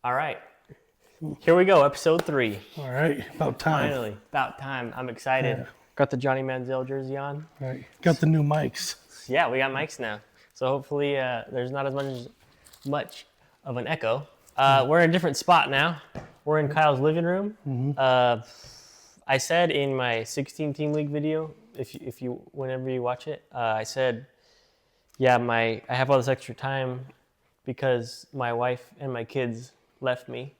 All right. Here we go, episode 3. All right, about time. Finally, about time. I'm excited. Yeah. Got the Johnny Manziel jersey on. All right, got the new mics. Yeah, we got mics now. So hopefully there's not as much of an echo. We're in a different spot now. We're in Kyle's living room. Mm-hmm. I said in my 16 team league video, if you whenever you watch it, I said, yeah, I have all this extra time because my wife and my kids left me,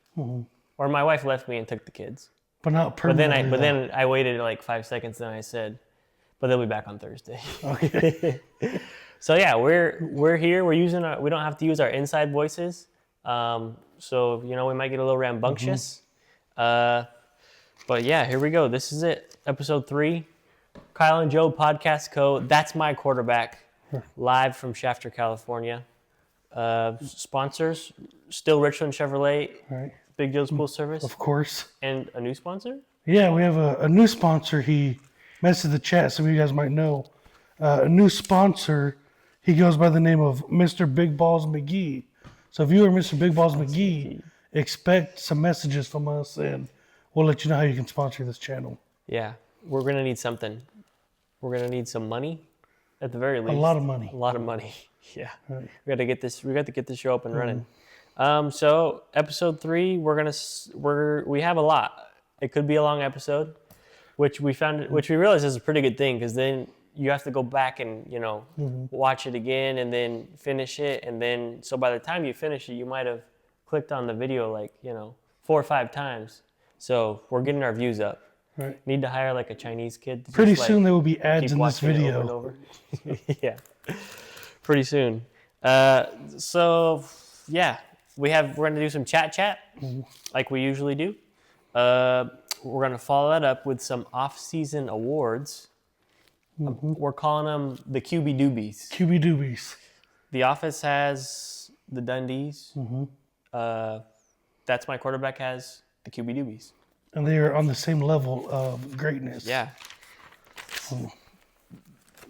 or my wife left me and took the kids. But not permanently. But then I waited like 5 seconds, and I said, but they'll be back on Thursday. Okay. So yeah, we're here. We don't have to use our inside voices. So we might get a little rambunctious. But yeah, here we go. This is it, episode 3, Kyle and Joe Podcast Co. That's my quarterback, live from Shafter, California. Sponsors, still Richland Chevrolet, All right. Big Joe's Pool Service, Of course. and a new sponsor. Yeah, we have a new sponsor. He messaged the chat. Some of you guys might know. A new sponsor. He goes by the name of Mr. Big Balls McGee. So if you are Mr. Big Balls McGee, expect some messages from us, and we'll let you know how you can sponsor this channel. Yeah, we're gonna need something. We're gonna need some money, at the very least. A lot of money. A lot of money. Yeah. Right. We got to get this show up and running. So episode 3, we have a lot. It could be a long episode, which we realized is a pretty good thing, because then you have to go back and watch it again and then finish it, and then so by the time you finish it, you might have clicked on the video 4 or 5 times. So we're getting our views up. Right. Need to hire like a Chinese kid. To Pretty just, soon there will be ads keep in this watching it video. over and over. Yeah. Pretty soon. So yeah, we're gonna do some chat like we usually do. We're gonna follow that up with some off-season awards. We're calling them the QB Doobies. QB Doobies. The Office has the Dundies. That's My Quarterback has the QB Doobies. And they are on the same level of greatness. Yeah.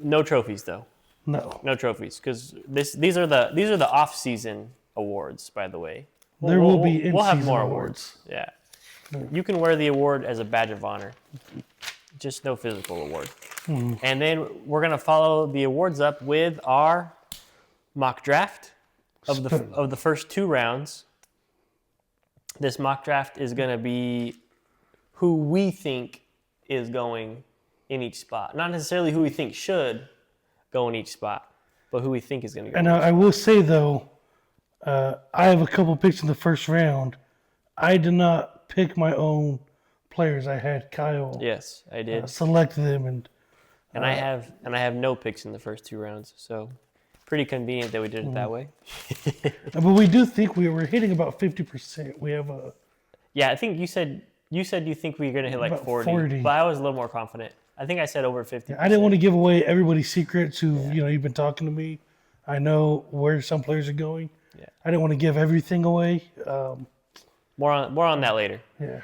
No trophies though. No. Trophies, because these are the off-season awards, by the way. There will be in-season we'll have more awards. Yeah. You can wear the award as a badge of honor, just no physical award. And then we're gonna follow the awards up with our mock draft of the first 2 rounds. This mock draft is gonna be who we think is going in each spot, not necessarily who we think should go in each spot, but who we think is going to go. And I will say, though, I have a couple picks in the first round. I did not pick my own players. I had Kyle. Yes, I did. Select them, and I have no picks in the first 2 rounds, so pretty convenient that we did it that way. but we do think we were hitting about 50%. We have a I think you said you think we were going to hit like about 40, but I was a little more confident. I think I said over 50. I didn't want to give away everybody's secrets who you've been talking to me. I know where some players are going. Yeah. I didn't want to give everything away. More on that later. Yeah.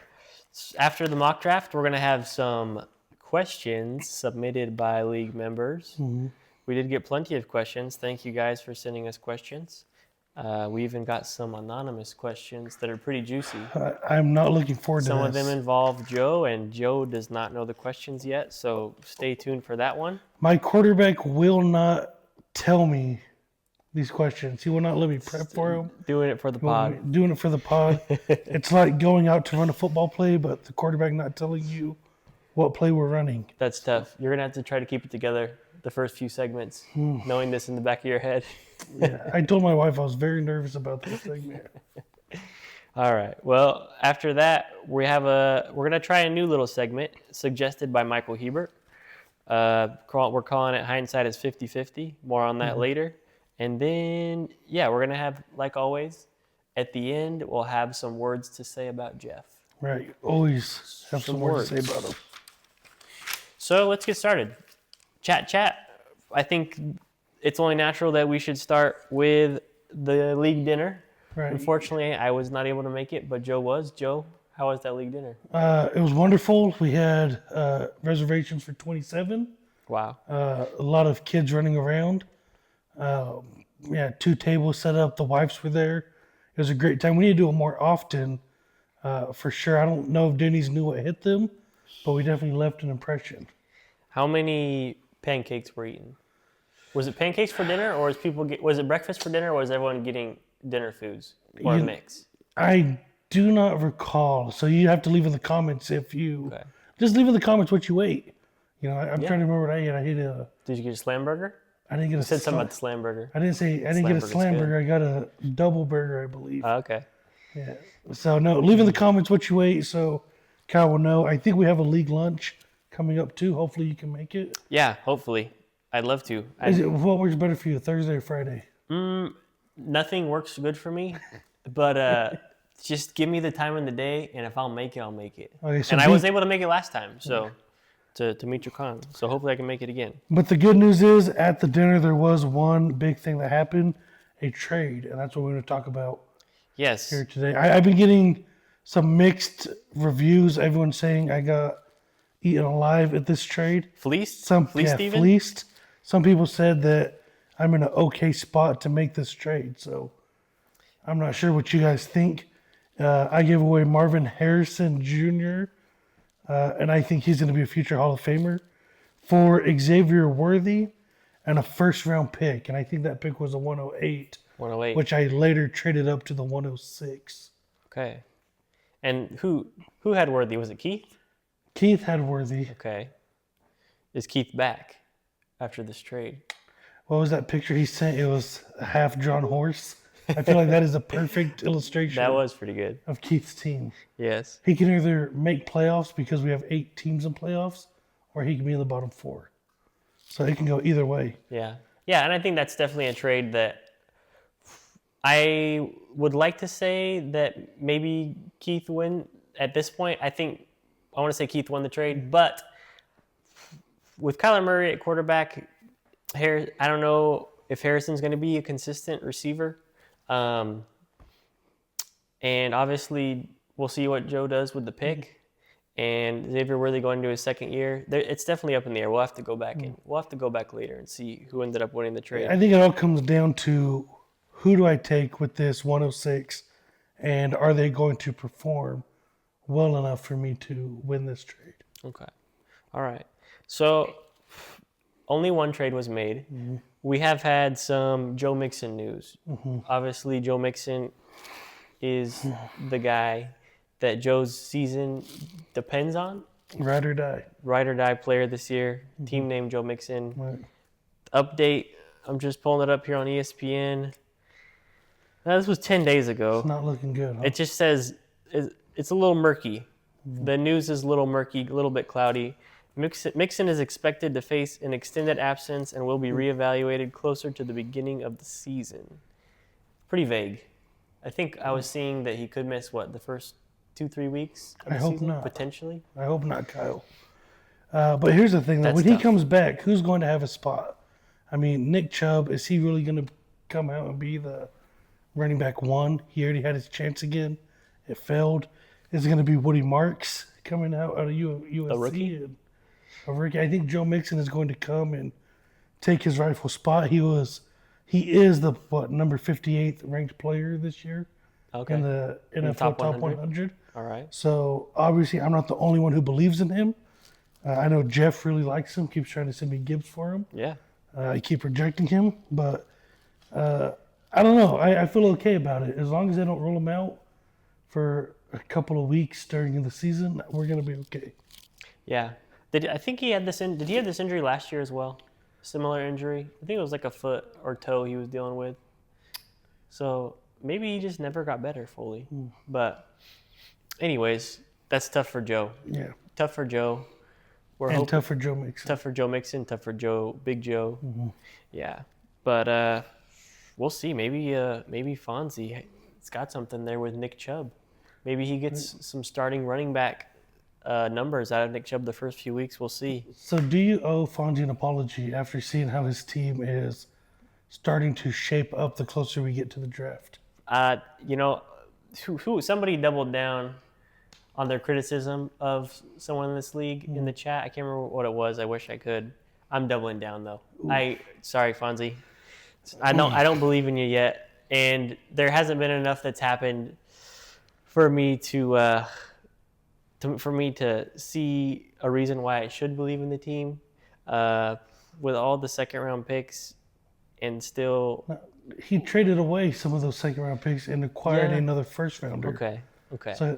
After the mock draft, we're going to have some questions submitted by league members. We did get plenty of questions. Thank you guys for sending us questions. We even got some anonymous questions that are pretty juicy. I'm not looking forward to this. Some of them involve Joe, and Joe does not know the questions yet, so stay tuned for that one. My quarterback will not tell me these questions. He will not let me prep for them. Doing it for the pod. Doing it for the pod. It's like going out to run a football play, but the quarterback not telling you what play we're running. That's tough. You're going to have to try to keep it together the first few segments, knowing this in the back of your head. Yeah, I told my wife I was very nervous about this segment. All right. Well, after that, we're going to try a new little segment suggested by Michael Hebert. We're calling it Hindsight is 50-50. More on that later. And then, we're going to have, like always, at the end, we'll have some words to say about Jeff. Right. Always have some words to say about him. So let's get started. Chat. I think it's only natural that we should start with the league dinner. Right. Unfortunately, I was not able to make it, but Joe was. Joe, how was that league dinner? It was wonderful. We had reservations for 27. Wow. A lot of kids running around. 2 tables set up. The wives were there. It was a great time. We need to do it more often, for sure. I don't know if Denny's knew what hit them, but we definitely left an impression. How many pancakes were eaten? Was it pancakes for dinner, or was it breakfast for dinner, or was everyone getting dinner foods or a mix? I do not recall. So you have to leave in the comments if you Okay. just leave in the comments what you ate. I'm trying to remember what I ate. I ate Did you get a slam burger? I didn't get You a said something slam. about the slam burger. I didn't get a Slam slam burger's burger. I got a double burger, I believe. Okay. Yeah. So no, leave in the comments what you ate so Kyle will know. I think we have a league lunch coming up too. Hopefully you can make it. Yeah, hopefully. I'd love to. What works better for you, Thursday or Friday? Nothing works good for me, but just give me the time in the day, and if I'll make it, I'll make it. Okay, so And I was able to make it last time, so to meet your con. So hopefully I can make it again. But the good news is at the dinner there was one big thing that happened, a trade, and that's what we're going to talk about Yes. here today. I've been getting some mixed reviews. Everyone's saying I got eaten alive at this trade. Fleeced? Fleeced even? fleeced. Some people said that I'm in an okay spot to make this trade. So I'm not sure what you guys think. I gave away Marvin Harrison Jr., and I think he's going to be a future Hall of Famer, for Xavier Worthy and a first-round pick. And I think that pick was a 108, 108. which I later traded up to the 106. Okay. And who had Worthy? Was it Keith? Keith had Worthy. Okay. Is Keith back after this trade? What was that picture he sent? It was a half-drawn horse. I feel like that is a perfect illustration That was pretty good. of Keith's team. Yes. He can either make playoffs because we have 8 teams in playoffs, or he can be in the bottom 4. So it can go either way. Yeah. Yeah, and I think that's definitely a trade that I would like to say that maybe Keith win at this point. I want to say Keith won the trade, but with Kyler Murray at quarterback, I don't know if Harrison's going to be a consistent receiver. And obviously, we'll see what Joe does with the pick. And Xavier Worthy going into his second year, it's definitely up in the air. We'll have to go back later and see who ended up winning the trade. I think it all comes down to who do I take with this 106, and are they going to perform well enough for me to win this trade? Okay. All right. So only one trade was made. Mm-hmm. We have had some Joe Mixon news. Mm-hmm. Obviously, Joe Mixon is the guy that Joe's season depends on. Ride or die. Ride or die player this year. Team name Joe Mixon. Right. Update. I'm just pulling it up here on ESPN. Now, this was 10 days ago. It's not looking good. Huh? It just says it's a little murky. The news is a little murky, a little bit cloudy. Mixon is expected to face an extended absence and will be reevaluated closer to the beginning of the season. Pretty vague. I think I was seeing that he could miss, the first 2-3 weeks of the I hope season? not. Potentially? I hope not, Kyle. But here's the thing, though. That's When he tough. comes back, who's going to have a spot? I mean, Nick Chubb, is he really going to come out and be the running back 1? He already had his chance again. It failed. Is it going to be Woody Marks coming out of USC? A rookie? A rookie. I think Joe Mixon is going to come and take his rightful spot. He is the number 58th ranked player this year Okay. in the NFL top top 100? 100. All right. So obviously, I'm not the only one who believes in him. I know Jeff really likes him, keeps trying to send me Gibbs for him. Yeah. I keep rejecting him, but I don't know. I feel okay about it. As long as they don't roll him out for a couple of weeks during the season, we're going to be okay. Yeah. I think he had this did he have this injury last year as well? Similar injury? I think it was like a foot or toe he was dealing with. So maybe he just never got better fully. But anyways, that's tough for Joe. Yeah. Tough for Joe. We're And hoping tough for Joe Mixon. tough for Joe Mixon, tough for Big Joe. Yeah. But we'll see. Maybe Fonzie has got something there with Nick Chubb. Maybe he gets some starting running back numbers out of Nick Chubb the first few weeks. We'll see. So do you owe Fonzie an apology after seeing how his team is starting to shape up the closer we get to the draft? Somebody doubled down on their criticism of someone in this league in the chat. I can't remember what it was. I wish I could. I'm doubling down though. Sorry, Fonzie. I don't believe in you yet. and there hasn't been enough that's happened for me to see a reason why I should believe in the team. With all the second round picks, and still He traded away some of those second round picks and acquired Yeah. another first rounder. okay. So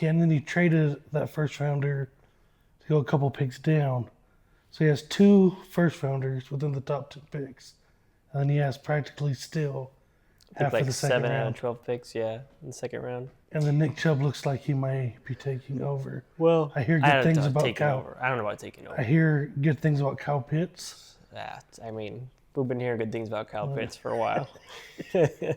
and then he traded that first rounder to go a couple picks down. So he has 2 first rounders within the top 10 picks. And then he has practically still I think half like of the second 7 out round. of 12 picks, in the second round. And then Nick Chubb looks like he may be taking over. Well, I hear good things about taking Kyle. over. I don't know about taking over. I hear good things about Kyle Pitts. I mean, we've been hearing good things about Kyle Pitts for a while. I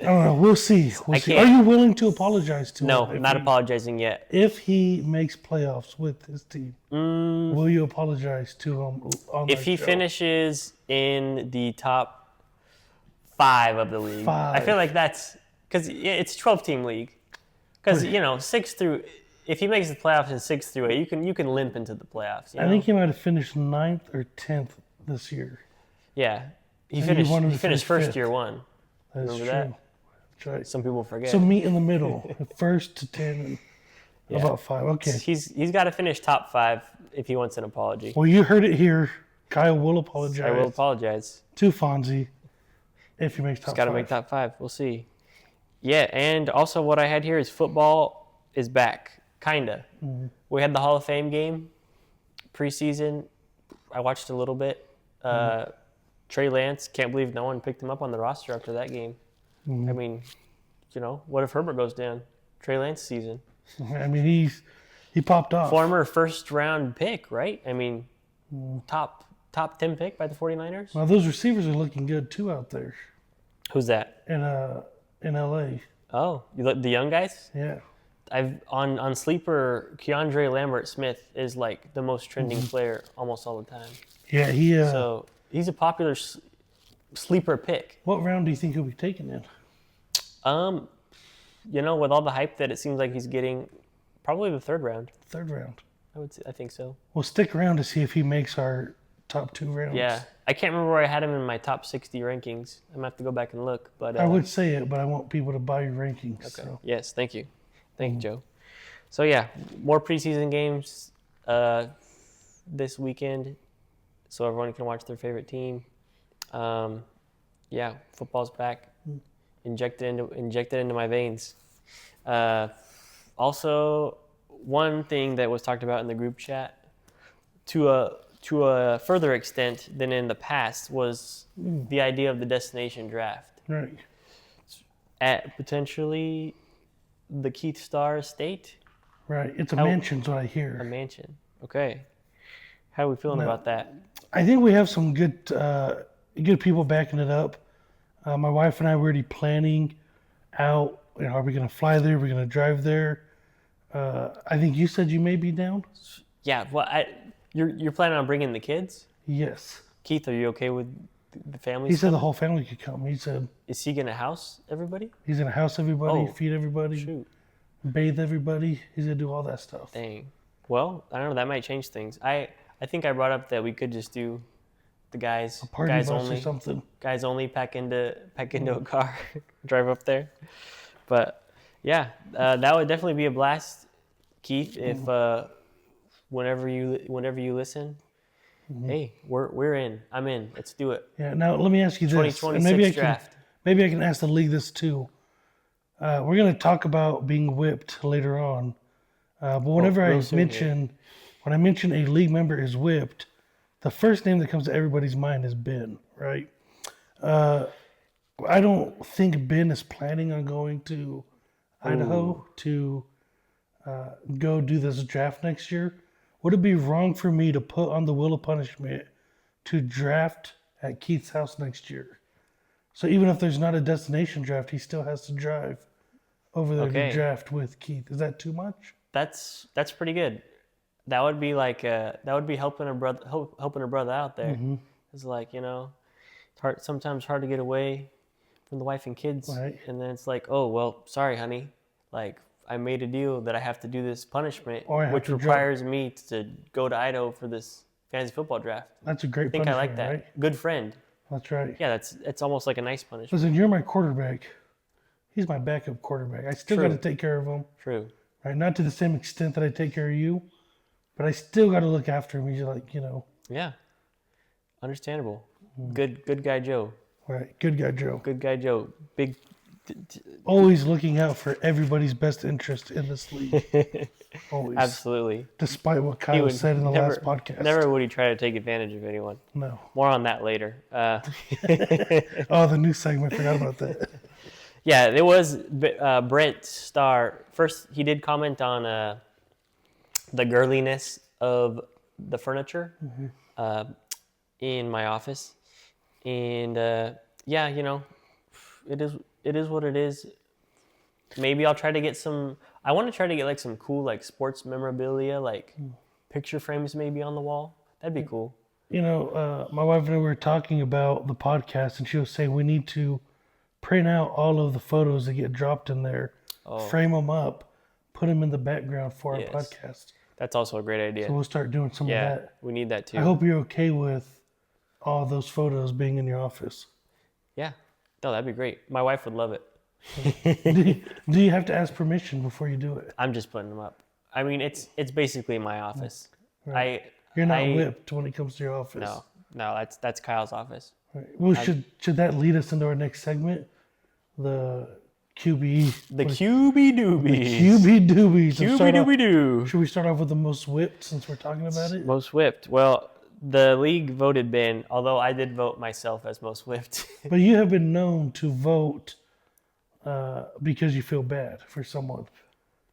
don't know. We'll see. We'll see. Are can't- you willing to apologize to No, him? I'm not apologizing yet. If he makes playoffs with his team, will you apologize to him on If that he show? finishes in the top 5 of the league, I feel like that's because it's a 12-team league. Because 6 through, if he makes the playoffs in 6 through 8, you can limp into the playoffs. I think he might have finished 9th or 10th this year. yeah, he think he finished. wanted He to finished finish first fifth. year 1. That's Remember true. that? That's right. Some people forget. So meet in the middle, 1st to 10, and about 5. Okay. He's got to finish top 5 if he wants an apology. Well, you heard it here. Kyle will apologize I will apologize. to Fonzie if he makes top 5. Got to make top 5. We'll see. Yeah, and also what I had here is football is back, kinda. Mm-hmm. We had the Hall of Fame game preseason. I watched a little bit. Mm-hmm. Trey Lance, can't believe no one picked him up on the roster after that game. Mm-hmm. I mean, what if Herbert goes down? Trey Lance season. I mean, he popped off. Former first round pick, right? I mean, top 10 pick by the 49ers. Well, those receivers are looking good too out there Who's that? in LA. Oh, the young guys? Yeah. I've on Sleeper, Keandre Lambert Smith is like the most trending Mm-hmm. player almost all the time. Yeah, he. So he's a popular sleeper pick. What round do you think he'll be taken in? With all the hype that it seems like he's getting, probably the 3rd round. 3rd round. I think so. We'll stick around to see if he makes our top 2 rounds. Yeah, I can't remember where I had him in my top 60 rankings. I'm gonna have to go back and look. But I would say it, but I want people to buy your rankings. Okay. So. Yes, thank you, Joe. So yeah, more preseason games this weekend, so everyone can watch their favorite team. Yeah, football's back. Injected into my veins. Also, one thing that was talked about in the group chat, to a further extent than in the past, was the idea of the destination draft Right. at potentially the Keith Starr estate, Right. It's a mansion's what I a hear. mansion. Okay, how are we feeling about that? I think we have some good people backing it up. My wife and I were already planning out. Are we going to fly there? Are we going to drive there? I think you said you may be down. Yeah, well, you're planning on bringing the kids? Yes. Keith, are you okay with the family? He said the whole family could come. He said Is he gonna house everybody? he's going to house everybody, Oh, feed everybody, Shoot, bathe everybody. He's going to do all that stuff. dang. Well, I don't know. That might change things. I think I brought up that we could just do the guys Party guys bus only or something. guys only pack into a car, drive up there. But yeah, that would definitely be a blast, Keith. If whenever you listen, hey, we're in. I'm in. Let's do it. Yeah. Now let me ask you this. and 2026 draft. Maybe I can ask the league this too. We're going to talk about being whipped later on. But whenever real soon when I mention a league member is whipped, the first name that comes to everybody's mind is Ben, right? I don't think Ben is planning on going to Idaho to go do this draft next year. Would it be wrong for me to put on the wheel of punishment to draft at Keith's house next year? So even if there's not a destination draft, he still has to drive over there Okay. to draft with Keith. Is that too much? That's pretty good. That would be like that would be helping a brother out there. Mm-hmm. It's like it's sometimes hard to get away from the wife and kids, Right. and then it's like, oh well, sorry, honey, like I made a deal that I have to do this punishment, Or I have which to drive. requires me to go to Idaho for this fantasy football draft. That's a great I think I like punishment, that. right? Good friend. That's right. Yeah, it's almost like a nice punishment. Listen, you're my quarterback. He's my backup quarterback. I still got True. to take care of him. True. Right? Not to the same extent that I take care of you, but I still got to look after him. He's like, Yeah. Understandable. Good guy Joe. right? Good guy, Joe. Good guy Joe. Big. Always looking out for everybody's best interest in this league. Always. Absolutely. Despite what He Kyle would said in the last podcast. Never would he try to take advantage of anyone. No. More on that later. Oh, the new segment. Forgot about that. Yeah, it was Brent Starr. First, he did comment on the girliness of the furniture in my office, and yeah, it is what it is. Maybe I'll try to get some. I want to try to get like some cool like sports memorabilia, like picture frames maybe on the wall. That'd be cool. My wife and I were talking about the podcast, and she was saying we need to print out all of the photos that get dropped in there, frame them up, put them in the background for our Yes. podcast. That's also a great idea. So we'll start doing some of Yeah, that. we need that too. I hope you're okay with all those photos being in your office. Yeah, no, that'd be great. My wife would love it. Do you have to ask permission before you do it? I'm just putting them up. I mean, it's basically my office. Right. You're not whipped when it comes to your office. No, that's Kyle's office. Right. Well, should that lead us into our next segment? The QB. The QB Doobies. QB Doobies. QB Doobie Doo. Should we start off with the most whipped since we're talking about it? Most whipped. Well, the league voted Ben, although I did vote myself as most whipped. But you have been known to vote because you feel bad for someone.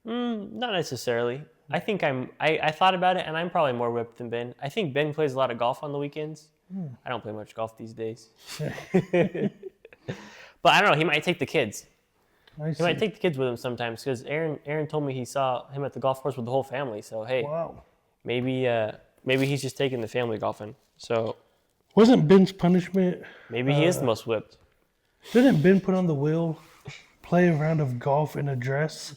Not necessarily. I think I thought about it, and I'm probably more whipped than Ben. I think Ben plays a lot of golf on the weekends. I don't play much golf these days. But I don't know. He might take the kids. He might take the kids with him sometimes because Aaron told me he saw him at the golf course with the whole family. So hey, Wow. maybe he's just taking the family golfing. So Wasn't Ben's punishment? maybe he is the most whipped. Didn't Ben put on the wheel, play a round of golf in a dress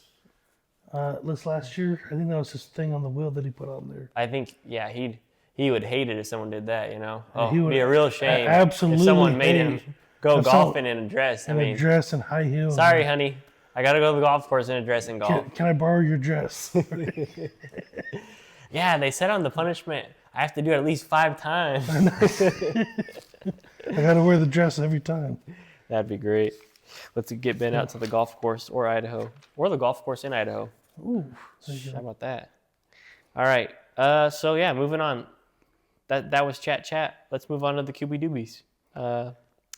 this last year? I think that was his thing on the wheel that he put on there. I think he would hate it if someone did that. Oh, he it'd would be a real shame absolutely if someone made him hate go if someone- golfing in a dress. I In mean, a dress and high heels. sorry, honey, I gotta go to the golf course in a dress and golf. Can I borrow your dress? Yeah, they said on the punishment I have to do it at least 5 times. I gotta wear the dress every time. That'd be great. Let's get Ben out to the golf course or Idaho, or the golf course in Idaho. Ooh. How about that? All right. So yeah, moving on. That was chat. Let's move on to the QB Doobies.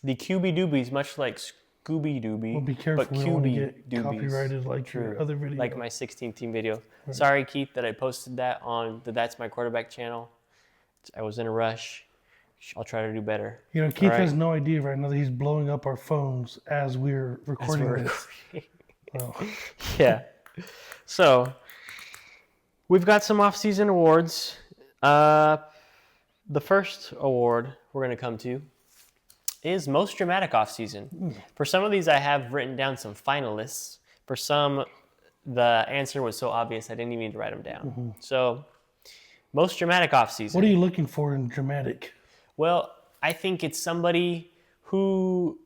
The QB Doobies, much like Scooby Dooby, Well, be careful. but We don't want to QB get Doobies. copyrighted like your other video. Like my 16 team video. Sorry, Keith, that I posted that on the That's My Quarterback channel. I was in a rush. I'll try to do better. Keith has no idea right now that he's blowing up our phones as we're recording this. Oh. Yeah. So we've got some off-season awards. The first award we're going to come to is most dramatic off-season. For some of these, I have written down some finalists. For some, the answer was so obvious I didn't even need to write them down. So, most dramatic off-season. What are you looking for in dramatic? Well, I think it's somebody who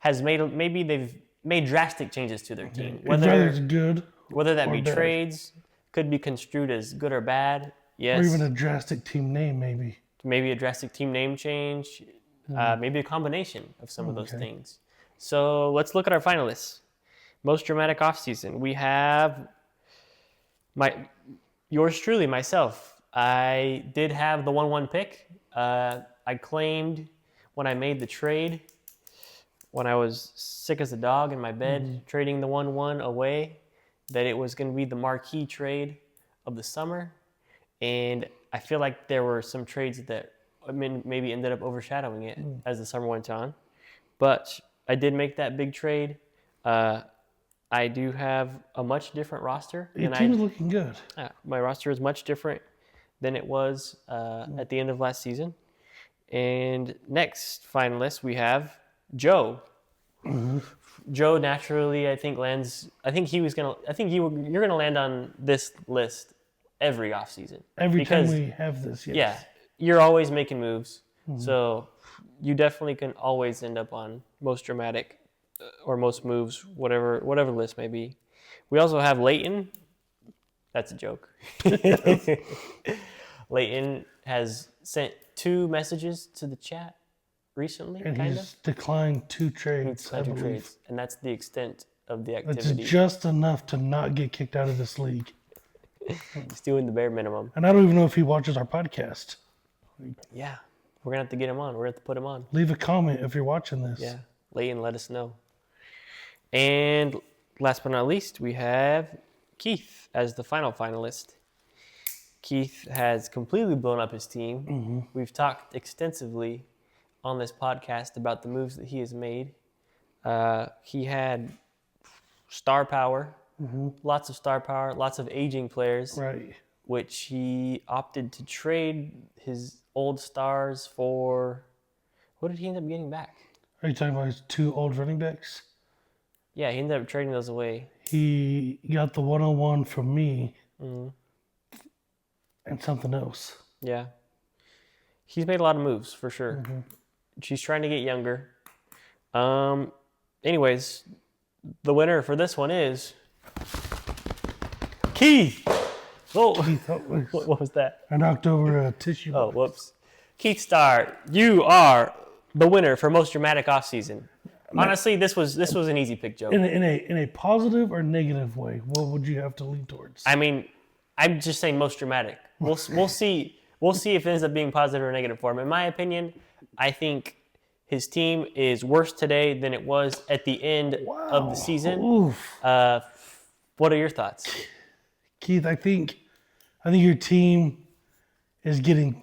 has maybe they've made drastic changes to their team. Whether it's good Whether that or be bad. trades, could be construed as good or bad. Yes. or even a drastic team name, maybe. Maybe a drastic team name change. Maybe a combination of some of those things. So let's look at our finalists. Most dramatic offseason. We have yours truly, myself. I did have the 1-1 pick. I claimed when I made the trade, when I was sick as a dog in my bed, trading the 1-1 away, that it was going to be the marquee trade of the summer. And I feel like there were some trades that maybe ended up overshadowing it as the summer went on. But I did make that big trade. I do have a much different roster. Your team's looking good. My roster is much different than it was at the end of last season. And next finalist, we have Joe. Joe naturally, I think you're gonna land on this list every offseason. Every time we have this, yes. Yeah, you're always making moves. So you definitely can always end up on most dramatic or most moves, whatever the list may be. We also have Leighton. That's a joke. Leighton has sent 2 messages to the chat recently, And kind he's declined 2 of. trades, I believe. Trades, and that's the extent of the It's activity. just enough to not get kicked out of this league. He's doing the bare minimum. And I don't even know if he watches our podcast. Yeah, we're gonna have to get him on. We're gonna have to put him on. Leave a comment if you're watching this. Yeah, Leighton, let us know. And last but not least, we have Keith as the final finalist. Keith has completely blown up his team. We've talked extensively on this podcast about the moves that he has made. He had star power, lots of star power, lots of aging players, Right. which he opted to trade his old stars for. What did he end up getting back? Are you talking about his 2 old running backs? Yeah, he ended up trading those away. He got the 101 from me and something else. Yeah. He's made a lot of moves for sure. She's trying to get younger. Anyways, the winner for this one is Keith. Oh, what was that? I knocked over a tissue Oh, box. whoops. Keith Starr, you are the winner for most dramatic offseason. Honestly, this was an easy pick, Joe. In a positive or negative way, what would you have to lean towards? I mean, I'm just saying most dramatic. We'll see. We'll see if it ends up being positive or negative for him. In my opinion, I think his team is worse today than it was at the end of the season. Oof. What are your thoughts? Keith, I think your team is getting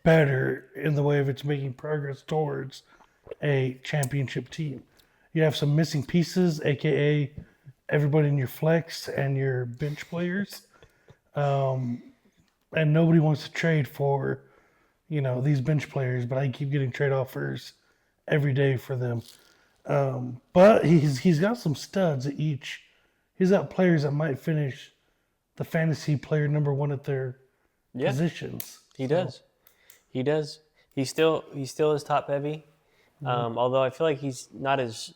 better in the way of it's making progress towards a championship team. You have some missing pieces, aka everybody in your flex and your bench players, and nobody wants to trade for, these bench players. But I keep getting trade offers every day for them. But he's got some studs at each. He's got players that might finish the fantasy player number 1 at their positions. He does. He does. He still is top heavy. Although I feel like he's not as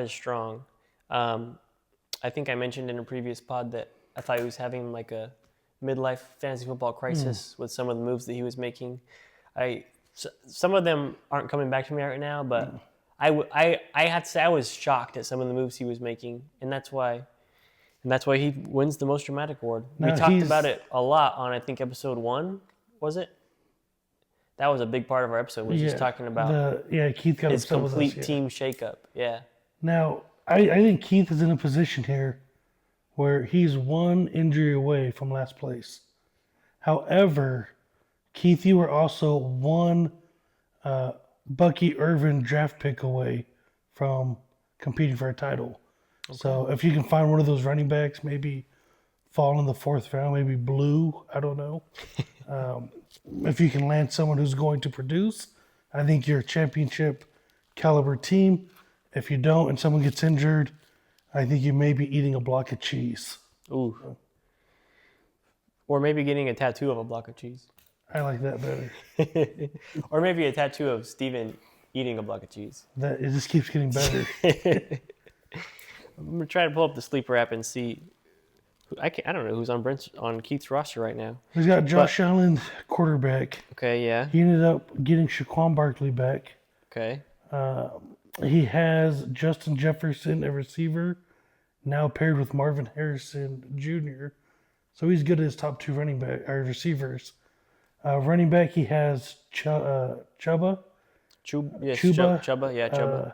strong. I think I mentioned in a previous pod that I thought he was having like a midlife fantasy football crisis with some of the moves that he was making. Some of them aren't coming back to me right now, but I have to say I was shocked at some of the moves he was making, and that's why he wins the most dramatic award. Now we talked about it a lot on, I think, episode 1, was it? That was a big part of our episode. Was just talking about Keith got his upset with us, complete team shakeup. Yeah. Now, I think Keith is in a position here where he's 1 injury away from last place. However, Keith, you were also 1 Bucky Irvin draft pick away from competing for a title. Okay. So if you can find one of those running backs, maybe fall in the 4th round, maybe blue, I don't know. If you can land someone who's going to produce, I think you're a championship caliber team. If you don't and someone gets injured, I think you may be eating a block of cheese. Ooh. Or maybe getting a tattoo of a block of cheese. I like that better. Or maybe a tattoo of Steven eating a block of cheese. It just keeps getting better. I'm going to try to pull up the Sleeper app and see. I don't know who's on Keith's roster right now. He's got Josh Allen, quarterback. Okay, yeah. He ended up getting Saquon Barkley back. Okay. He has Justin Jefferson, a receiver, now paired with Marvin Harrison Jr. So he's good at his top 2 receivers. Running back, he has Chuba. Chuba. Yeah, Chuba.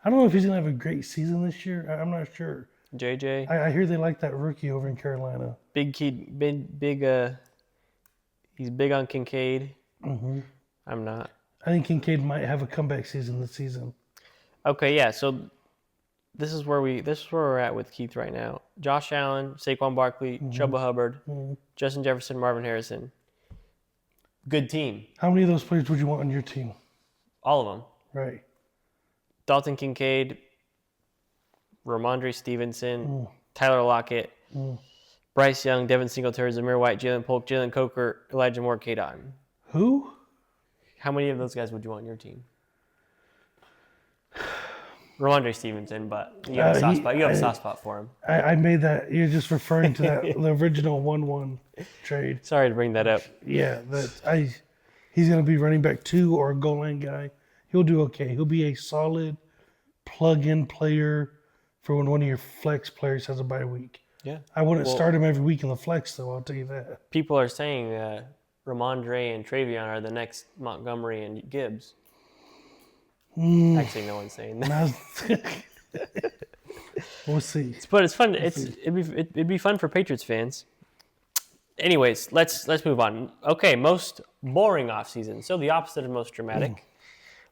I don't know if he's going to have a great season this year. I'm not sure. JJ. I hear they like that rookie over in Carolina. Big kid, big. He's big on Kincaid. Mm-hmm. I'm not. I think Kincaid might have a comeback season this season. Okay, yeah. So this is where we're at with Keith right now. Josh Allen, Saquon Barkley, Chuba Hubbard, Justin Jefferson, Marvin Harrison. Good team. How many of those players would you want on your team? All of them. Right. Dalton Kincaid, Ramondre Stevenson, Tyler Lockett, Bryce Young, Devin Singletary, Zamir White, Jalen Polk, Jalen Coker, Elijah Moore, K. Dotton. Who? How many of those guys would you want on your team? Ramondre Stevenson, but you have a soft spot. You have a soft spot for him. I made that. You're just referring to that the original 1-1 trade. Sorry to bring that up. Yeah, he's gonna be running back 2 or a goal line guy. He'll do okay. He'll be a solid plug-in player for when one of your flex players has a bye week. Yeah. I wouldn't start him every week in the flex, though. I'll tell you that. People are saying Ramondre and Travion are the next Montgomery and Gibbs. Actually, no one's saying that. We'll see. But it's fun. It'd be fun for Patriots fans. Anyways, let's move on. Okay, most boring off season. So the opposite of most dramatic.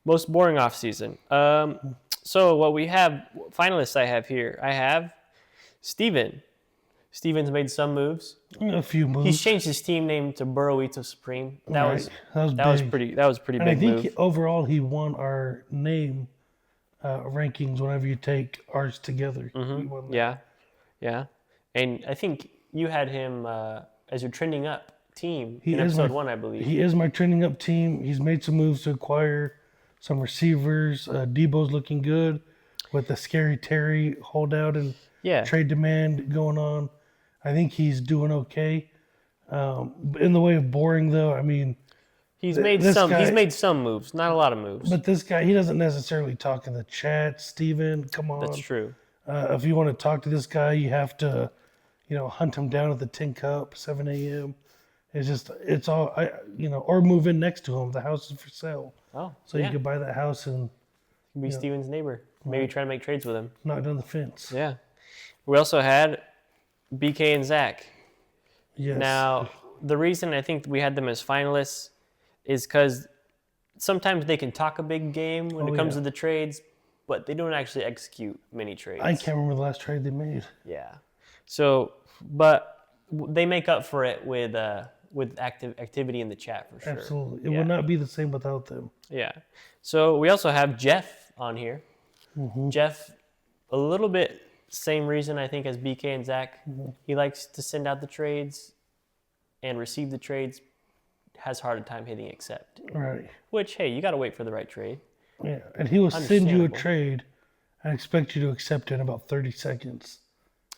Most boring off season. So what we have finalists I have here. I have Steven. Steven's made some moves. A few moves. He's changed his team name to Burrowito Supreme. That was big. That was a pretty And big I think move. overall he won our name rankings whenever you take ours together. He won that. Yeah. And I think you had him as your trending up team He in is episode my- 1, I believe. He is my trending up team. He's made some moves to acquire some receivers. Debo's looking good with the Scary Terry holdout and Yeah. trade demand going on. I think he's doing okay. In the way of boring, though, I mean, He's made this some. He's guy- made some moves, not a lot of moves. but this guy, he doesn't necessarily talk in the chat. Steven, come on. That's true. If you want to talk to this guy, you have to, hunt him down at the Tin Cup, 7 a.m. It's all, or move in next to him. The house is for sale. Oh, So yeah. you could buy that house and be Steven's neighbor. Maybe try to make trades with him. knock down the fence. Yeah. We also had BK and Zach. Yes. Now, the reason I think we had them as finalists is because sometimes they can talk a big game when it comes to the trades, but they don't actually execute many trades. I can't remember the last trade they made. Yeah. So, but they make up for it with activity in the chat for sure. Absolutely. It Yeah. would not be the same without them. Yeah. So we also have Jeff on here. Jeff, a little bit same reason I think as BK and Zach. He likes to send out the trades and receive the trades. Has harder time hitting accept. Right. Which, hey, you got to wait for the right trade. Yeah. And he will send you a Understandable. trade and expect you to accept it in about 30 seconds.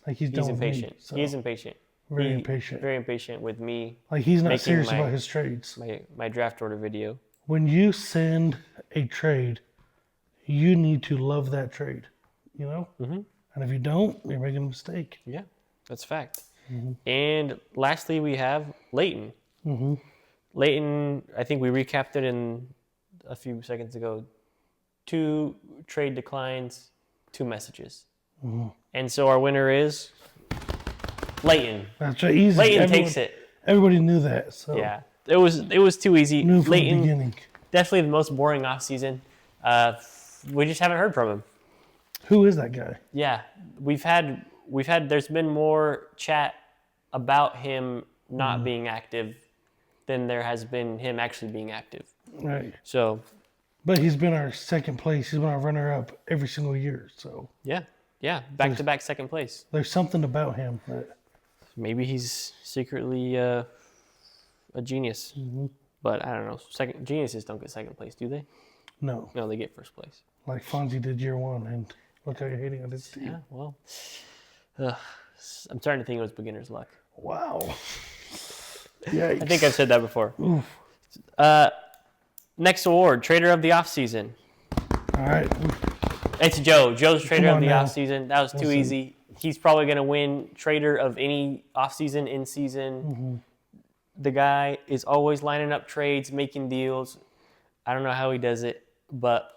Like he's done He's with me. impatient. So, He's impatient. very impatient. Very impatient with me. Like he's not making serious my- about his trades. My draft order video. When you send a trade, you need to love that trade, Mm-hmm. And if you don't, you're making a mistake. Yeah, that's fact. And lastly, we have Leighton. Leighton, I think we recapped it in a few seconds ago. 2 trade declines, 2 messages. And so our winner is Leighton. That's right. Easy. Leighton takes it. Everybody knew that. So Yeah, it was too easy. knew from the Leighton, beginning. definitely the most boring offseason. We just haven't heard from him. Who is that guy? Yeah, we've had there's been more chat about him not being active than there has been him actually being active. Right. So, But he's been our second place. He's been our runner up every single year. So yeah, back to back second place. there's something about him that Maybe he's secretly a genius. But I don't know. Geniuses don't get second place, do they? no, No, they get first place. like Fonzie did year 1, and look how you're hating on his team. Yeah, well, I'm starting to think it was beginner's luck. Wow. Yikes. I think I've said that before. Next award, Trader of the Offseason. All right. It's Joe. Joe's Trader on of the now. Offseason. That was too easy. He's probably going to win Trader of any offseason, in season. The guy is always lining up trades, making deals. I don't know how he does it, but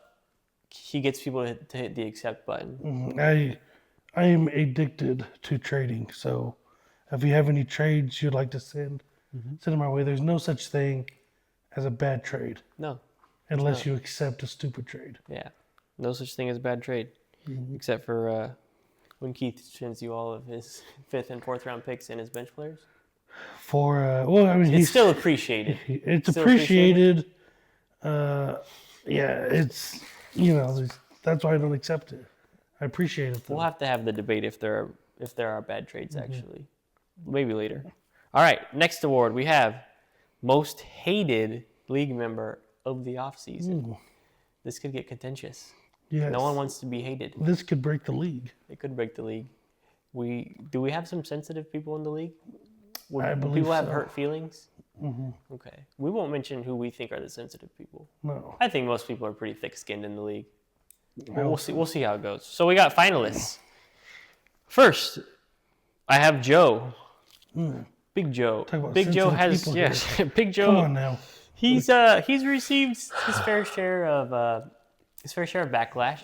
he gets people to hit the accept button. I am addicted to trading. So if you have any trades you'd like to send them my way. There's no such thing as a bad trade No, unless you accept a stupid trade. yeah. No such thing as bad trade, except for when Keith sends you all of his 5th and 4th round picks and his bench players. It's It's still appreciated. it's still appreciated. It's that's why I don't accept it. I appreciate it though. We'll have to have the debate if there are bad trades actually, maybe later. All right, next award we have most hated league member of the offseason. This could get contentious. Yes. No one wants to be hated. This could break the league. It could break the league. Do we have some sensitive people in the league? I believe people have so. hurt feelings? Okay. We won't mention who we think are the sensitive people. No. I think most people are pretty thick-skinned in the league. But we'll see. We'll see how it goes. So we got finalists. First, I have Joe. Big Joe. Talk about Big Joe sensitive has people yes. here. Big Joe. Come on now. He's received his fair share of backlash.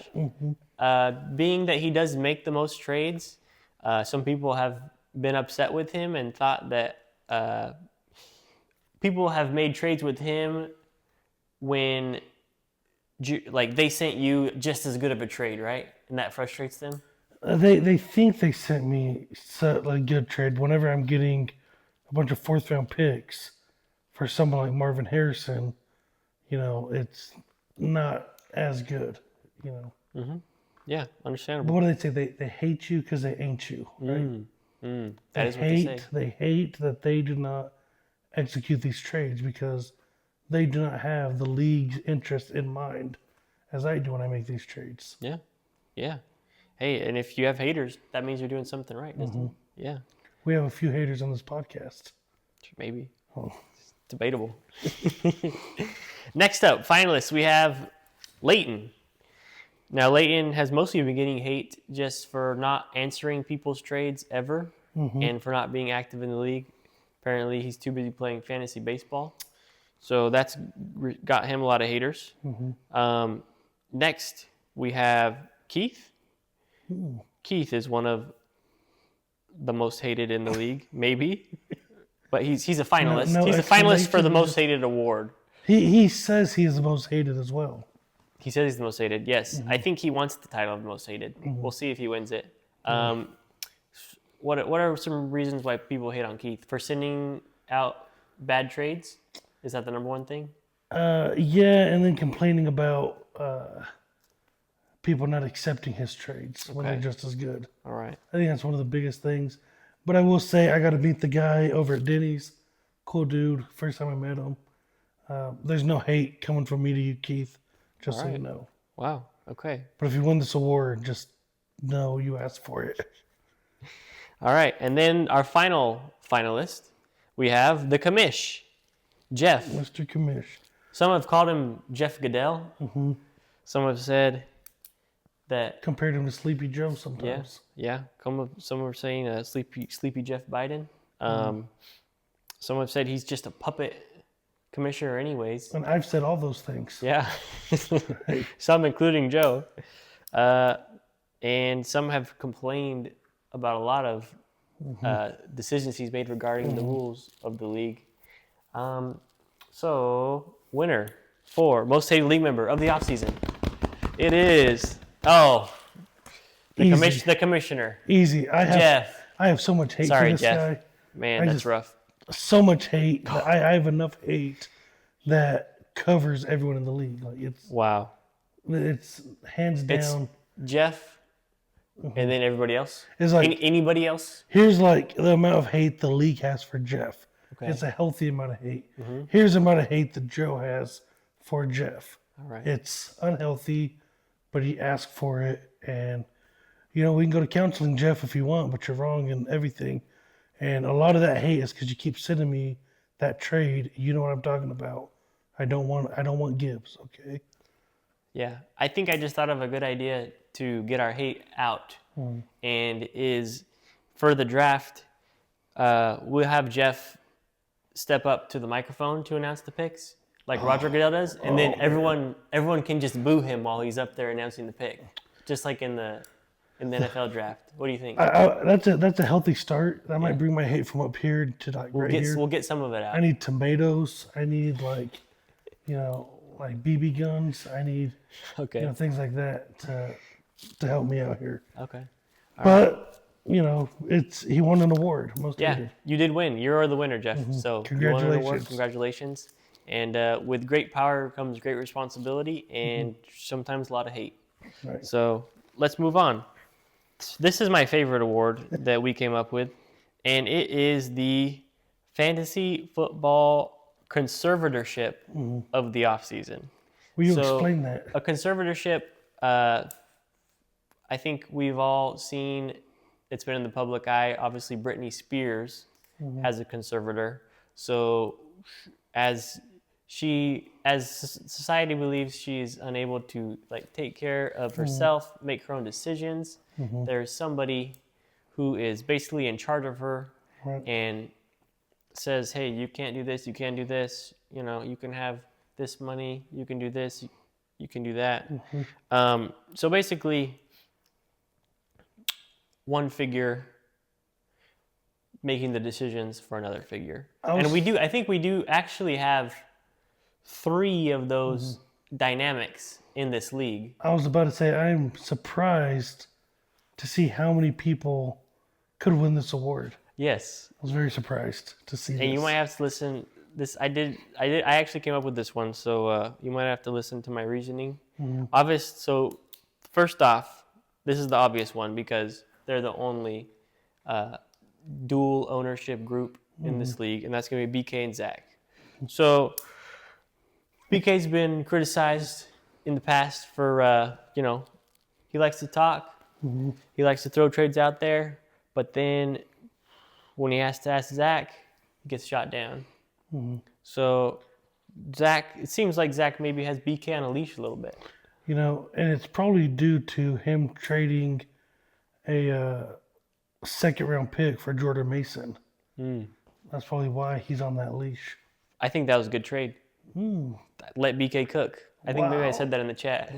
Being that he does make the most trades, some people have been upset with him and thought that people have made trades with him when they sent you just as good of a trade, right? And that frustrates them. They think they sent me a good trade whenever I'm getting a bunch of 4th round picks for someone like Marvin Harrison. It's not as good. Yeah, But understandable. what do they say? They hate you because they ain't you, right? That is what they say. They hate that they do not execute these trades because they do not have the league's interest in mind as I do when I make these trades. Yeah. Hey, and if you have haters, that means you're doing something right, doesn't it? Yeah, We have a few haters on this podcast. maybe. Oh. It's debatable. Next up, finalists, we have Leighton. Now, Leighton has mostly been getting hate just for not answering people's trades ever and for not being active in the league. Apparently, he's too busy playing fantasy baseball. So that's got him a lot of haters. Next, we have Keith. Keith is one of the most hated in the league, maybe. But he's a finalist. No He's a finalist for the explanation, most just- hated award. He says he is the most hated as well. He says he's the most hated. Yes, I think he wants the title of the most hated. We'll see if he wins it. What are some reasons why people hate on Keith? For sending out bad trades? Is that the number one thing? Yeah, and then complaining about people not accepting his trades when they're Okay. just as good. All right. I think that's one of the biggest things. But I will say I got to meet the guy over at Denny's. Cool dude. First time I met him. There's no hate coming from me to you, Keith. Just so you Alright. know. Wow. Okay. But if you win this award, just know you asked for it. All right. And then our final finalist, we have the commish, Jeff. Mr. Commish. Some have called him Jeff Goodell. Some have said that, Compared him to Sleepy Joe sometimes. yeah. Some are saying sleepy Jeff Biden. Some have said he's just a puppet commissioner anyways. And I've said all those things. Yeah. Some, including Joe. And some have complained about a lot of decisions he's made regarding the rules of the league. So, winner for most hated league member of the offseason. It is, Easy. the commissioner, Easy. I Jeff. have so much hate Sorry, for this Jeff. guy. Man, I that's just- rough. So much hate. That I have enough hate that covers everyone in the league. Like Wow. it's hands It's- down. Jeff, and then everybody else? It's like Anybody else? here's like the amount of hate the league has for Jeff. Okay. It's a healthy amount of hate. Here's the amount of hate that Joe has for Jeff. All right. It's unhealthy, but he asked for it. And, we can go to counseling, Jeff, if you want, but you're wrong in everything. And a lot of that hate is because you keep sending me that trade. You know what I'm talking about. I don't want Gibbs, okay? Yeah, I think I just thought of a good idea to get our hate out, and is for the draft, we'll have Jeff step up to the microphone to announce the picks, like Roger Goodell does, and then everyone can just boo him while he's up there announcing the pick, just like in the NFL draft. What do you think? That's a healthy start. That might bring my hate from up here to like right here. We'll get some of it out. I need tomatoes. I need like BB guns. I need Okay. things like that to help me out here. Okay. But he won an award. Most Yeah, hated. you did win. You're the winner, Jeff. So you won an award. Congratulations. Congratulations. And with great power comes great responsibility and sometimes a lot of hate. Right. So let's move on. This is my favorite award that we came up with, and it is the Fantasy Football conservatorship of the offseason. Will you So, explain that? A conservatorship, I think we've all seen, it's been in the public eye. Obviously, Britney Spears has a conservator. So as society believes she's unable to like take care of herself, make her own decisions, there's somebody who is basically in charge of her and says, hey, you can't do this, you can't do this, you know, you can have this money, you can do this, you can do that. So basically, one figure making the decisions for another figure. I think we do actually have 3 of those dynamics in this league. I was about to say, I'm surprised to see how many people could win this award. Yes. I was very surprised to see this. And you might have to listen. I actually came up with this one, so you might have to listen to my reasoning. So first off, this is the obvious one because they're the only dual ownership group in this league, and that's going to be BK and Zach. So BK's been criticized in the past for, he likes to talk. He likes to throw trades out there, but then when he has to ask Zach, he gets shot down. So Zach, it seems like Zach maybe has BK on a leash a little bit. You know, and it's probably due to him trading a second-round pick for Jordan Mason. That's probably why he's on that leash. I think that was a good trade. Let BK cook. I think maybe I said that in the chat.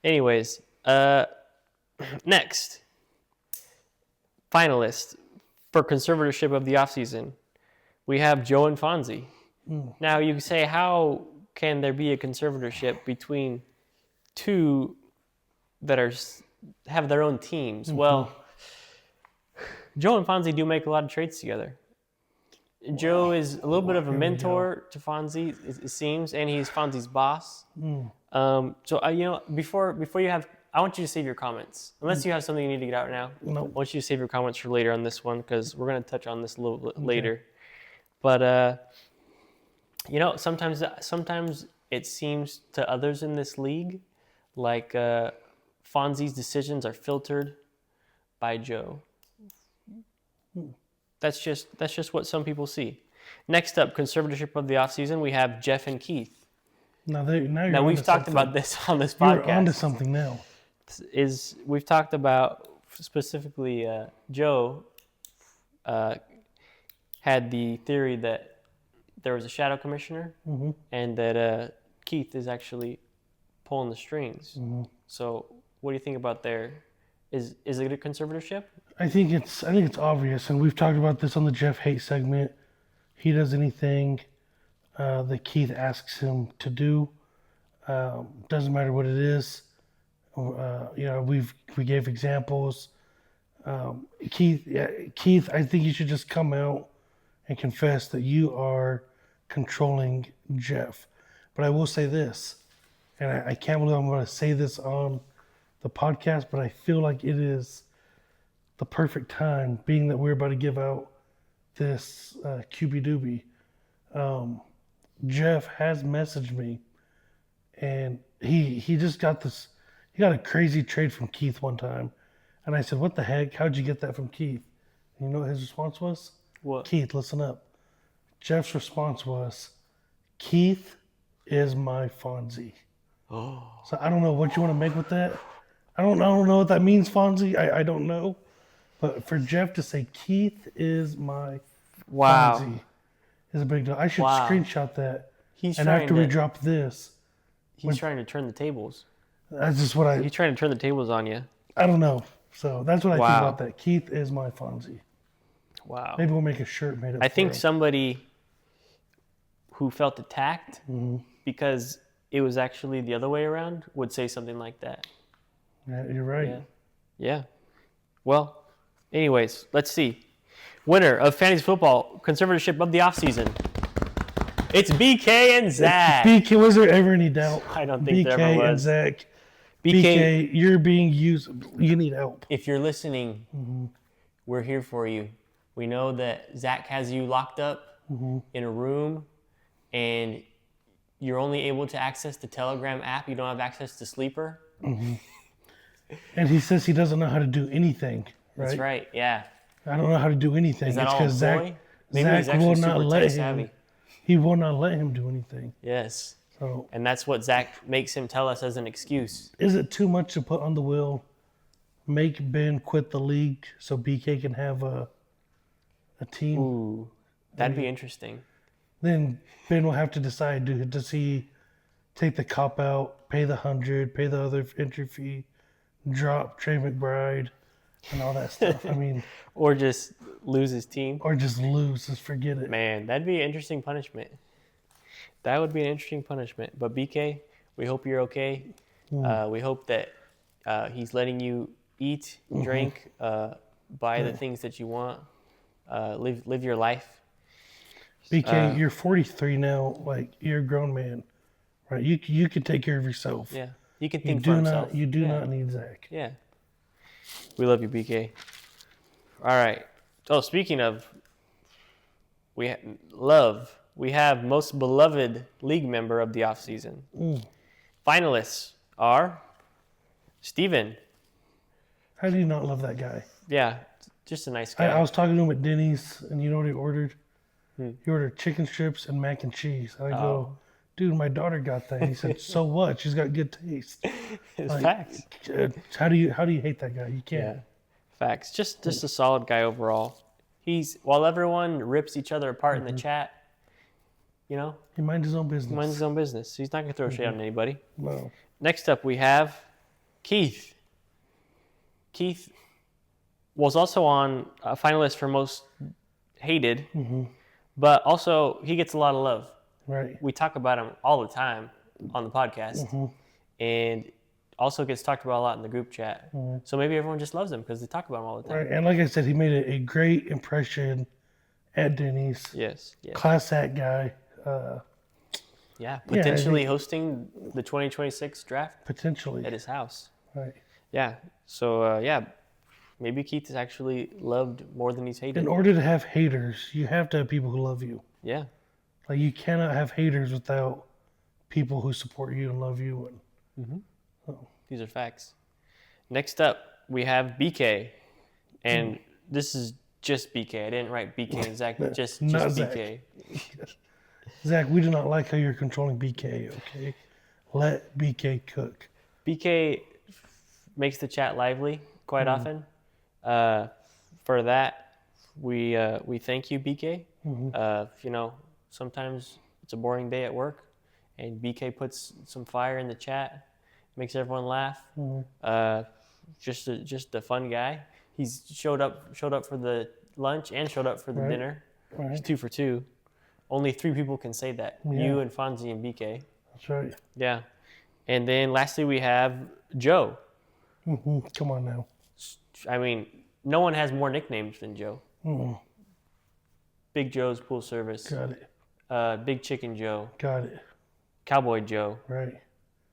Anyways, next finalist for conservatorship of the offseason, we have Joe and Fonzie. Now you say, how can there be a conservatorship between 2 that have their own teams? Well, Joe and Fonzie do make a lot of trades together. Joe is a little bit of a mentor to Fonzie, it seems, and he's Fonzie's boss. Before you have, I want you to save your comments. Unless you have something you need to get out now. No. I want you to save your comments for later on this one because we're going to touch on this a little bit later. But, sometimes it seems to others in this league like Fonzie's decisions are filtered by Joe. That's just what some people see. Next up, conservatorship of the offseason, we have Jeff and Keith. Now we've talked about this on this podcast. You're onto something now. We've talked about specifically Joe had the theory that there was a shadow commissioner and that Keith is actually pulling the strings. So what do you think about there? Is it a conservatorship? I think it's obvious, and we've talked about this on the Jeff Hate segment. He does anything that Keith asks him to do. Doesn't matter what it is. We gave examples. Keith, I think you should just come out and confess that you are controlling Jeff. But I will say this, and I can't believe I'm going to say this on the podcast, but I feel like it is the perfect time, being that we're about to give out this QB Doobie. Jeff has messaged me, and he just got this. He got a crazy trade from Keith one time, and I said, "What the heck? How'd you get that from Keith?" And you know what his response was? What? Keith, listen up. Jeff's response was, "Keith is my Fonzie." Oh. So I don't know what you want to make with that. I don't know what that means, Fonzie. I don't know. But for Jeff to say Keith is my Fonzie is a big deal. I should screenshot that. And after we drop this, he's trying to turn the tables. That's just what He's trying to turn the tables on you. I don't know. So that's what I think about that. Keith is my Fonzie. Wow. Maybe we'll make a shirt made up. I think somebody who felt attacked because it was actually the other way around would say something like that. Yeah, you're right. Yeah. Well, anyways, let's see. Winner of fantasy football conservatorship of the offseason. It's BK and Zach. BK, was there ever any doubt? I don't think there ever was. BK and Zach. BK, you're being used. You need help. If you're listening, we're here for you. We know that Zach has you locked up in a room, and you're only able to access the Telegram app. You don't have access to Sleeper. And he says he doesn't know how to do anything. Right? That's right. Yeah. I don't know how to do anything. Is that it's all a because ploy? Maybe he's Zach actually will not super let tech him. savvy. He will not let him do anything. Yes. So And that's what Zach makes him tell us as an excuse. is it too much to put on the will? Make Ben quit the league so BK can have a team. Ooh, that'd be interesting. Then Ben will have to decide: does he take the cop out, pay the 100, pay the other entry fee, drop Trey McBride, and all that stuff? I mean, Or just lose his team. or just lose, just forget it. Man, that'd be an interesting punishment. That would be an interesting punishment. But BK, we hope you're okay. We hope that he's letting you eat, drink, buy the things that you want, live your life. BK, you're 43 now. Like, you're a grown man, right? You can take care of yourself. Yeah, you can You think do for not. himself. You do Yeah. not need Zach. Yeah. We love you, BK. All right. Oh, speaking of love, we have most beloved league member of the offseason. Finalists are Steven. How do you not love that guy? Yeah, just a nice guy. I was talking to him at Denny's, and you know what he ordered? He ordered chicken strips and mac and cheese. And I go, dude, my daughter got that. And he said, so what? She's got good taste. It's Like, facts. How do you hate that guy? You can't. Yeah. Facts. Just a solid guy overall. While everyone rips each other apart in the chat, you know, He minds his own business. he minds his own business. He's not gonna throw shade on anybody. No. Next up, we have Keith. Keith was also on a finalist for most hated, but also he gets a lot of love. Right. We talk about him all the time on the podcast, and also gets talked about a lot in the group chat. So maybe everyone just loves him because they talk about him all the time. Right. And like I said, he made a great impression at Denny's. Yes. Yes. Class act guy. Yeah. I Potentially think- hosting the 2026 draft Potentially. at his house. Right. Yeah. So maybe Keith is actually loved more than he's hated. In order to have haters, you have to have people who love you. Yeah. Like, you cannot have haters without people who support you and love you. And These are facts. Next up, we have BK, and this is just BK. I didn't write BK and Zach, just Not Zach. BK. Zach, we do not like how you're controlling BK, okay? Let BK cook. BK makes the chat lively quite often. For that, we thank you, BK. Sometimes it's a boring day at work, and BK puts some fire in the chat, makes everyone laugh. Just a fun guy. He's showed up for the lunch and showed up for the dinner. He's Right. 2 for 2. Only 3 people can say that. You and Fonzie and BK. That's right. Yeah. And then lastly, we have Joe. Come on now. I mean, no one has more nicknames than Joe. Big Joe's Pool Service. Got it. Big Chicken Joe. Got it. Cowboy Joe. Right.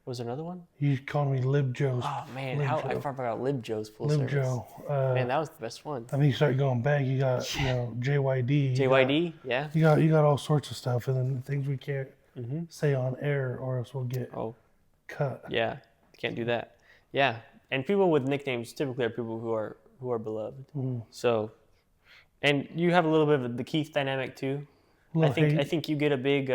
Was there another one? You called me Lib Joe's. Oh, man. Lib I Joe. forgot Lib Joe's Pool Lib Service. Joe. Man, that was the best one. I think you start going back. You got, JYD. JYD? Yeah. You got all sorts of stuff, and then things we can't say on air, or else we'll get Oh, cut. yeah. Can't do that. Yeah. And people with nicknames typically are people who are beloved. So, and you have a little bit of the Keith dynamic too. I think you get a big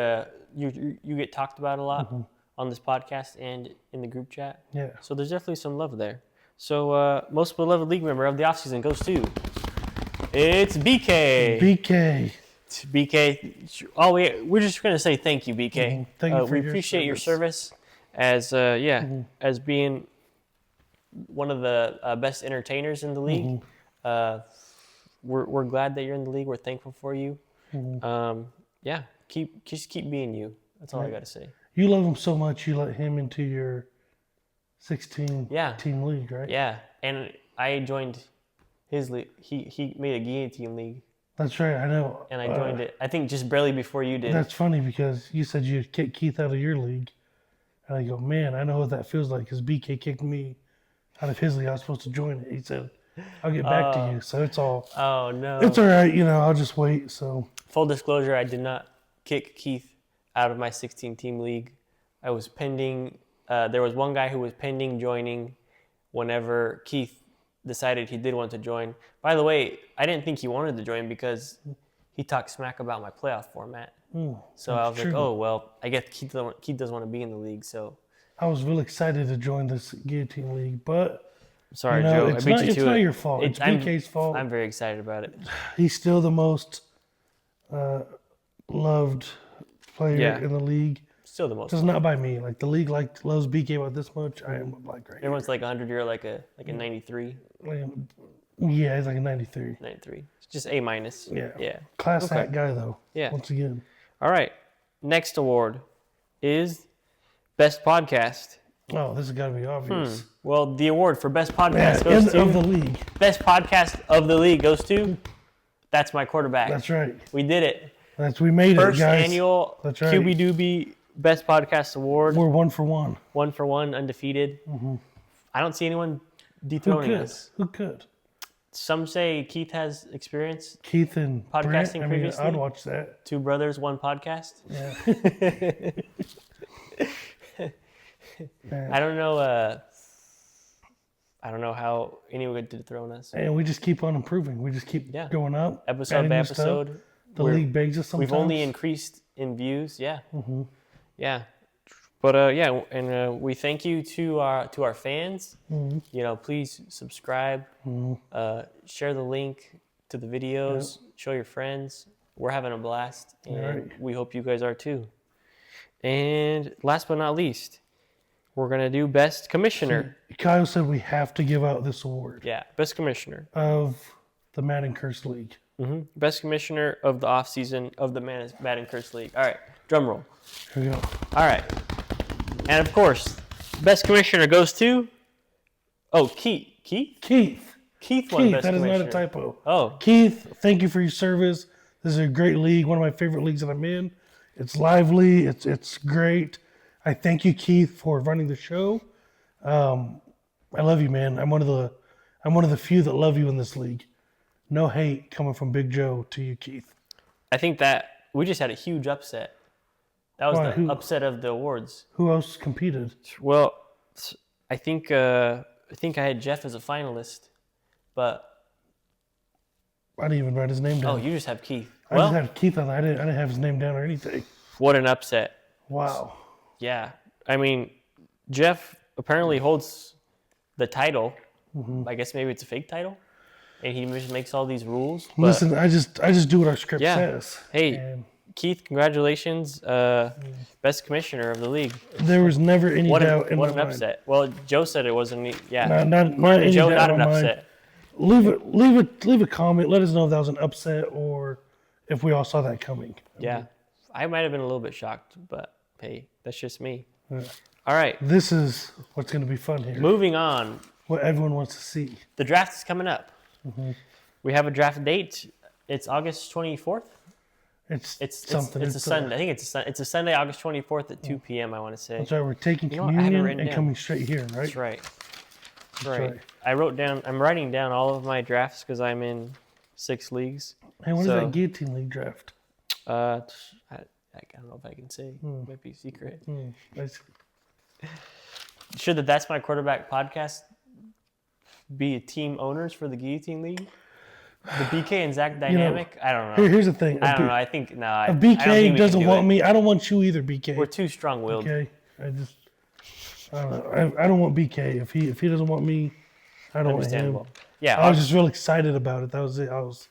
you get talked about a lot on this podcast and in the group chat. Yeah. So there's definitely some love there. So most beloved league member of the offseason goes to it's BK. BK. BK. Oh, we're just gonna say thank you, BK. Thank you for we your appreciate your service as as being one of the best entertainers in the league. We're glad that you're in the league. We're thankful for you. Just keep being you. That's all I got to say. You love him so much, you let him into your 16 Yeah. team league, right? Yeah, and I joined his league. He made a guillotine league, That's right. I know. and I joined it. I think just barely before you did. That's funny because you said you'd kick Keith out of your league. And I go, man, I know what that feels like because BK kicked me out of his league. I was supposed to join it. He said, I'll get back to you. So it's all Oh no. it's all right. I'll just wait. So Full disclosure, I did not kick Keith out of my 16-team league. I was pending. There was one guy who was pending joining whenever Keith decided he did want to join. By the way, I didn't think he wanted to join because he talked smack about my playoff format. So I was like, oh, well, I guess Keith doesn't want to be in the league. So I was really excited to join this guillotine league, but sorry, you know, Joe. I beat you to it. It's not your fault. It's BK's fault. I'm very excited about it. He's still the most loved player in the league. Still the most. Just not by me. Like the league loves BK about this much. I am like right. Everyone's like 100. You're like a 93. Yeah, he's like a 93. 93. It's just A minus. Yeah. Yeah. Class act guy though. Yeah. Once again. All right. Next award is Best Podcast. Oh, this has got to be obvious. Well, the award for Best Podcast goes End to of the league. Best Podcast of the league goes to That's My Quarterback. That's right. We did it. We made First it, guys. annual That's right. QB Doobie Best Podcast Award. We're 1 for 1. 1 for 1, undefeated. I don't see anyone dethroning us. Who could? Some say Keith has experience. Keith and Podcasting Brent. previously? I'd watch that. 2 brothers, 1 podcast. Yeah. I don't know how anyone could dethrone us. And we just keep on improving. We just keep going up. Episode adding by new stuff. episode. The league begs us sometimes. We've only increased in views. Yeah. Yeah. But and we thank you to our fans. You know, please subscribe, share the link to the videos, show your friends. We're having a blast, and we hope you guys are too. And last but not least, we're gonna do Best Commissioner. Kyle said we have to give out this award. Yeah, Best Commissioner of the Madden Curse League. Best Commissioner of the off season of the Madden Curse League. All right, drum roll. Here we go. All right. And of course, Best Commissioner goes to Keith. Keith won Best that is Commissioner. not a typo. Oh. Keith, thank you for your service. This is a great league, one of my favorite leagues that I'm in. It's lively, it's great. I thank you, Keith, for running the show. I love you, man. I'm one of the few that love you in this league. No hate coming from Big Joe to you, Keith. I think that we just had a huge upset. That was the upset of the awards. Who else competed? Well, I think I had Jeff as a finalist, but I didn't even write his name down. Oh, you just have Keith. I just had Keith on. I didn't have his name down or anything. What an upset! Wow. Yeah, I mean, Jeff apparently holds the title. I guess maybe it's a fake title, and he just makes all these rules. But listen, I just do what our script says. Hey, Keith, congratulations, Best Commissioner of the league. There was never any doubt in my mind. What an upset! Well, Joe said it wasn't. Yeah, not any Joe, doubt not an in my mind. upset. Leave a comment. Let us know if that was an upset or if we all saw that coming. Yeah, I might have been a little bit shocked, but hey, that's just me. Yeah. All right. This is what's going to be fun here. Moving on. What everyone wants to see. The draft is coming up. We have a draft date. It's August 24th. It's something. It's a Sunday. I think it's a Sunday, August 24th at 2 p.m. I want to say. That's right. We're taking communion and coming straight here, right? That's right. Right. I'm writing down all of my drafts because I'm in 6 leagues. Hey, what is that guillotine league draft? I don't know if I can say. It might be secret. Should the That's My Quarterback podcast be team owners for the guillotine league? The BK and Zach dynamic? I don't know. Here's the thing. I don't know. I think if BK doesn't want me, I don't want you either, BK. We're too strong-willed. Okay. I don't know. I don't want BK. If he doesn't want me, I don't want him. Yeah. I was just real excited about it. That was it. I was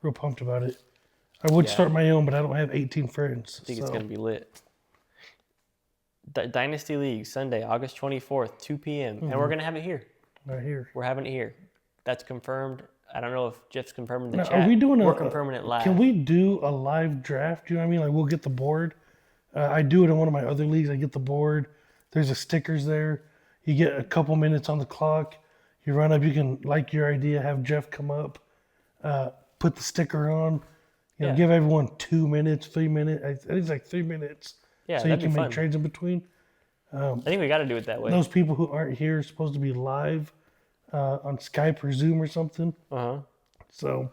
real pumped about it. I would start my own, but I don't have 18 friends. I think it's gonna be lit. Dynasty League Sunday, August 24th, 2 p.m. And we're gonna have it here. Right here. We're having it here. That's confirmed. I don't know if Jeff's confirming the chat. Are we doing We're confirming it live. Can we do a live draft? You know what I mean? Like we'll get the board. I do it in one of my other leagues. I get the board. There's the stickers there. You get a couple minutes on the clock. You run up. You can like your idea. Have Jeff come up, put the sticker on. You know, give everyone 2 minutes, 3 minutes. I think it's like 3 minutes. Yeah, so you can make trades in between. I think we got to do it that way. Those people who aren't here are supposed to be live on Skype or Zoom or something. So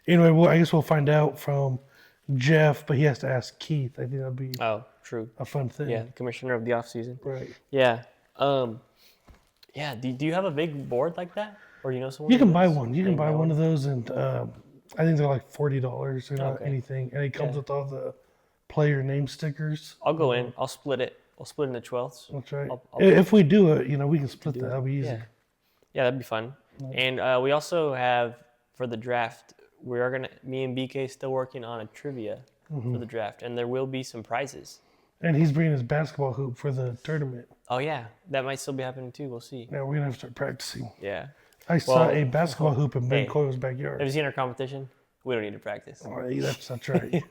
anyway, I guess we'll find out from Jeff, but he has to ask Keith. I think that'd be Oh, true. a fun thing. Yeah, the commissioner of the off season. Right. Yeah. Yeah. Do you have a big board like that, or do you know someone? You who can buy does? one. You can buy one of those, and I think they're like $40. They're not Okay. anything, and it comes Yeah. with all the player name stickers. I'll go in. I'll split it. I'll split into 12ths. That's right. I'll If we do it, we can split that. That'll be easy. Yeah. Yeah, that'd be fun. And we also have for the draft. Me and BK still working on a trivia for the draft, and there will be some prizes. And he's bringing his basketball hoop for the tournament. Oh yeah, that might still be happening too. We'll see. Yeah, we're gonna have to start practicing. Yeah. I saw Well, a basketball hoop in Ben hey. Coyle's Have backyard. you seen our competition? We don't need to practice. Oh, yeah, that's right.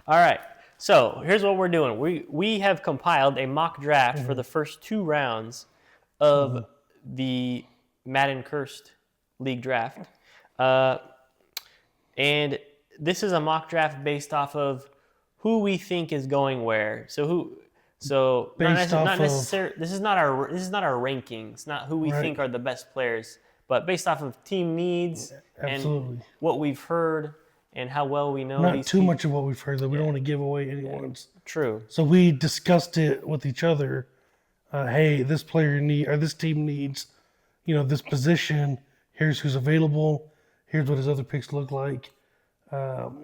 All right. So here's what we're doing. We have compiled a mock draft for the first 2 rounds of the Madden Cursed League draft. And this is a mock draft based off of who we think is going where. So Based off of- this is not our rankings, not who we Right. think are the best players, but based off of team needs Absolutely. and what we've heard and how well we know Not these too people. much of what we've heard, though. We don't want to give away anyone's. True. So we discussed it with each other. Hey, this this team needs, this position. Here's who's available. Here's what his other picks look like.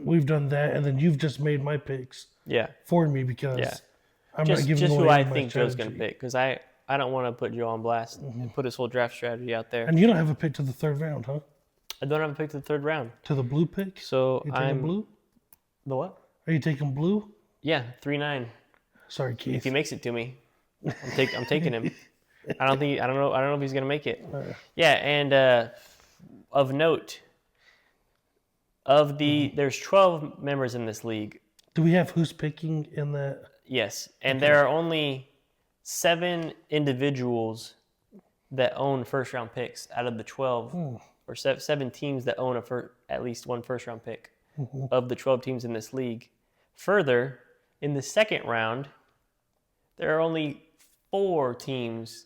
We've done that, and then you've just made my picks Yeah. for me because Yeah. I'm not Just giving who away I any of my think Joe's going to strategy. pick because I don't want to put Joe on blast and put his whole draft strategy out there. And you don't have a pick to the third round, huh? I don't have a pick to the 3rd round. To the blue pick? So You taking I'm blue? the what? Are you taking blue? Yeah, 3-9. Sorry, If Keith. he makes it to me, I'm taking him. I don't know if he's gonna make it. Yeah, and of note, there's 12 members in this league. Do we have who's picking in that? Yes, and there are only 7 individuals that own first round picks out of the 12, or 7 teams that own at least one first round pick of the 12 teams in this league. Further, in the second round, there are only 4 teams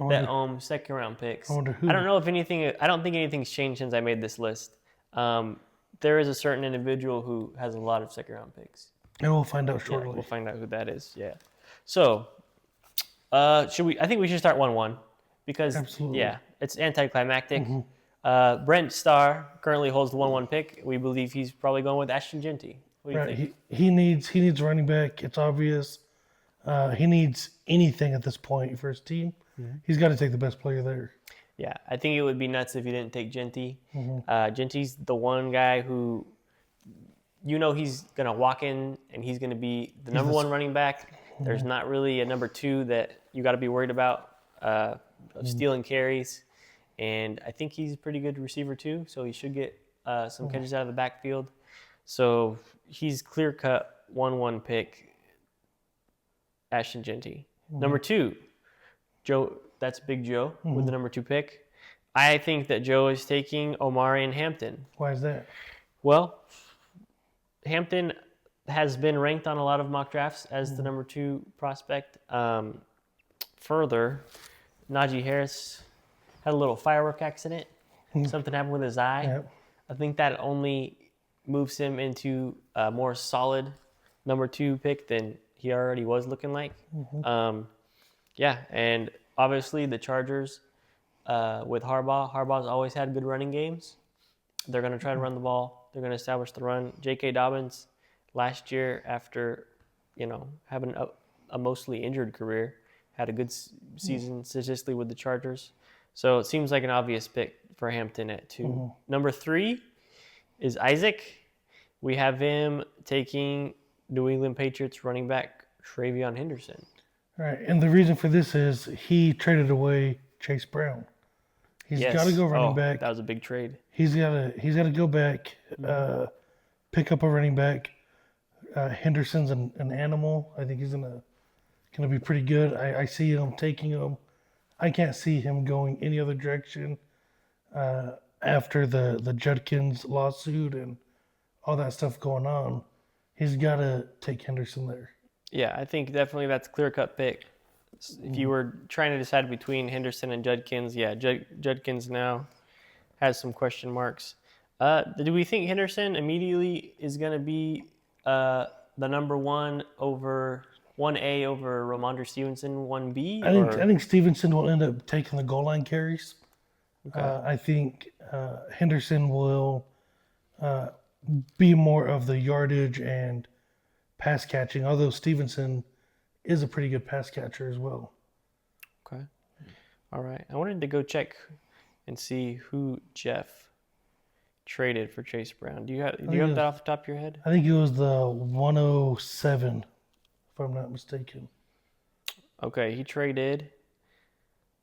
that own second round picks. I wonder who. I don't know if anything. I don't think anything's changed since I made this list. There is a certain individual who has a lot of second round picks. And we'll find out Yeah, shortly. we'll find out who that is. Yeah. So, should we? I think we should start 1-1 because Absolutely. yeah, it's anticlimactic. Brent Starr currently holds the 1-1 pick. We believe he's probably going with Ashton Genty. What do you Right. think? He needs running back. It's obvious. He needs anything at this point for his team. He's got to take the best player there. Yeah, I think it would be nuts if you didn't take Genty. Genty's the one guy who, he's going to walk in and he's going to be the number 1 running back. There's not really a number 2 that you got to be worried about of stealing carries. And I think he's a pretty good receiver too, so he should get some catches out of the backfield. So he's clear-cut 1-1 pick, Ashton Genty. Number 2, Joe. That's Big Joe with the number 2 pick. I think that Joe is taking Omarion Hampton. Why is that? Well, Hampton has been ranked on a lot of mock drafts as the number 2 prospect. Further, Najee Harris had a little firework accident. Something happened with his eye. Yep. I think that only moves him into a more solid number 2 pick than he already was looking like. Yeah, and obviously the Chargers with Harbaugh. Harbaugh's always had good running games. They're going to try to run the ball. They're going to establish the run. J.K. Dobbins last year, after having a mostly injured career, had a good season statistically with the Chargers. So it seems like an obvious pick for Hampton at 2. Number 3 is Isaac. We have him taking New England Patriots running back Travion Henderson. All right, and the reason for this is he traded away Chase Brown. He's got to go running back. That was a big trade. He's got to go back, pick up a running back. Henderson's an animal. I think he's gonna be pretty good. I see him taking him. I can't see him going any other direction after the Judkins lawsuit and all that stuff going on. He's got to take Henderson there. Yeah, I think definitely that's a clear-cut pick. If you were trying to decide between Henderson and Judkins, yeah, Judkins now has some question marks. Do we think Henderson immediately is going to be the number one over 1A over Ramondre Stevenson 1B? I think Stevenson will end up taking the goal line carries. Okay. I think Henderson will be more of the yardage and pass catching, although Stevenson is a pretty good pass catcher as well. Okay. All right. I wanted to go check and see who Jeff traded for Chase Brown. Do you have that off the top of your head? I think it was the 107, if I'm not mistaken. Okay, he traded,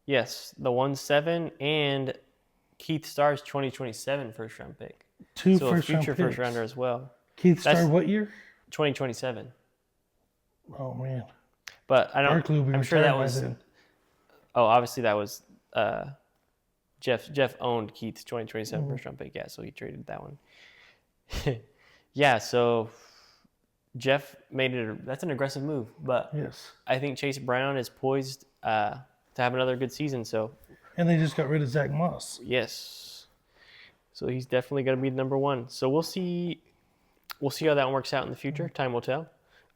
yes, the 1-7 and Keith Starr's 2027 first round pick. Two So a first round future picks. first rounder as well. Keith Starr, That's- what year? 2027. Oh man, But I don't. Barkley will be I'm sure that retired by was. then. Oh, obviously that was. Jeff owned Keith's 2027 first round pick. Yeah, so he traded that one. Yeah, so Jeff made it. That's an aggressive move, but Yes, I think Chase Brown is poised to have another good season. So and they just got rid of Zach Moss. yes, so he's definitely going to be the number one. So we'll see. We'll see how that one works out in the future. Time will tell.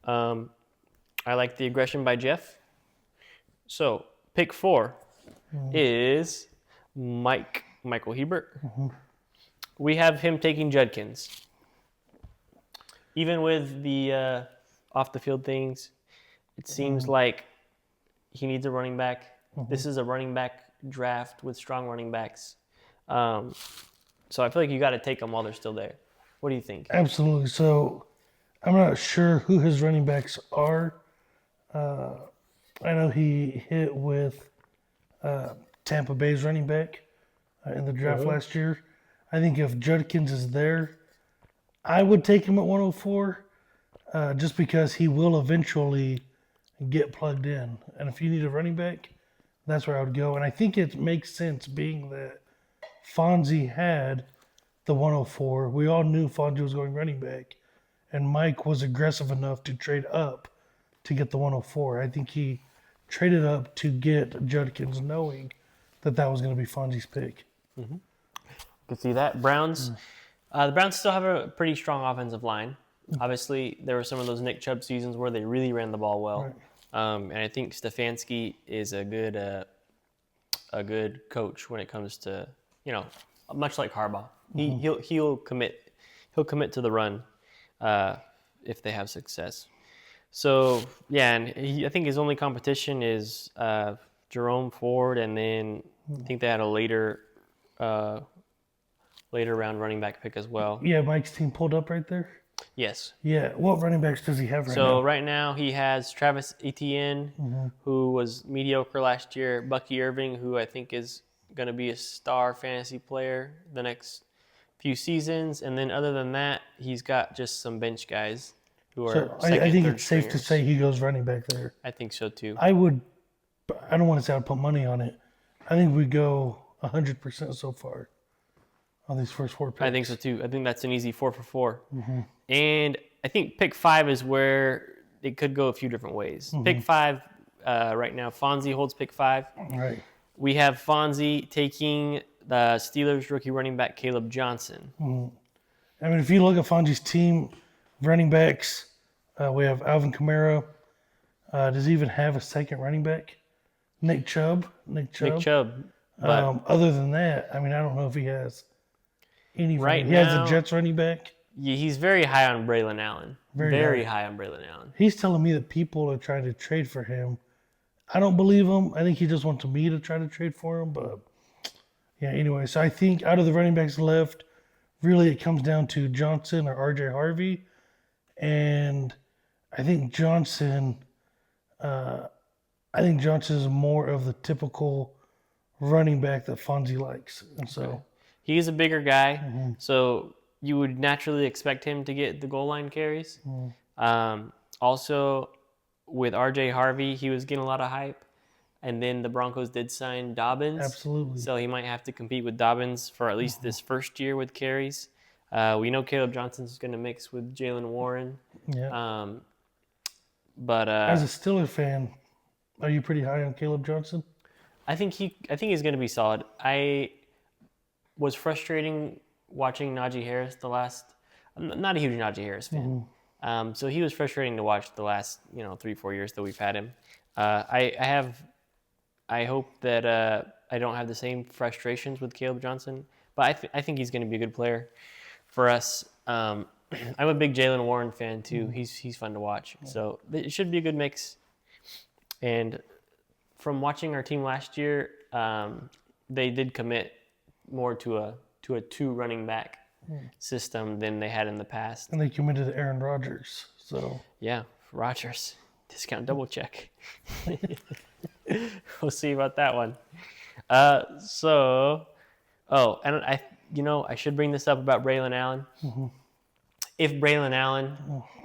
I like the aggression by Jeff. So pick 4 is Michael Hebert. We have him taking Judkins. Even with the off the field things, it seems like he needs a running back. This is a running back draft with strong running backs. So I feel like you got to take them while they're still there. What do you think? Absolutely. So I'm not sure who his running backs are. I know he hit with Tampa Bay's running back in the draft last year. I think if Judkins is there, I would take him at 104 just because he will eventually get plugged in. And if you need a running back, that's where I would go. And I think it makes sense being that Fonzie had the 104. We all knew Fonzie was going running back. And Mike was aggressive enough to trade up to get the 104. I think he traded up to get Judkins knowing that that was going to be Fonzie's pick. You can see that. Browns, the Browns still have a pretty strong offensive line. Obviously, there were some of those Nick Chubb seasons where they really ran the ball well. And I think Stefanski is a good coach when it comes to, much like Harbaugh. He'll commit to the run if they have success. So yeah, and I think his only competition is Jerome Ford, and then I think they had a later round running back pick as well. Yeah, Mike's team pulled up right there. Yes. Yeah, what running backs does he have right now? So right now he has Travis Etienne, who was mediocre last year, Bucky Irving, who I think is going to be a star fantasy player the next few seasons, and then other than that, he's got just some bench guys who are So second, I think third it's safe to stringers. say he goes running back there. I think so too. I don't want to say I'd put money on it. I think we go 100% so far on these first 4 picks. I think so too. I think that's an easy 4 for 4. And I think pick 5 is where it could go a few different ways. Pick 5 right now, Fonzie holds pick 5. Right. We have Fonzie taking the Steelers rookie running back Caleb Johnson. I mean, if you look at Fonzie's team, running backs, we have Alvin Kamara. Does he even have a second running back? Nick Chubb. Nick Chubb. But Other than that, I mean, I don't know if he has any. Right he has now- a Jets running back. yeah, he's very high on Braylon Allen. Very high on Braylon Allen. He's telling me that people are trying to trade for him. I don't believe him. I think he just wants me to try to trade for him. But yeah, anyway, so I think out of the running backs left, really it comes down to Johnson or RJ Harvey. And I think Johnson is more of the typical running back that Fonzie likes. And so He's a bigger guy, so you would naturally expect him to get the goal line carries. Also, with RJ Harvey, he was getting a lot of hype, and then the Broncos did sign Dobbins. Absolutely. So he might have to compete with Dobbins for at least this first year with carries. We know Caleb Johnson's going to mix with Jalen Warren. yeah. But As a Steelers fan, are you pretty high on Caleb Johnson? I think he's going to be solid. I was frustrating watching Najee Harris I'm not a huge Najee Harris fan. So he was frustrating to watch the last 3-4 years that we've had him. I hope that I don't have the same frustrations with Caleb Johnson, but I think he's going to be a good player for us. I'm a big Jaylen Warren fan too. He's fun to watch. So it should be a good mix. And from watching our team last year, they did commit more to a 2 running back system than they had in the past. And they committed to Aaron Rodgers. So Yeah, Rodgers. Discount double check. We'll see about that one. And I should bring this up about Braylon Allen. If Braylon Allen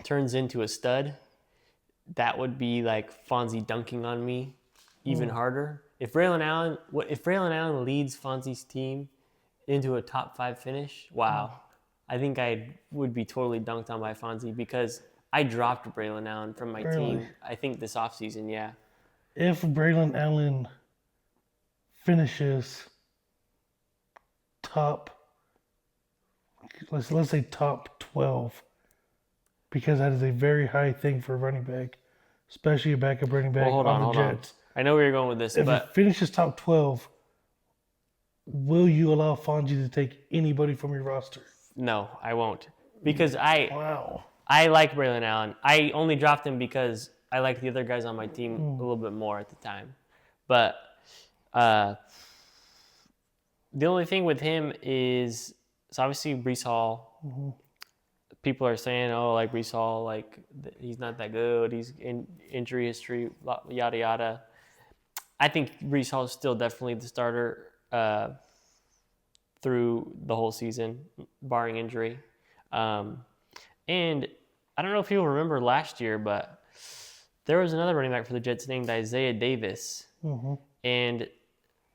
turns into a stud, that would be like Fonzie dunking on me even harder. If Braylon Allen leads Fonzie's team into a top 5 finish, wow. I think I would be totally dunked on by Fonzie because I dropped Braylon Allen from my team, I think this offseason, yeah. if Braylon Allen finishes let's say top 12, because that is a very high thing for a running back, especially a backup running back Hold on on. the Jets. I know where you're going with this, If but it finishes top 12, will you allow Fonzie to take anybody from your roster? no, I won't. Because I Wow. like Braylon Allen. I only dropped him because I liked the other guys on my team a little bit more at the time. But the only thing with him is, so obviously Breece Hall. People are saying, Breece Hall, he's not that good. He's in injury history, yada yada. I think Breece Hall is still definitely the starter through the whole season, barring injury. And I don't know if people remember last year, but there was another running back for the Jets named Isaiah Davis. And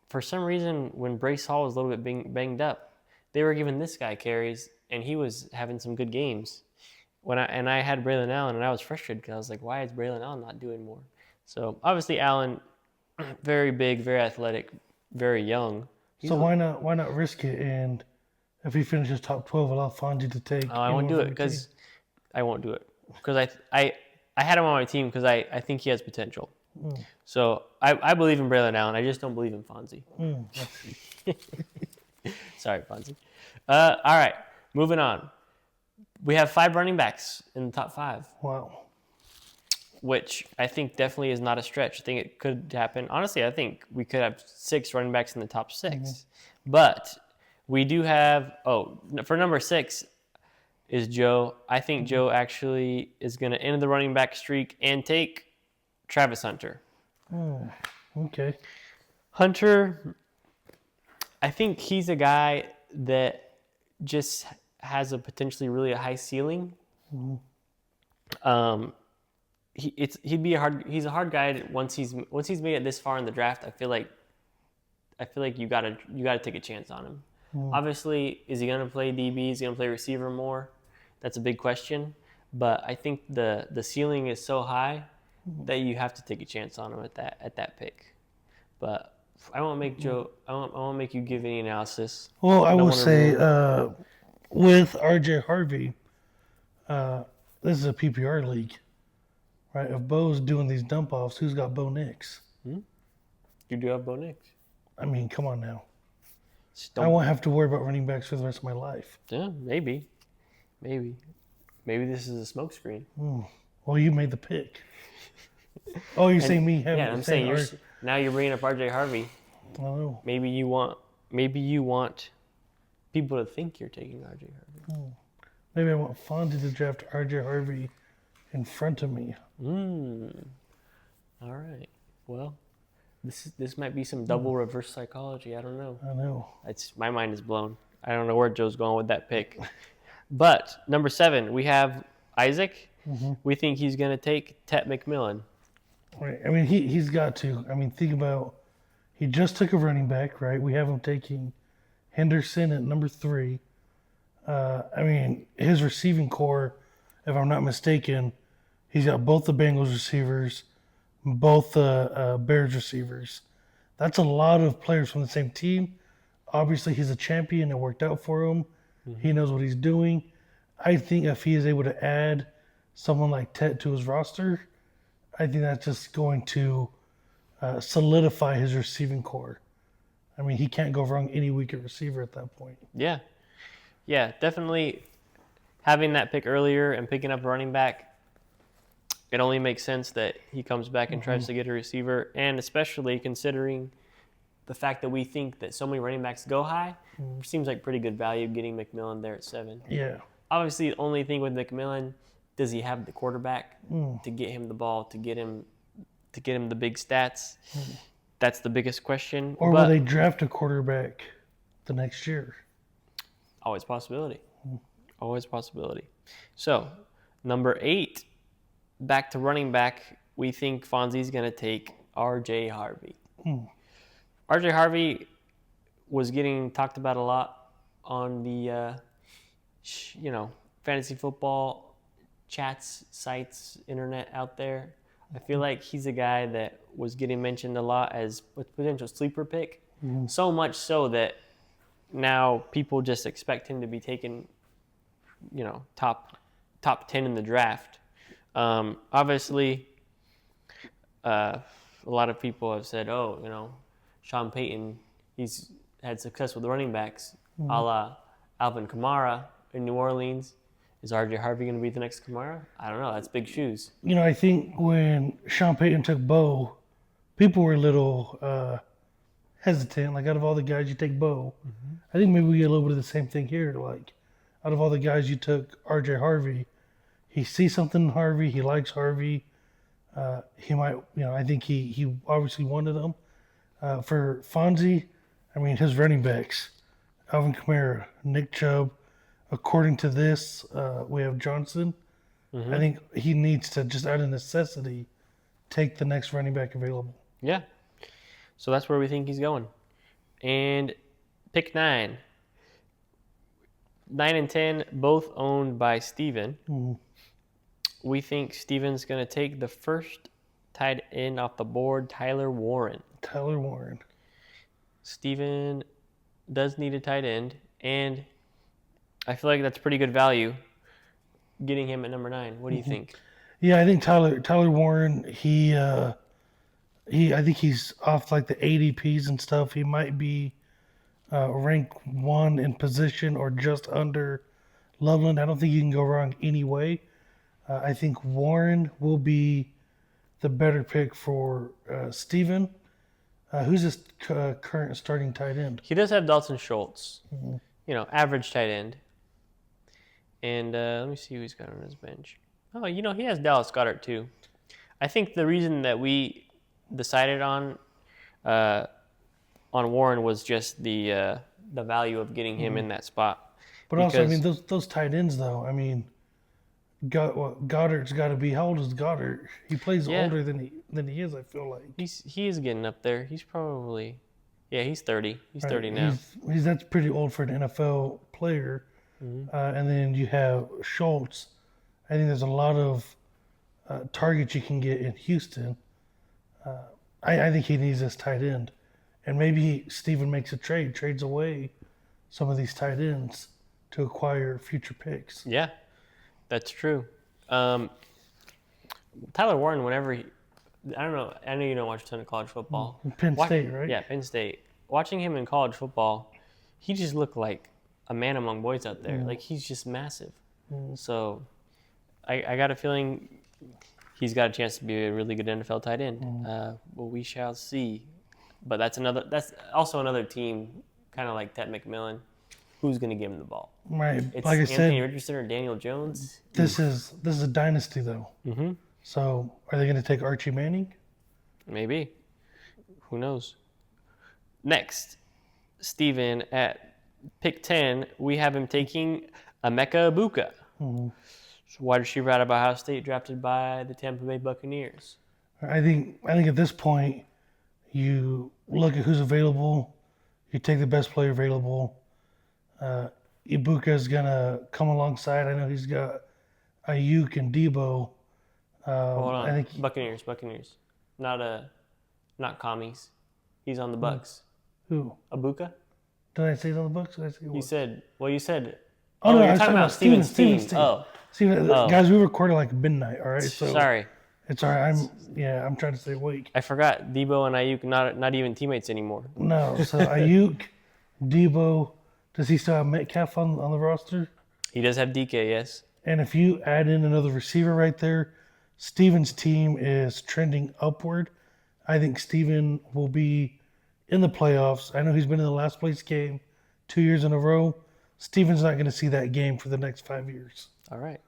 for some reason, when Breece Hall was a little bit banged up, they were giving this guy carries, and he was having some good games. I had Braylon Allen, and I was frustrated because I was like, why is Braylon Allen not doing more? So obviously Allen, very big, very athletic, very young. So why not risk it? And if he finishes top 12, allow Fonzie to take. I won't do it because I won't do it because I had him on my team because I think he has potential. So I believe in Braylon Allen. I just don't believe in Fonzie. Sorry, Fonzie. All right, moving on. We have 5 running backs in the top 5. Wow. Which I think definitely is not a stretch. I think it could happen. Honestly, I think we could have 6 running backs in the top 6. But we do have, for number 6 is Joe. I think Joe actually is going to end the running back streak and take Travis Hunter. Okay. Hunter, I think he's a guy that just has a potentially really high ceiling. He's a hard guy once he's made it this far in the draft. I feel like you gotta take a chance on him. Obviously, is he gonna play DB? Is he gonna play receiver more? That's a big question. But I think the ceiling is so high that you have to take a chance on him at that pick. But I won't make Joe. I won't make you give any analysis. Well, I will say with RJ Harvey, this is a PPR league, right? If Bo's doing these dump offs, who's got Bo Nix? You do have Bo Nix. I mean, come on now. I won't have to worry about running backs for the rest of my life. Yeah, maybe this is a smokescreen. Well, you made the pick. Oh, you're saying me having? Yeah, I'm saying now you're bringing up RJ Harvey. I don't know. Maybe you want people to think you're taking RJ Harvey. Maybe I want Fonzie to draft RJ Harvey in front of me. All right. Well, this might be some double reverse psychology. I don't know. I know. My mind is blown. I don't know where Joe's going with that pick. But number 7, we have Isaac. We think he's going to take Tet McMillan. Right. I mean, he's got to. I mean, think about, he just took a running back, right? We have him taking Henderson at number 3. I mean, his receiving core, if I'm not mistaken, he's got both the Bengals receivers, both the Bears receivers. That's a lot of players from the same team. Obviously, he's a champion. It worked out for him. He knows what he's doing. I think if he is able to add someone like Tet to his roster, I think that's just going to solidify his receiving core. I mean, he can't go wrong any week at receiver at that point. Yeah. Yeah, definitely having that pick earlier and picking up a running back, it only makes sense that he comes back and tries to get a receiver, and especially considering the fact that we think that so many running backs go high, seems like pretty good value getting McMillan there at 7. Yeah. Obviously, the only thing with McMillan, does he have the quarterback to get him the ball, to get him the big stats? That's the biggest question. Or will they draft a quarterback the next year? Always possibility. Always possibility. So, number 8, back to running back, we think Fonzie's going to take R.J. Harvey. R.J. Harvey was getting talked about a lot on the, fantasy football chats, sites, internet out there. I feel like he's a guy that was getting mentioned a lot as a potential sleeper pick. So much so that now people just expect him to be taken, top 10 in the draft. Obviously, a lot of people have said, Sean Payton, he's had success with running backs, a la Alvin Kamara in New Orleans. Is R.J. Harvey going to be the next Kamara? I don't know. That's big shoes. I think when Sean Payton took Bo, people were a little hesitant. Like, out of all the guys, you take Bo. I think maybe we get a little bit of the same thing here. Like, out of all the guys, you took R.J. Harvey. He sees something in Harvey. He likes Harvey. He might, I think he obviously wanted him. For Fonzie, I mean, his running backs, Alvin Kamara, Nick Chubb. According to this, we have Johnson. I think he needs to, just out of necessity, take the next running back available. Yeah. So that's where we think he's going. And pick 9. 9 and 10, both owned by Steven. We think Steven's going to take the first tight end off the board, Tyler Warren. Tyler Warren. Steven does need a tight end, and I feel like that's pretty good value getting him at number 9. What do you think? Yeah, I think Tyler Warren, I think he's off like the ADPs and stuff. He might be rank 1 in position or just under Loveland. I don't think you can go wrong anyway. I think Warren will be the better pick for Steven. Who's his current starting tight end? He does have Dalton Schultz, average tight end. And let me see who he's got on his bench. Oh, he has Dallas Goedert too. I think the reason that we decided on Warren was just the value of getting him in that spot. But also, I mean, those tight ends though. I mean, Goddard's got to be. How old is Goddard? He plays older than he is. I feel like he is getting up there. He's probably, he's 30. He's 30 now. That's pretty old for an NFL player. And then you have Schultz. I think there's a lot of targets you can get in Houston. I think he needs this tight end. And maybe Steven makes a trades away some of these tight ends to acquire future picks. Yeah, that's true. Tyler Warren, I don't know, I know you don't watch a ton of college football. Penn State, right? Yeah, Penn State. Watching him in college football, he just looked like a man among boys out there. Like, he's just massive. So I got a feeling he's got a chance to be a really good NFL tight end. Well, we shall see. But that's also another team, kind of like Ted McMillan, who's going to give him the ball. Right. It's like I Anthony said, Richardson or Daniel Jones. This is a dynasty though. So are they going to take Archie Manning? Maybe. Who knows? Next, Steven at pick 10, we have him taking Emeka Egbuka. Wide receiver out of Ohio State, drafted by the Tampa Bay Buccaneers. I think at this point, you look at who's available. You take the best player available. Egbuka is gonna come alongside. I know he's got Ayuk and Debo. Hold on, I think Buccaneers, not commies. He's on the Bucks. Who? Egbuka? Did I say it on the books? Did I say You said Oh, no, you're I was talking about Steven's team. Oh, Steven, guys, we recorded like midnight. All right, so sorry. it's all right. I'm trying to stay awake. I forgot Debo and Ayuk not even teammates anymore. No, so Ayuk, Debo, does he still have Metcalf on the roster? He does have DK, yes. And if you add in another receiver right there, Steven's team is trending upward. I think Steven will be in the playoffs. I know he's been in the last place game 2 years in a row. Steven's not going to see that game for the next 5 years. All right.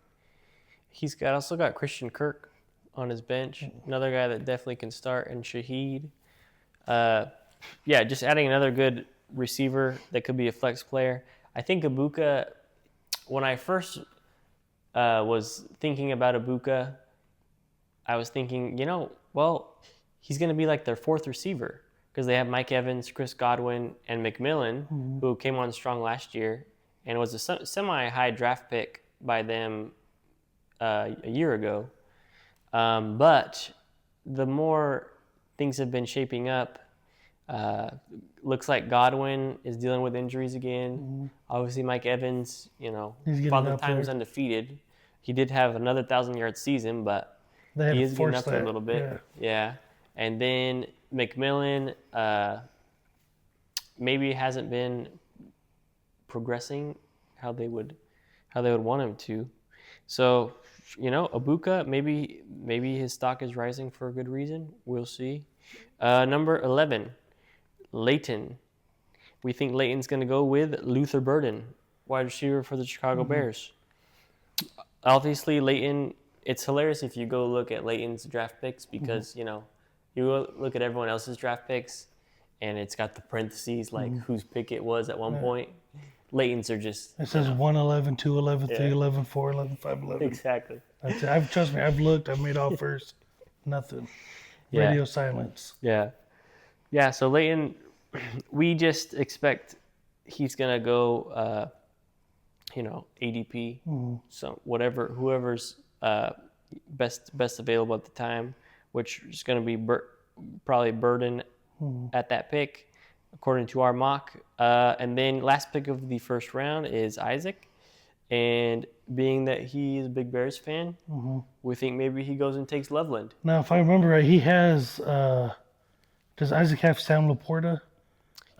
He's also got Christian Kirk on his bench, another guy that definitely can start, and Shaheed. Yeah, just adding another good receiver that could be a flex player. I think Ibuka, when I first was thinking about Ibuka, I was thinking, he's going to be like their fourth receiver because they have Mike Evans, Chris Godwin, and McMillan, who came on strong last year and was a semi-high draft pick by them a year ago. But the more things have been shaping up, looks like Godwin is dealing with injuries again. Obviously, Mike Evans, Father Time's undefeated. He did have another 1,000-yard season, but he is getting up there a little bit. Yeah. And then McMillan maybe hasn't been progressing how they would want him to. So, Ibuka, maybe his stock is rising for a good reason. We'll see. Number 11, Leighton. We think Leighton's going to go with Luther Burden, wide receiver for the Chicago Bears. Obviously, Leighton, it's hilarious if you go look at Leighton's draft picks because, you look at everyone else's draft picks and it's got the parentheses like whose pick it was at one point. Leighton's are just... It says 111, 211, 311, 411, 511. Exactly. That's it. Trust me, I've looked. I've made offers. Nothing. Radio silence. Yeah. Yeah, so Leighton, we just expect he's going to go, ADP, so whoever's best available at the time, which is going to be probably Burden at that pick, according to our mock. And then last pick of the first round is Isaac. And being that he is a big Bears fan, we think maybe he goes and takes Loveland. Now, if I remember right, he has, does Isaac have Sam Laporta?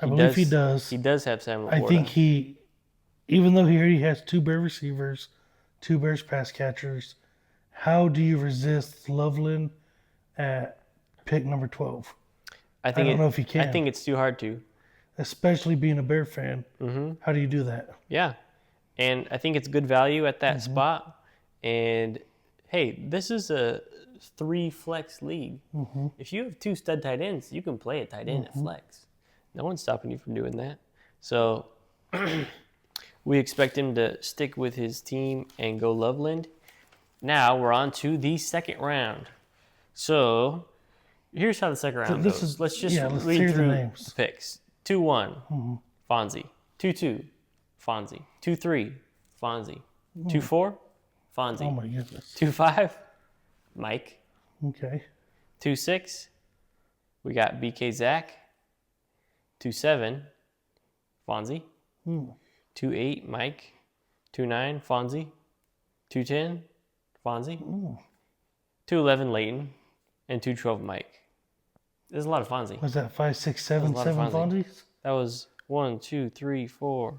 I believe he does. He does have Sam Laporta. I think even though he already has 2 Bear receivers, 2 Bears pass catchers, how do you resist Loveland at pick number 12? I don't know if you can. I think it's too hard to. Especially being a Bear fan. How do you do that? Yeah. And I think it's good value at that spot. And, hey, this is a 3-flex league. If you have 2 stud tight ends, you can play a tight end at flex. No one's stopping you from doing that. So we expect him to stick with his team and go Loveland. Now we're on to the second round. So here's how the second round goes. Let's just read through the picks. 2-1, Fonzie. 2-2, Fonzie. 2-3, Fonzie. 2-4, Fonzie. Oh, my goodness. 2-5, Mike. Okay. 2-6, we got BK Zach. 2-7, Fonzie. 2-8, Mike. 2-9, Fonzie. 2-10, Fonzie. 2-11, Leighton. And 2-12, Mike. There's a lot of Fonzie. Was that 5, 6, 7, 7 Fonzies? That was 1, 2, 3, 4.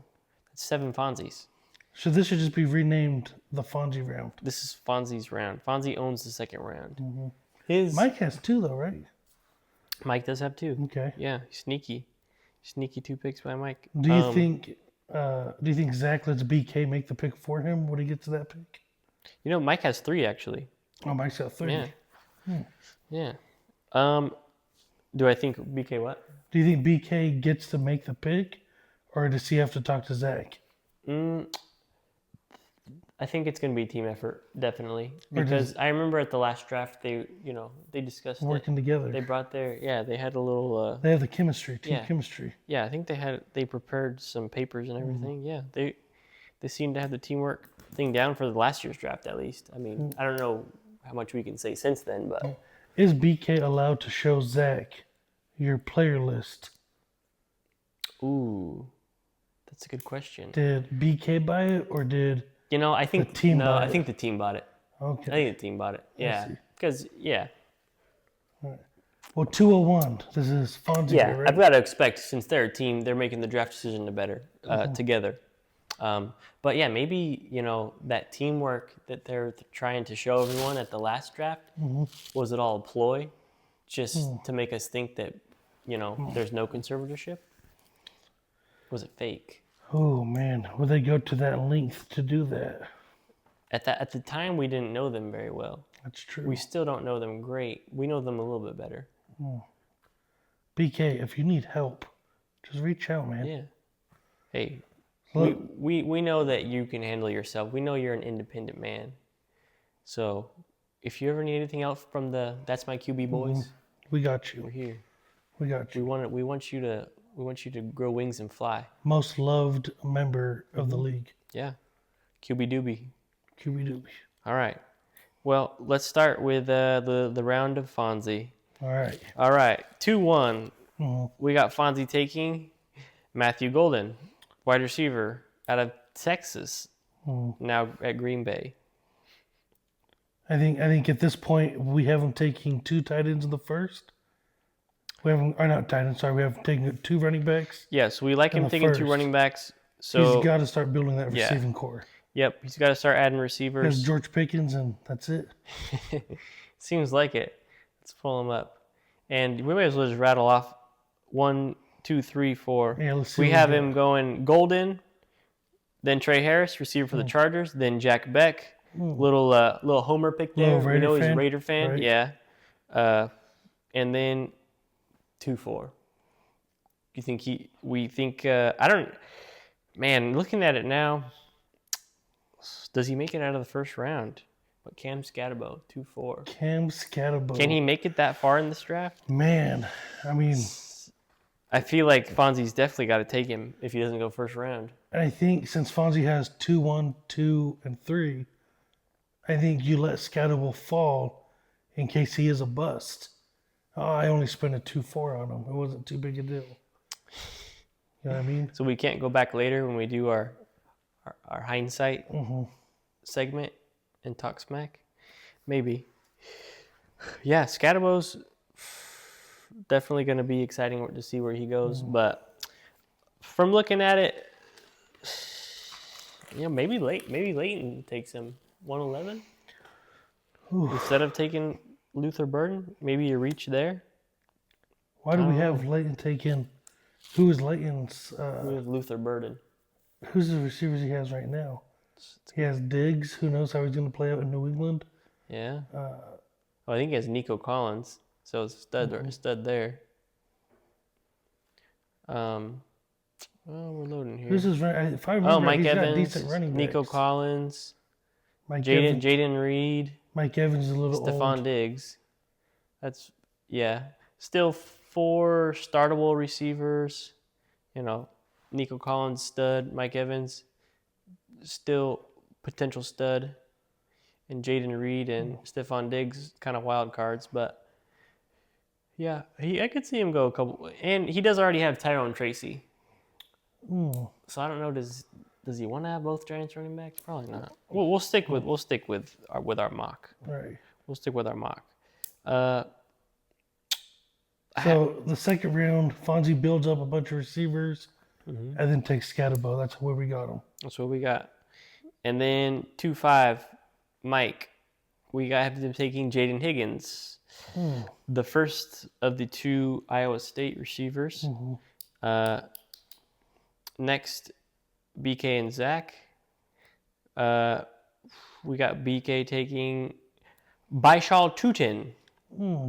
That's 7 Fonzies. So this should just be renamed the Fonzie round. This is Fonzie's round. Fonzie owns the second round. Mike has 2 though, right? Mike does have 2. Okay. Yeah, sneaky 2 picks by Mike. Do you think Zach lets BK make the pick for him when he gets to that pick? Mike has 3 actually. Oh, Mike's got 3. Yeah. Do I think BK what? Do you think BK gets to make the pick, or does he have to talk to Zach? I think it's going to be a team effort, definitely. Because I remember at the last draft, they discussed working together. They brought they had a little... they have the chemistry, team chemistry. Yeah, I think they prepared some papers and everything. Yeah, they seem to have the teamwork thing down for the last year's draft, at least. I mean, I don't know how much we can say since then, but... Is BK allowed to show Zach your player list? Ooh, That's a good question. Did BK buy it or did You know, I think team no, bought I it? think the team bought it. I okay? think the team bought it. Yeah, see. because Well, 201. This is Fonzie here, right? I've got to expect since they're a team, they're making the draft decision together. But yeah, maybe that teamwork that they're trying to show everyone at the last draft was it all a ploy, just to make us think that there's no conservatorship? Was it fake? Oh man, would they go to that length to do that? At the time, we didn't know them very well. That's true. We still don't know them great. We know them a little bit better. BK, if you need help, just reach out, man. Yeah. Hey, Look, we know that you can handle yourself. We know you're an independent man. So if you ever need anything else from the That's My QB boys, we got we're you. here. We got you. We want you to grow wings and fly. Most loved member of the league. Yeah. QB doobie. QB Doobie. All right. Well, let's start with the round of Fonzie. All right. All right. 2-1. Mhm. We got Fonzie taking Matthew Golden, wide receiver out of Texas, now at Green Bay. I think at this point we have him taking 2 tight ends in the first. We have him, or not tight ends. Sorry, we have him taking 2 running backs. Yeah, so we like him the taking 2 first. running backs. So He's got to start building that Yeah. receiving core. Yep, he's got to start adding There's receivers. George Pickens, and that's it. Seems like it. Let's pull him up, and we may as well just rattle off 1, 2, 3, 4. Yeah, let's see. We what have got. him going Golden, then Trey Harris, receiver for the Chargers, then Jack Beck, little homer pick there. Little We know Raider he's a fan, Raider fan, right? yeah. And then 2-4. You think we think I don't. Man, looking at it now, does he make it out of the first round? But Cam Scatterbo, 2-4. Cam Scatterbo. Can he make it that far in this draft? Man, I mean, I feel like Fonzie's definitely got to take him if he doesn't go first round. I think since Fonzie has 2, 1, 2, and 3, I think you let Scatterbo fall in case he is a bust. Oh, I only spent a 2-4 on him. It wasn't too big a deal. You know what I mean? So we can't go back later when we do our hindsight segment and talk smack? Maybe. Yeah, Scatterbo's definitely going to be exciting to see where he goes. But from looking at it, maybe Leighton takes him 111 instead of taking Luther Burden. Maybe you reach there. Why do we have Leighton taking? Who is Leighton's? We have Luther Burden. Who's the receivers he has right now? He has Diggs. Who knows how he's going to play out in New England? Yeah. I think he has Nico Collins. So it's stud there. Well, we're loading here. Who's his? If I remember, Mike he's got Evans, decent running backs. Nico Collins, Mike Evans. Jaden Reed, Mike Evans is a little Stephon old. Diggs. That's still 4 startable receivers. Nico Collins stud, Mike Evans still potential stud, and Jaden Reed and Stephon Diggs kind of wild cards, but yeah, I could see him go a couple, and he does already have Tyrone Tracy. So I don't know. Does he want to have both Giants running backs? Probably not. We'll stick with our mock. Right. We'll stick with our mock. So the second round, Fonzie builds up a bunch of receivers, and then takes Scatterbo. That's where we got him. That's what we got. And then 2-5, Mike. We got him taking Jaden Higgins, the first of the 2 Iowa State receivers. Next, BK and Zach. We got BK taking Baishal Tutin.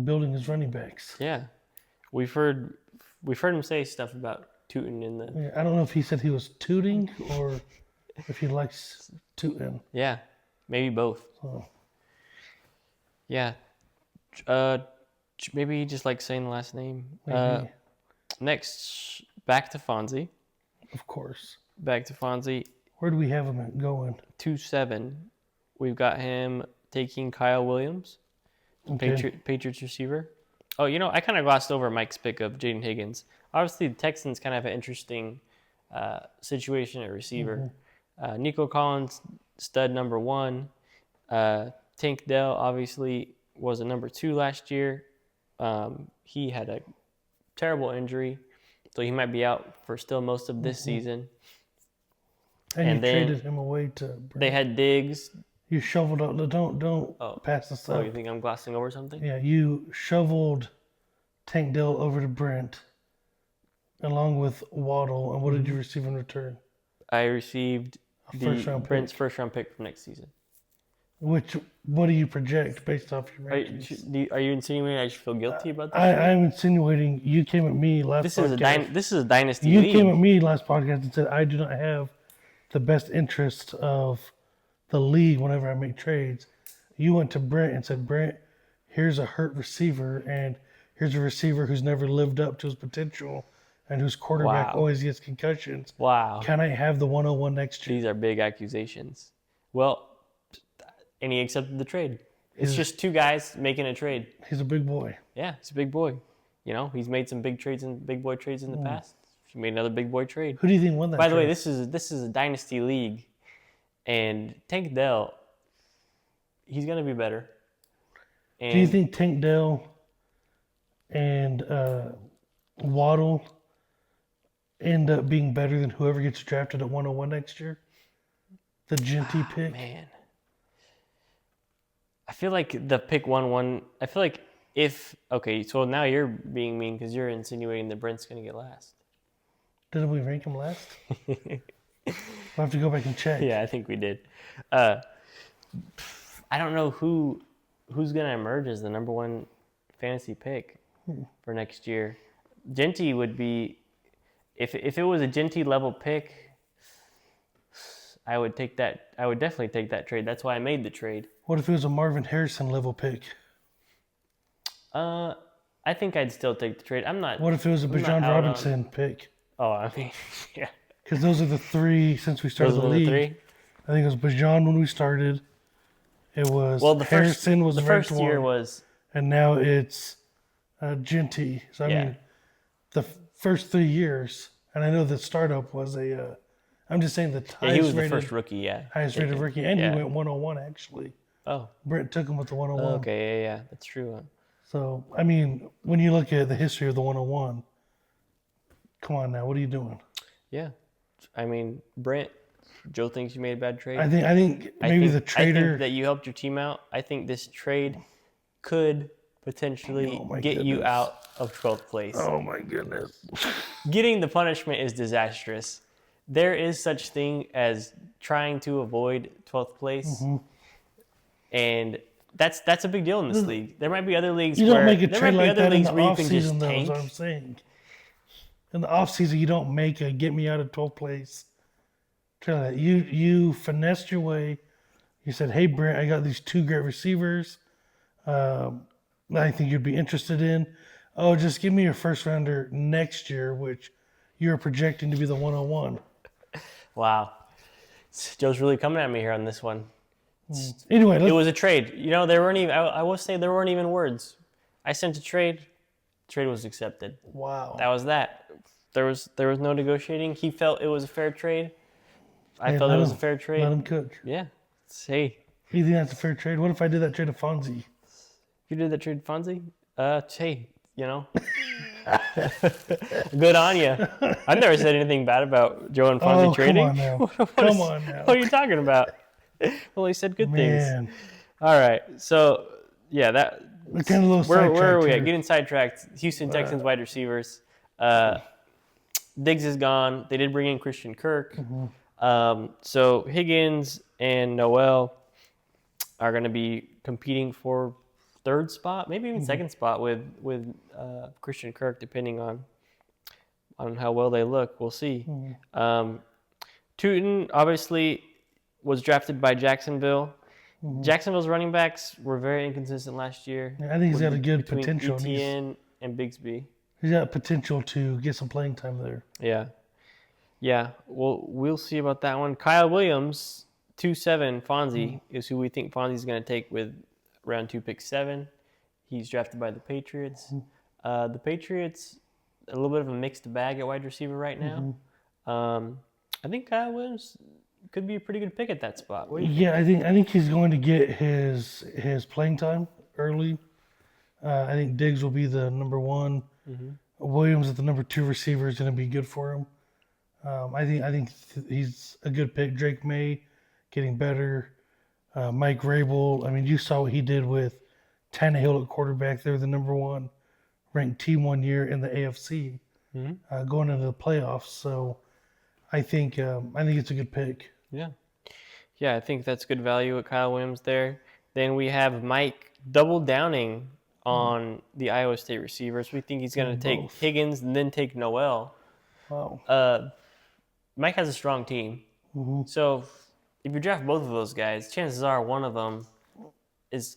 Building his running backs. Yeah, we've heard him say stuff about Tutin in the. Yeah, I don't know if he said he was tooting or if he likes tooting. Yeah, maybe both. Oh. Yeah, maybe he just likes saying the last name. Maybe. Next, back to Fonzie. Of course. Back to Fonzie. Where do we have him going? 2-7. We've got him taking Kyle Williams, Okay. Patriots receiver. Oh, I kind of glossed over Mike's pick of Jaden Higgins. Obviously, the Texans kind of have an interesting situation at receiver. Nico Collins, stud number 1. Tank Dell obviously was a number 2 last year. He had a terrible injury, so he might be out for still most of this season. And you then traded him away to. They had Diggs. You shoveled up. Don't pass this Oh, up. you think I'm glossing over something? Yeah, you shoveled Tank Dell over to Brent, along with Waddle. And what did you receive in return? I received Brent's first round pick for next season. What do you project based off your Are rankings? you insinuating I should feel guilty about that? I'm insinuating you came at me last podcast. This is a dynasty You league. came at me last podcast and said I do not have the best interest of the league whenever I make trades. You went to Brent and said, Brent, here's a hurt receiver, and here's a receiver who's never lived up to his potential and whose quarterback always gets concussions. Wow. Can I have the 101 next year? These are big accusations. Well, and he accepted the trade. It's just two guys making a trade. He's a big boy. Yeah, he's a big boy. You know, he's made some big boy trades in the past. He made another big boy trade. Who do you think won that By the way, trade? this is a dynasty league, and Tank Dell, he's gonna be better. And Do you think Tank Dell and Waddle end up being better than whoever gets drafted at 101 next year? The Genty pick? Man, I feel like the pick 1-1. I feel like so now you're being mean because you're insinuating that Brent's gonna get last. Didn't we rank him last? We'll have to go back and check. Yeah, I think we did. I don't know who's gonna emerge as the number 1 fantasy pick for next year. Genty would be, if it was a Genty level pick, I would take that. I would definitely take that trade. That's why I made the trade. What if it was a Marvin Harrison level pick? I think I'd still take the trade. I'm not. What if it was a I'm not Bijan out on- Robinson pick? Oh, I mean, yeah. Because those are the three since we started Those the were league. the 3. I think it was Bijan when we started. It was Well, Harrison was the ranked first year 1, was and now it's Genty. So I mean, the first 3 years, and I know the startup was a. I'm just saying the he was highest the rated, first rookie. Yeah. highest rated rookie, and Yeah. he went 101 actually. Oh. Brent took him with the 101. Okay. Yeah. That's true. So I mean, when you look at the history of the 101, come on now, what are you doing? Yeah. I mean, Brent. Joe thinks you made a bad trade. I think maybe the I trader. think that you helped your team out. I think this trade could potentially Oh my get you goodness. out of 12th place. Oh my goodness. Getting the punishment is disastrous. There is such thing as trying to avoid 12th place, Mm-hmm. and that's a big deal in this league. There might be other leagues You where don't make a there trade might be like other that in leagues the where you off can just season, though. Is tank. what I'm saying. In the off season, you don't make a get me out of 12th place. Trade like that. You finessed your way. You said, "Hey Brent, I got these 2 great receivers. I think you'd be interested in. Oh, just give me your first rounder next year, which you're projecting to be the 101." Wow, Joe's really coming at me here on this one. Anyway, It let's, was a trade. You know, there weren't even. I will say there weren't even words. I sent a trade. Trade was accepted. wow. That was that. There was no negotiating. He felt it was a fair trade. I Hey, felt it let was a him- fair Let trade. him cook. Yeah. Hey, You think that's a fair trade? What if I did that trade to Fonzie? you did that trade, Fonzie? Hey, you know, good on you. I've never said anything bad about Joe and Fonzie Oh, trading. come on now. Come on now. What are you talking about? Well, he said good things. Man, All right. So yeah, that. we're kind of a little Where are sidetracked we at? here. Getting sidetracked. Houston Texans wide receivers. Diggs is gone. They did bring in Christian Kirk. So Higgins and Noel are going to be competing for 3rd spot, maybe even 2nd spot with Christian Kirk, depending on how well they look. We'll see. Tootin obviously was drafted by Jacksonville. Jacksonville's running backs were very inconsistent last year. I think he's got a good between potential. Etienne and Bigsby. He's got potential to get some playing time there. Yeah. Well, we'll see about that one. Kyle Williams, 2-7 Fonzie is who we think Fonzie's going to take with round 2 pick 7. He's drafted by the Patriots. The Patriots, a little bit of a mixed bag at wide receiver right now. I think Kyle Williams could be a pretty good pick at that spot. What do you think? Yeah, I think he's going to get his playing time early. I think Diggs will be the number one. Williams at the number 2 receiver is going to be good for him. I think he's a good pick. Drake May getting better. Mike Vrabel. I mean, you saw what he did with Tannehill at quarterback. They're the number 1 ranked team one year in the AFC, going into the playoffs. So I think it's a good pick. Yeah. Yeah, I think that's good value at Kyle Williams there. Then we have Mike double downing on the Iowa State receivers. We think he's going to take Both. Higgins and then take Noel. Wow. Mike has a strong team. So if you draft both of those guys, chances are one of them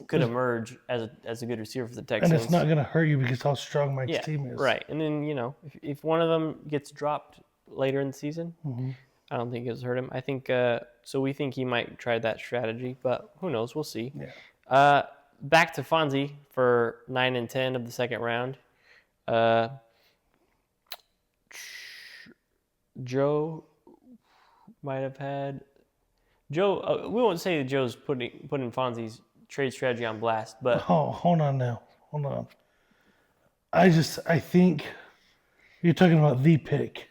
could emerge as a good receiver for the Texans. And it's not going to hurt you because how strong Mike's team is. Right. And then, if one of them gets dropped later in the season, I don't think it'll hurt him. I think so. We think he might try that strategy, but who knows? We'll see. Yeah. Back to Fonzie for 9 and 10 of the second round. Joe might have had Joe. We won't say that Joe's putting Fonzie's trade strategy on blast, but Oh, hold on now. Hold on. I think you're talking about the pick.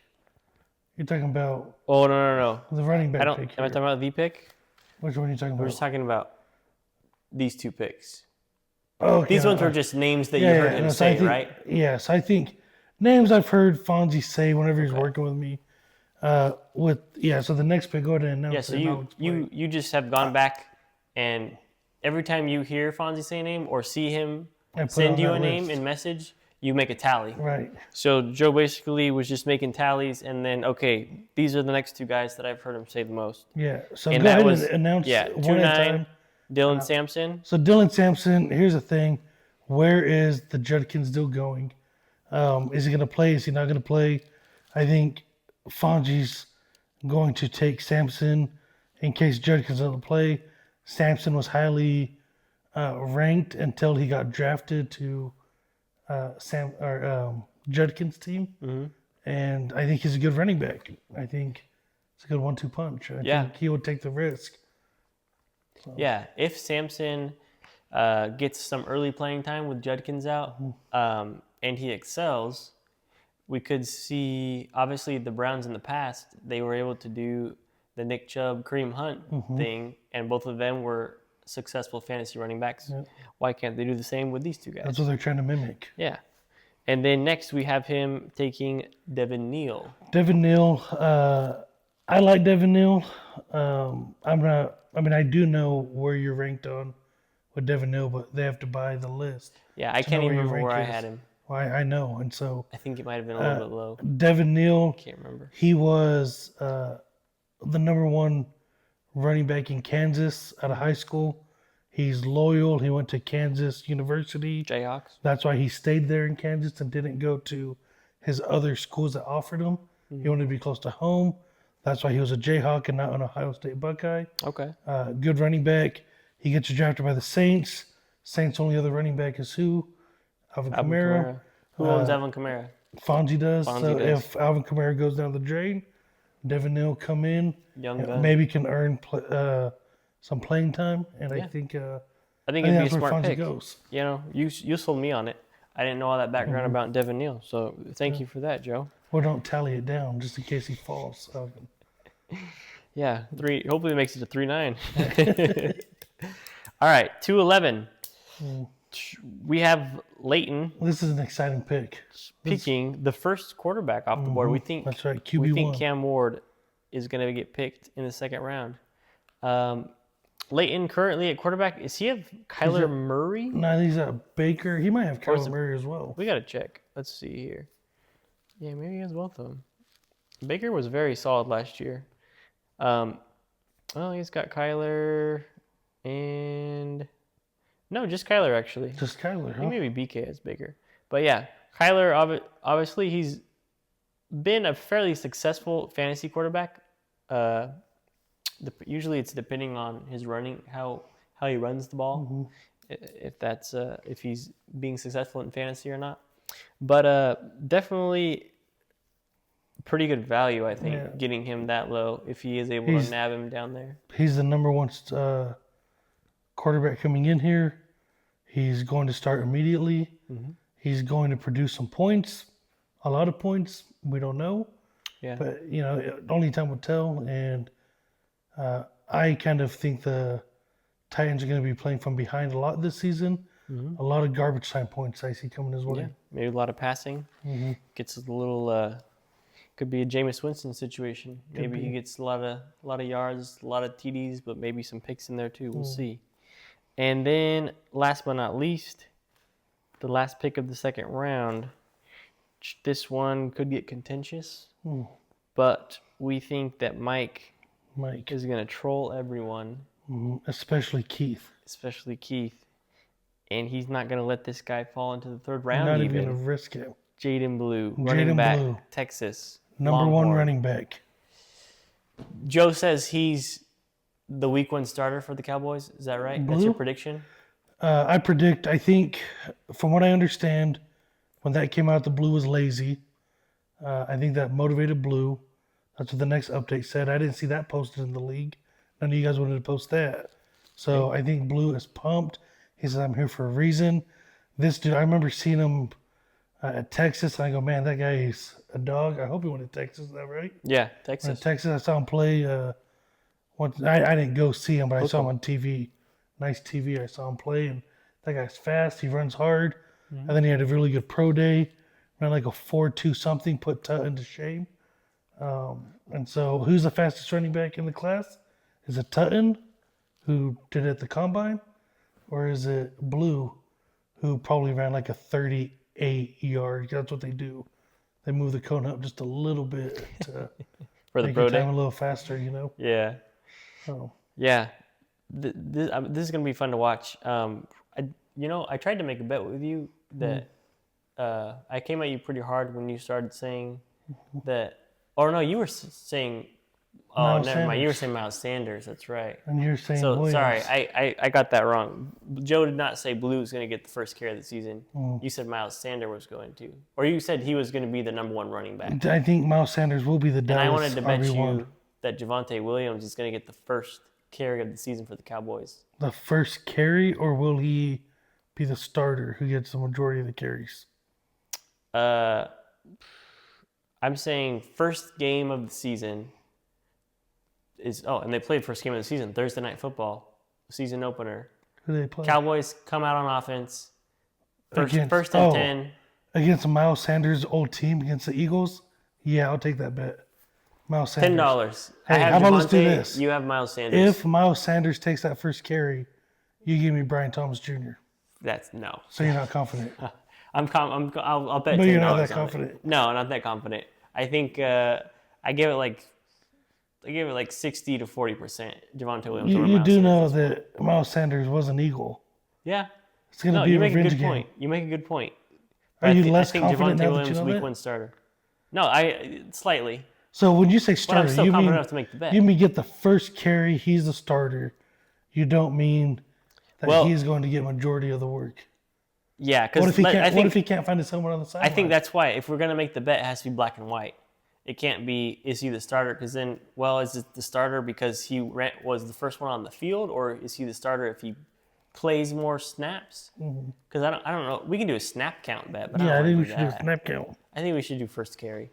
You're talking about oh no. the running back I don't. pick. Am I Here. talking about the pick? Which one are you talking We're about? just talking about these 2 picks. Oh, okay. These ones were just names that you heard him no, so say, I think, right? Yes, I think names I've heard Fonzie say whenever he's working with me. So the next pick, go ahead and announce Yeah. So it and I'll explain. you just have gone back, and every time you hear Fonzie say a name or see him And put send on you that a name list. in message, you make a tally. Right. So Joe basically was just making tallies, and then okay, these are the next 2 guys that I've heard him say the most. Yeah. So And go that ahead was and announce one at a 2-9, time. Dylan Sampson. So Dylan Sampson, here's the thing. Where is the Judkins deal going? Is he going to play? Is he not going to play? I think Fangie's going to take Sampson in case Judkins doesn't play. Sampson was highly ranked until he got drafted to Judkins' team. And I think he's a good running back. I think it's a good 1-2 punch. I think he would take the risk. Yeah, if Sampson gets some early playing time with Judkins out, and he excels, we could see, obviously, the Browns in the past, they were able to do the Nick Chubb, Kareem Hunt thing, and both of them were successful fantasy running backs. Why can't they do the same with these 2 guys? That's what they're trying to mimic. Yeah. And then next we have him taking Devin Neal. Devin Neal, I like Devin Neal. I do know where you're ranked on with Devin Neal, but they have to buy the list. Yeah, I to can't know even where your remember where I rank is. had him. Well, I know, and so I think it might have been a little bit low. Devin Neal, Can't remember. he was the number 1 running back in Kansas out of high school. He's loyal. He went to Kansas University. Jayhawks. That's why he stayed there in Kansas and didn't go to his other schools that offered him. He wanted to be close to home. That's why he was a Jayhawk and not an Ohio State Buckeye. Okay. Good running back. He gets drafted by the Saints. Saints' only other running back is who? Alvin Kamara. Who owns Alvin Kamara? Fonzie does. Fonzie So does. if Alvin Kamara goes down the drain, Devin Neal come in, Young gun. maybe can earn some playing time, and I think I think I it'd think be a that's where smart Fonzie pick. goes. You sold me on it. I didn't know all that background about Devin Neal, so thank you for that, Joe. Well, don't tally it down just in case he falls. Yeah, 3. Hopefully it makes it to 3-9. All right, 2-11. We have Leighton This is an exciting pick. picking the first quarterback off the board. We think That's right, we QB1. think Cam Ward is going to get picked in the second round. Leighton currently at quarterback. Does he have Kyler Murray? No, he's a Baker. He might have is Kyler it- Murray as well. We got to check. Let's see here. Yeah, maybe he has both of them. Baker was very solid last year. Well, he's got Kyler and no, just Kyler actually. Just Kyler, I huh? think maybe BK is bigger. But yeah, Kyler, obviously, he's been a fairly successful fantasy quarterback. Usually it's depending on his running, how he runs the ball, if he's being successful in fantasy or not. But definitely pretty good value, I think, Yeah. getting him that low if he is able to nab him down there. He's the number one quarterback coming in here. He's going to start immediately. He's going to produce some points, a lot of points. We don't know, Yeah. but only time will tell. And I kind of think the Titans are going to be playing from behind a lot this season. A lot of garbage time points I see coming his way. Yeah. Maybe a lot of passing. Gets a little. Could be a Jameis Winston situation. Maybe he gets a lot of yards, a lot of TDs, but maybe some picks in there too. We'll see. And then, last but not least, the last pick of the second round. This one could get contentious, but we think that Mike is going to troll everyone, especially Keith. And he's not going to let this guy fall into the third round. Not even going to risk it. Jaden Blue, running back, Blue. Texas. Number Longhorn. 1 running back. Joe says he's the week 1 starter for the Cowboys. Is that right? That's your prediction? I think, from what I understand, when that came out, the Blue was lazy. I think that motivated Blue. That's what the next update said. I didn't see that posted in the league. None of you guys wanted to post that. So I think Blue is pumped. He says, I'm here for a reason. This dude, I remember seeing him at Texas, and I go, man, that guy is a dog. I hope he went to Texas. Is that right? Yeah, Texas. Texas, I saw him play. I didn't go see him, but I saw him on TV. Nice TV. I saw him play, and that guy's fast. He runs hard. And then he had a really good pro day. Ran like a 4.2 something, put Tutton to shame. And so who's the fastest running back in the class? Is it Tutton, who did it at the combine? Or is it Blue, who probably ran like a 38 yard? That's what they do. They move the cone up just a little bit to for the make pro your day. time a little faster, Yeah. Oh. Yeah. This is going to be fun to watch. I tried to make a bet with you that I came at you pretty hard when you started saying that. Or no, you were saying. Oh, Miles never mind. Sanders. You were saying Miles Sanders. That's right. And you're saying So Williams. sorry, I got that wrong. Joe did not say Blue was going to get the first carry of the season. You said Miles Sanders was going to, or you said he was going to be the number 1 running back. I think Miles Sanders will be the And I Dallas wanted to bet RB1. you that Javonte Williams is going to get the first carry of the season for the Cowboys. The first carry, or will he be the starter who gets the majority of the carries? I'm saying first game of the season and they played first game of the season, Thursday Night Football, season opener. Who do they play? Cowboys come out on offense. First Against- and oh. 10. Against Miles Sanders' old team, against the Eagles? Yeah, I'll take that bet. Miles Sanders. $10. Hey, I have how about let's do Javonte, this? You have Miles Sanders. If Miles Sanders takes that first carry, you give me Brian Thomas Jr. That's no. So you're not confident. I'll bet $10 But you're not that on confident. it. No, not that confident. I think I give it like 60 to 40%. Javonte Williams. over You Miles do Sanders. know that Miles Sanders was an Eagle. Yeah. It's going to No, be a you make a revenge good game. point. You make a good point. Are But you less I think confident Javonte now that Williams you know week that? 1 starter. No, I slightly. So when you say But starter, I'm still you confident mean enough to make the bet. you mean get the first carry, he's the starter. You don't mean that Well- he's going to get majority of the work. Yeah, What if because what if he can't find his someone on the side? I think that's why if we're gonna make the bet, it has to be black and white. It can't be is he the starter? Because then, is it the starter because he was the first one on the field, or is he the starter if he plays more snaps? Because I don't know. We can do a snap count bet, but Yeah, I I don't think we wanna should do do a that. snap count. I think we should do first carry.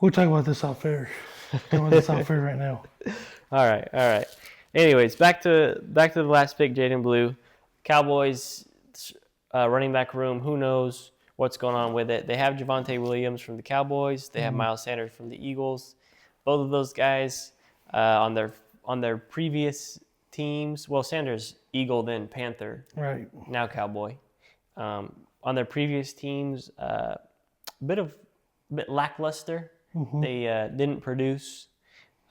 We'll talk about this off air. Talk about this off air right now. All right. Anyways, back to the last pick, Jaden Blue. Cowboys running back room. Who knows what's going on with it? They have Javonte Williams from the Cowboys. They have Miles Sanders from the Eagles. Both of those guys on their previous teams. Well, Sanders Eagle, then Panther, Right. now Cowboy. On their previous teams, bit lackluster. They didn't produce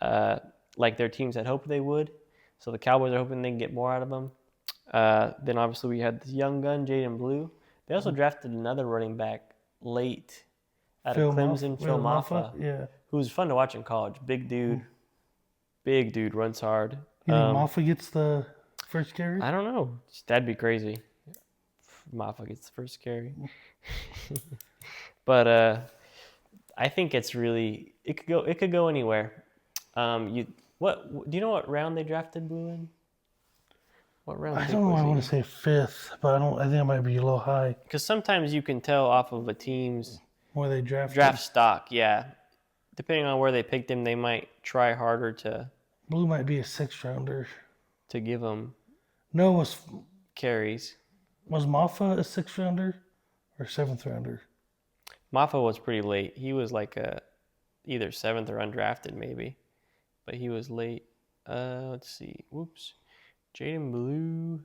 like their teams had hoped they would. So the Cowboys are hoping they can get more out of them. Then obviously we had this young gun, Jaden Blue. They also drafted another running back late out of Clemson, Phil Maffa, Yeah. who was fun to watch in college. Big dude, runs hard. You think Maffa gets the first carry? I don't know. That'd be crazy. Maffa gets the first carry. But I think it's really it could go anywhere. Do you know what round they drafted Blue in? What round I pick don't know. was I he? want to say fifth, but I don't. I think it might be a little high Because sometimes you can tell off of a team's where they drafted. draft stock. Yeah, depending on where they picked him, they might try harder Blue might be a 6th rounder. to give him No, carries. was Maffa a 6th rounder or 7th rounder? Maffa was pretty late. He was like either 7th or undrafted maybe, but he was late. Let's see. Whoops. Jaden Blue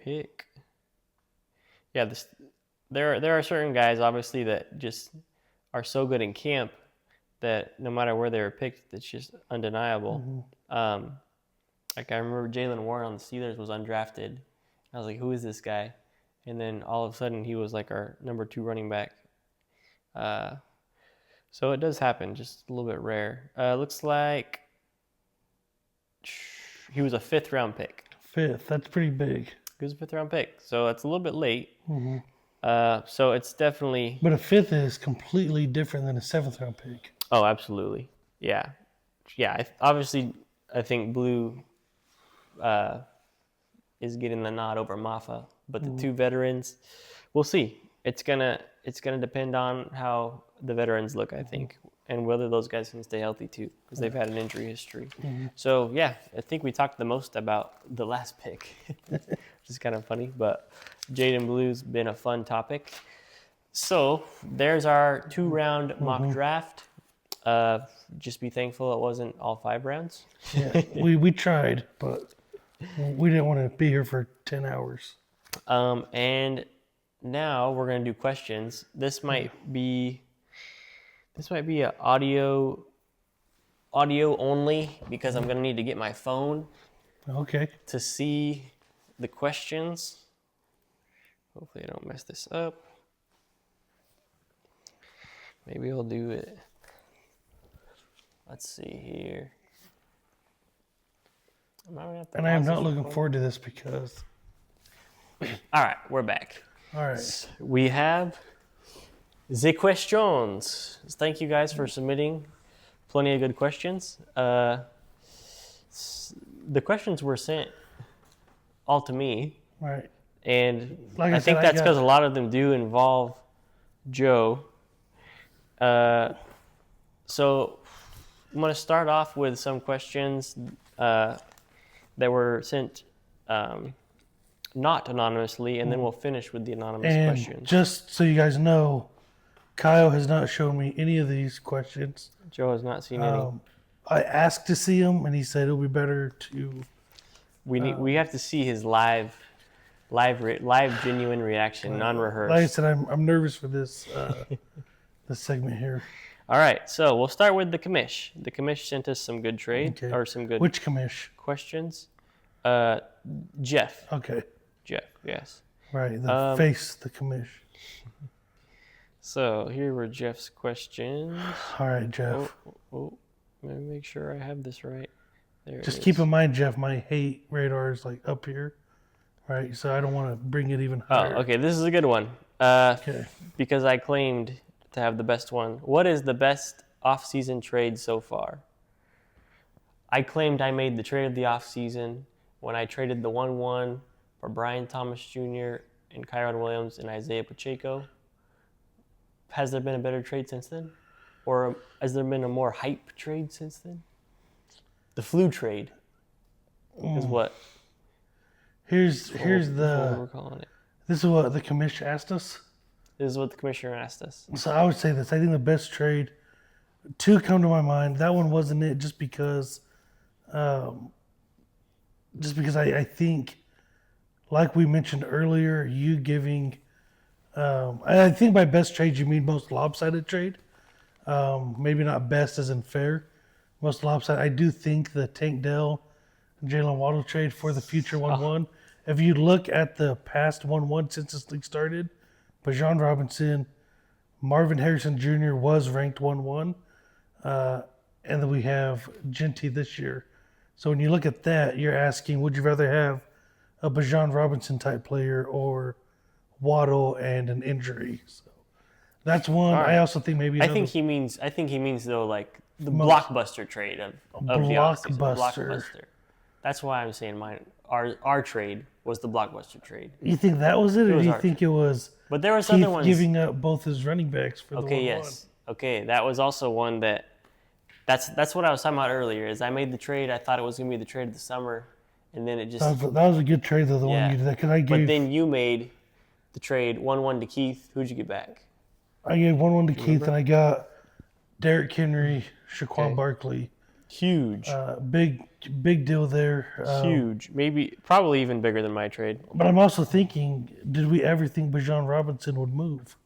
pick. Yeah, there are certain guys obviously that just are so good in camp that no matter where they were picked, it's just undeniable. Like I remember Jalen Warren on the Steelers was undrafted. I was like, who is this guy? And then all of a sudden he was like our number 2 running back. So it does happen, just a little bit rare. Looks like he was a 5th round pick. 5th. That's pretty big. He was a 5th round pick, so it's a little bit late. So it's definitely. But a 5th is completely different than a 7th round pick. Oh, absolutely. Yeah. Obviously, I think Blue is getting the nod over Maffa, but the 2 veterans, we'll see. It's gonna depend on how the veterans look, I think, and whether those guys can stay healthy too, because they've had an injury history. So yeah, I think we talked the most about the last pick, which is kind of funny. But Jaden Blue's been a fun topic. So there's our 2-round mock draft. Just be thankful it wasn't all 5 rounds. Yeah, we tried, but we didn't want to be here for 10 hours. And now we're gonna do questions. This might be an audio only because I'm gonna need to get my phone Okay. to see the questions. Hopefully I don't mess this up. Maybe I'll do it. Let's see here. And I am not looking forward to this because. All right, we're back. All right. We have the questions. Thank you guys for submitting plenty of good questions. The questions were sent all to me, All right. and Like I I think said, I that's got- because a lot of them do involve Joe. So I'm going to start off with some questions that were sent not anonymously, and then we'll finish with the anonymous And questions. just so you guys know, Kyle has not shown me any of these questions. Joe has not seen any. I asked to see them, and he said it'll be better to. We have to see his live genuine reaction, non-rehearsed. Like I said, I'm nervous for this this segment here. All right, so we'll start with the commish. The commish sent us some good trade Okay. or some good Which commish? questions. Jeff, Okay. yes. Right. The face, the commish. So here were Jeff's questions. All right, Jeff. Oh, let me make sure I have this right. There Just it keep is. in mind, Jeff, my hate radar is like up here. Right. So I don't want to bring it even Oh, higher. okay, this is a good one. Okay. Because I claimed to have the best one. What is the best off-season trade so far? I claimed I made the trade of the off-season when I traded the 1-1 for Brian Thomas Jr. and Kyron Williams and Isaiah Pacheco. Has there been a better trade since then? Or has there been a more hype trade since then? The flu trade is what Here's what we're the. calling it. This is what the commish asked us. This is what the commissioner asked us. So I would say this. I think the best trade, 2 come to my mind. That one wasn't it, just because I think, like we mentioned earlier, you giving. I think by best trade you mean most lopsided trade. Maybe not best as in fair. Most lopsided. I do think the Tank Dell, Jalen Waddle trade for the future 1-1. If you look at the past 1-1 since this league started, Bijan Robinson, Marvin Harrison Jr. was ranked 1-1. And then we have Genty this year. So when you look at that, you're asking, would you rather have a Bijan Robinson type player or Waddle and an injury? So That's one. All right. I also think maybe I another think he means. I think he means though, like the Most- blockbuster trade of the offseason. Blockbuster. Blockbuster. That's why I'm saying mine. Our trade was the blockbuster trade. You think that was it, or was do you ours. think it was But there was Keith other ones. giving up both his running backs for the Okay. 1-1? Yes. Okay. That was also one that. That's what I was talking about earlier. Is I made the trade. I thought it was gonna be the trade of the summer, and then it just. That was a good trade though. The Yeah. one you did that because I But gave then you made the trade 1-1 to Keith. Who'd you get back? 1-1 to Keith, and I got Derrick Henry, Shaquan Okay. Barkley. Huge. Big deal there. Huge. Maybe probably even bigger than my trade. But I'm also thinking, did we ever think Bijan Robinson would move?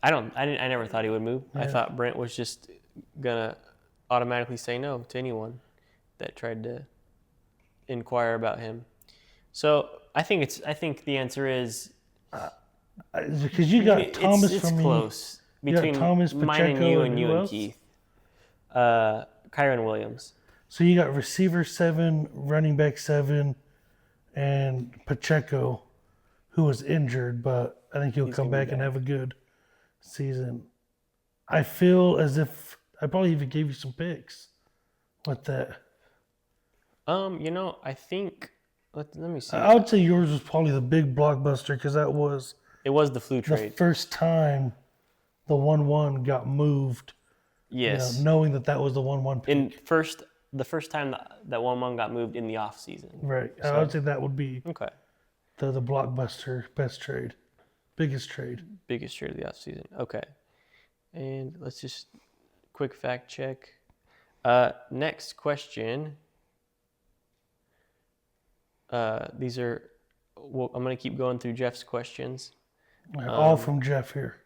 I never thought he would move. I thought Brent was just gonna automatically say no to anyone that tried to inquire about him. So I think the answer is Because you got Thomas it's from me. close You got between Thomas, mine and Pacheco, you and and who you and else? Keith. Kyron Williams. So you got receiver 7, running back 7, and Pacheco, who was injured, but I think he'll come gonna be back and have a good season. I feel as if I probably even gave you some picks with that. I think let me see. I would say yours was probably the big blockbuster because that was It was the flu the trade. first time the 1-1 got moved. Yes. Knowing that was the 1-1 pick. The first time that 1-1 got moved in the off season. Right. I would say that would be Okay. the blockbuster best trade, biggest trade. Biggest trade of the off season. Okay. And let's just quick fact check. Next question. These are. Well, I'm gonna keep going through Jeff's questions. All from Jeff here.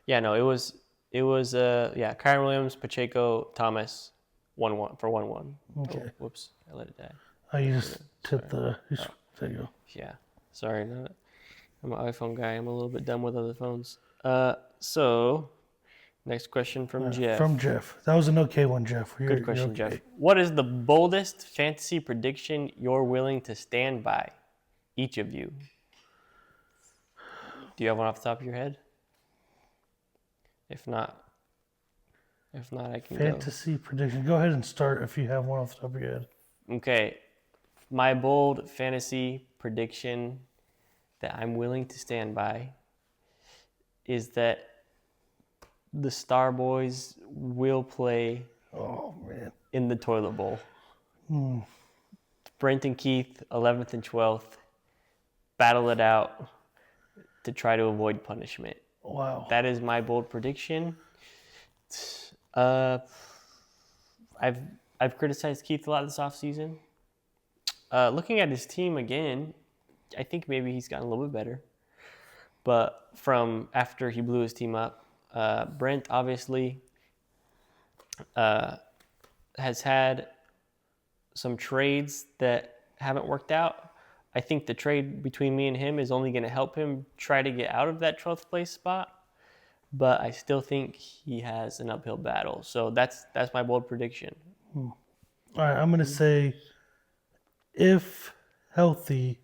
Yeah, no, it was. Kyron Williams, Pacheco, Thomas, 1-1 for 1-1. Okay. Oh, whoops, I let it die. I just hit the. There you go. Yeah, sorry. I'm an iPhone guy. I'm a little bit dumb with other phones. So, next question from Jeff. From Jeff. That was an okay one, Jeff. Good question, Jeff. What is the boldest fantasy prediction you're willing to stand by? Each of you. Do you have one off the top of your head? If not, I can Fantasy prediction. Go ahead and start if you have one off the top of your head. go. Okay. My bold fantasy prediction that I'm willing to stand by is that the Star Boys will play Oh, man. in the toilet bowl. Brent and Keith, 11th and 12th, battle it out to try to avoid punishment. Wow. That is my bold prediction. I've criticized Keith a lot this offseason. Looking at his team again, I think maybe he's gotten a little bit better. But from after he blew his team up, Brent obviously has had some trades that haven't worked out. I think the trade between me and him is only going to help him try to get out of that 12th place spot. But I still think he has an uphill battle. So that's my bold prediction. All right, I'm going to say if healthy,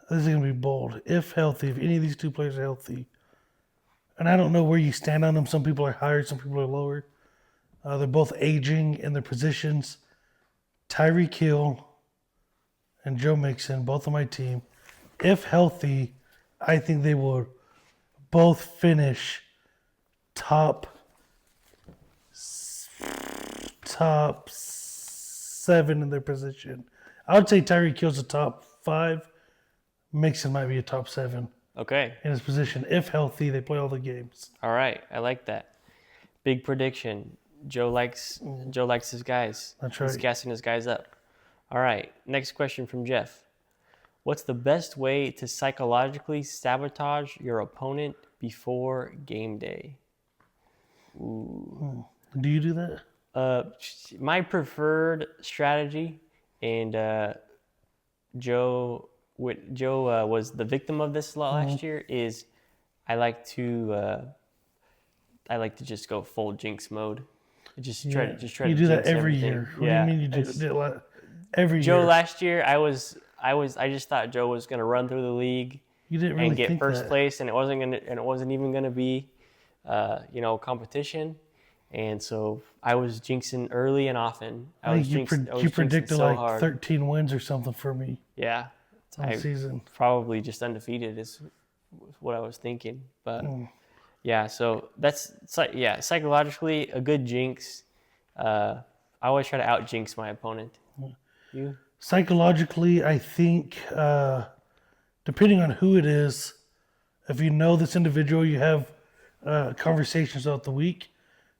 this is going to be bold. If healthy, if any of these two players are healthy, and I don't know where you stand on them. Some people are higher, some people are lower. They're both aging in their positions. Tyreek Hill and Joe Mixon, both on my team. If healthy, I think they will both finish top 7 in their position. I would say Tyreek Hill's a top 5. Mixon might be a top 7 Okay. in his position. If healthy, they play all the games. All right. I like that. Big prediction. Joe likes his guys. That's He's right. gassing his guys up. All right. Next question from Jeff. What's the best way to psychologically sabotage your opponent before game day? Do you do that? My preferred strategy, and Joe was the victim of this last year, is I like to just go full jinx mode. Just try to You do that jinx every everything. year. What Yeah. do you mean you do it every Joe year? last year, I just thought Joe was gonna run through the league. You didn't really and get think first that. place, and it wasn't even gonna be, competition. And so I was jinxing early and often. I was You jinxing predicted so like hard. 13 wins or something for me Yeah, on the season. probably just undefeated is what I was thinking. But yeah, so psychologically a good jinx. I always try to out jinx my opponent. You? Psychologically, I think, depending on who it is, if you know this individual, you have conversations throughout the week.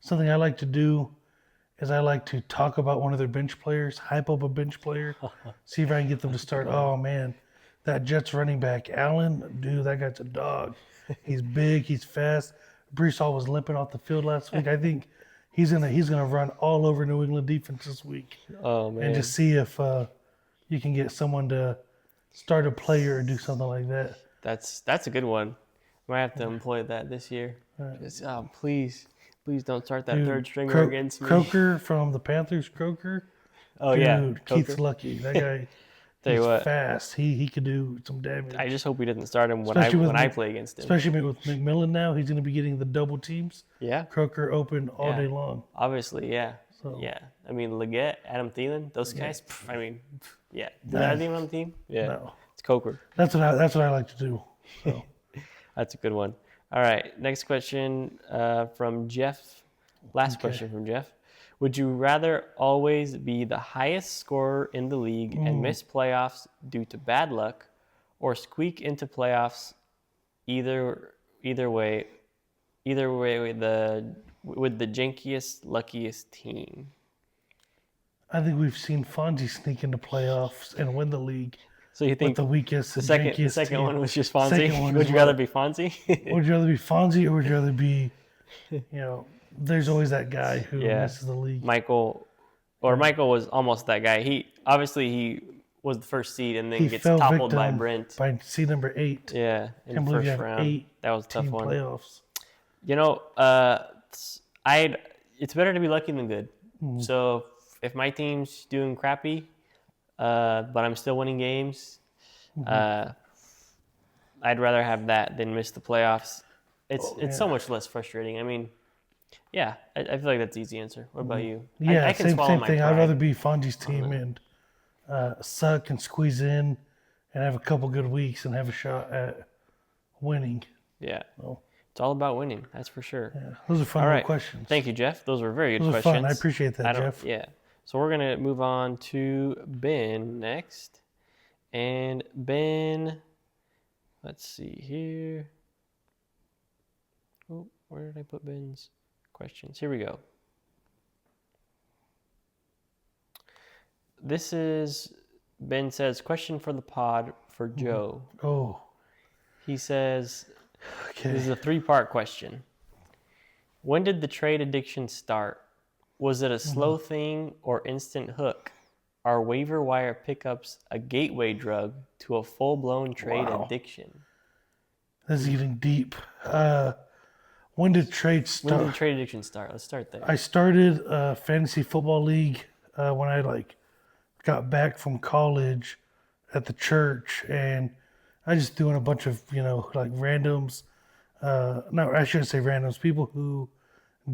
Something I like to do is I like to talk about one of their bench players, hype up a bench player, see if I can get them to start. Oh man, that Jets running back, Allen, dude, that guy's a dog. He's big, he's fast. Brees Hall was limping off the field last week. I think he's gonna run all over New England defense this week, Oh man, and just see if you can get someone to start a player or do something like that. that's a good one. I might have to employ that this year. Just, please don't start that Dude, third stringer against me. Croker from the Panthers, Croker. Oh Dude, yeah, Keith's Coker. lucky. That guy, Tell you he's what, fast. He could do some damage. I just hope he doesn't start him Especially with when I Mc- play against him. Especially with McMillan now, he's going to be getting the double teams. Yeah, Croker open all Yeah. day long. obviously, yeah, So- yeah. I mean, Leggett, Adam Thielen, those guys. Yeah. Is Nah. that team on the team? Yeah, No, it's Coker. that's what I like to do. So, That's a good one. All right, next question from Jeff. Last question from Jeff. Would you rather always be the highest scorer in the league and miss playoffs due to bad luck, or squeak into playoffs either way with the jankiest, luckiest team? I think we've seen Fonzie sneak into playoffs and win the league So you with think the weakest, the second team. one was just Fonzie? Second one Would is you rather what? be Fonzie? Would you rather be Fonzie or would you rather be, there's always that guy who Yeah. misses the league. Michael was almost that guy. He was the first seed and then He gets fell toppled by victim Brent. by seed number 8. Yeah, in Can't the believe you first have round. 8 That was a tough team one. playoffs. It's better to be lucky than good. Mm-hmm. So if my team's doing crappy, but I'm still winning games, Mm-hmm. I'd rather have that than miss the playoffs. It's yeah. so much less frustrating. I mean, yeah, I feel like that's the easy answer. What about you? Yeah, I can same swallow my thing. I'd pride. rather be Fonzie's team and suck and squeeze in and have a couple good weeks and have a shot at winning. Yeah, Well, it's all about winning. That's for sure. yeah, those are fun All little right. questions. Thank you, Jeff. Those were very good Those are questions. fun. I appreciate that, Jeff. Yeah. So we're gonna move on to Ben next, and Ben, let's see here. Oh, where did I put Ben's questions? Here we go. This is Ben says question for the pod for Joe. Oh, He says. This is okay. a 3-part question. When did the trade addiction start? Was it a slow thing or instant hook? Are waiver wire pickups a gateway drug to a full-blown trade Wow. addiction? This is getting deep. When did trades When did start? the trade addiction start? Let's start there. I started a fantasy football league when I got back from college at the church, and I just doing a bunch of randoms. No, I shouldn't say randoms. People who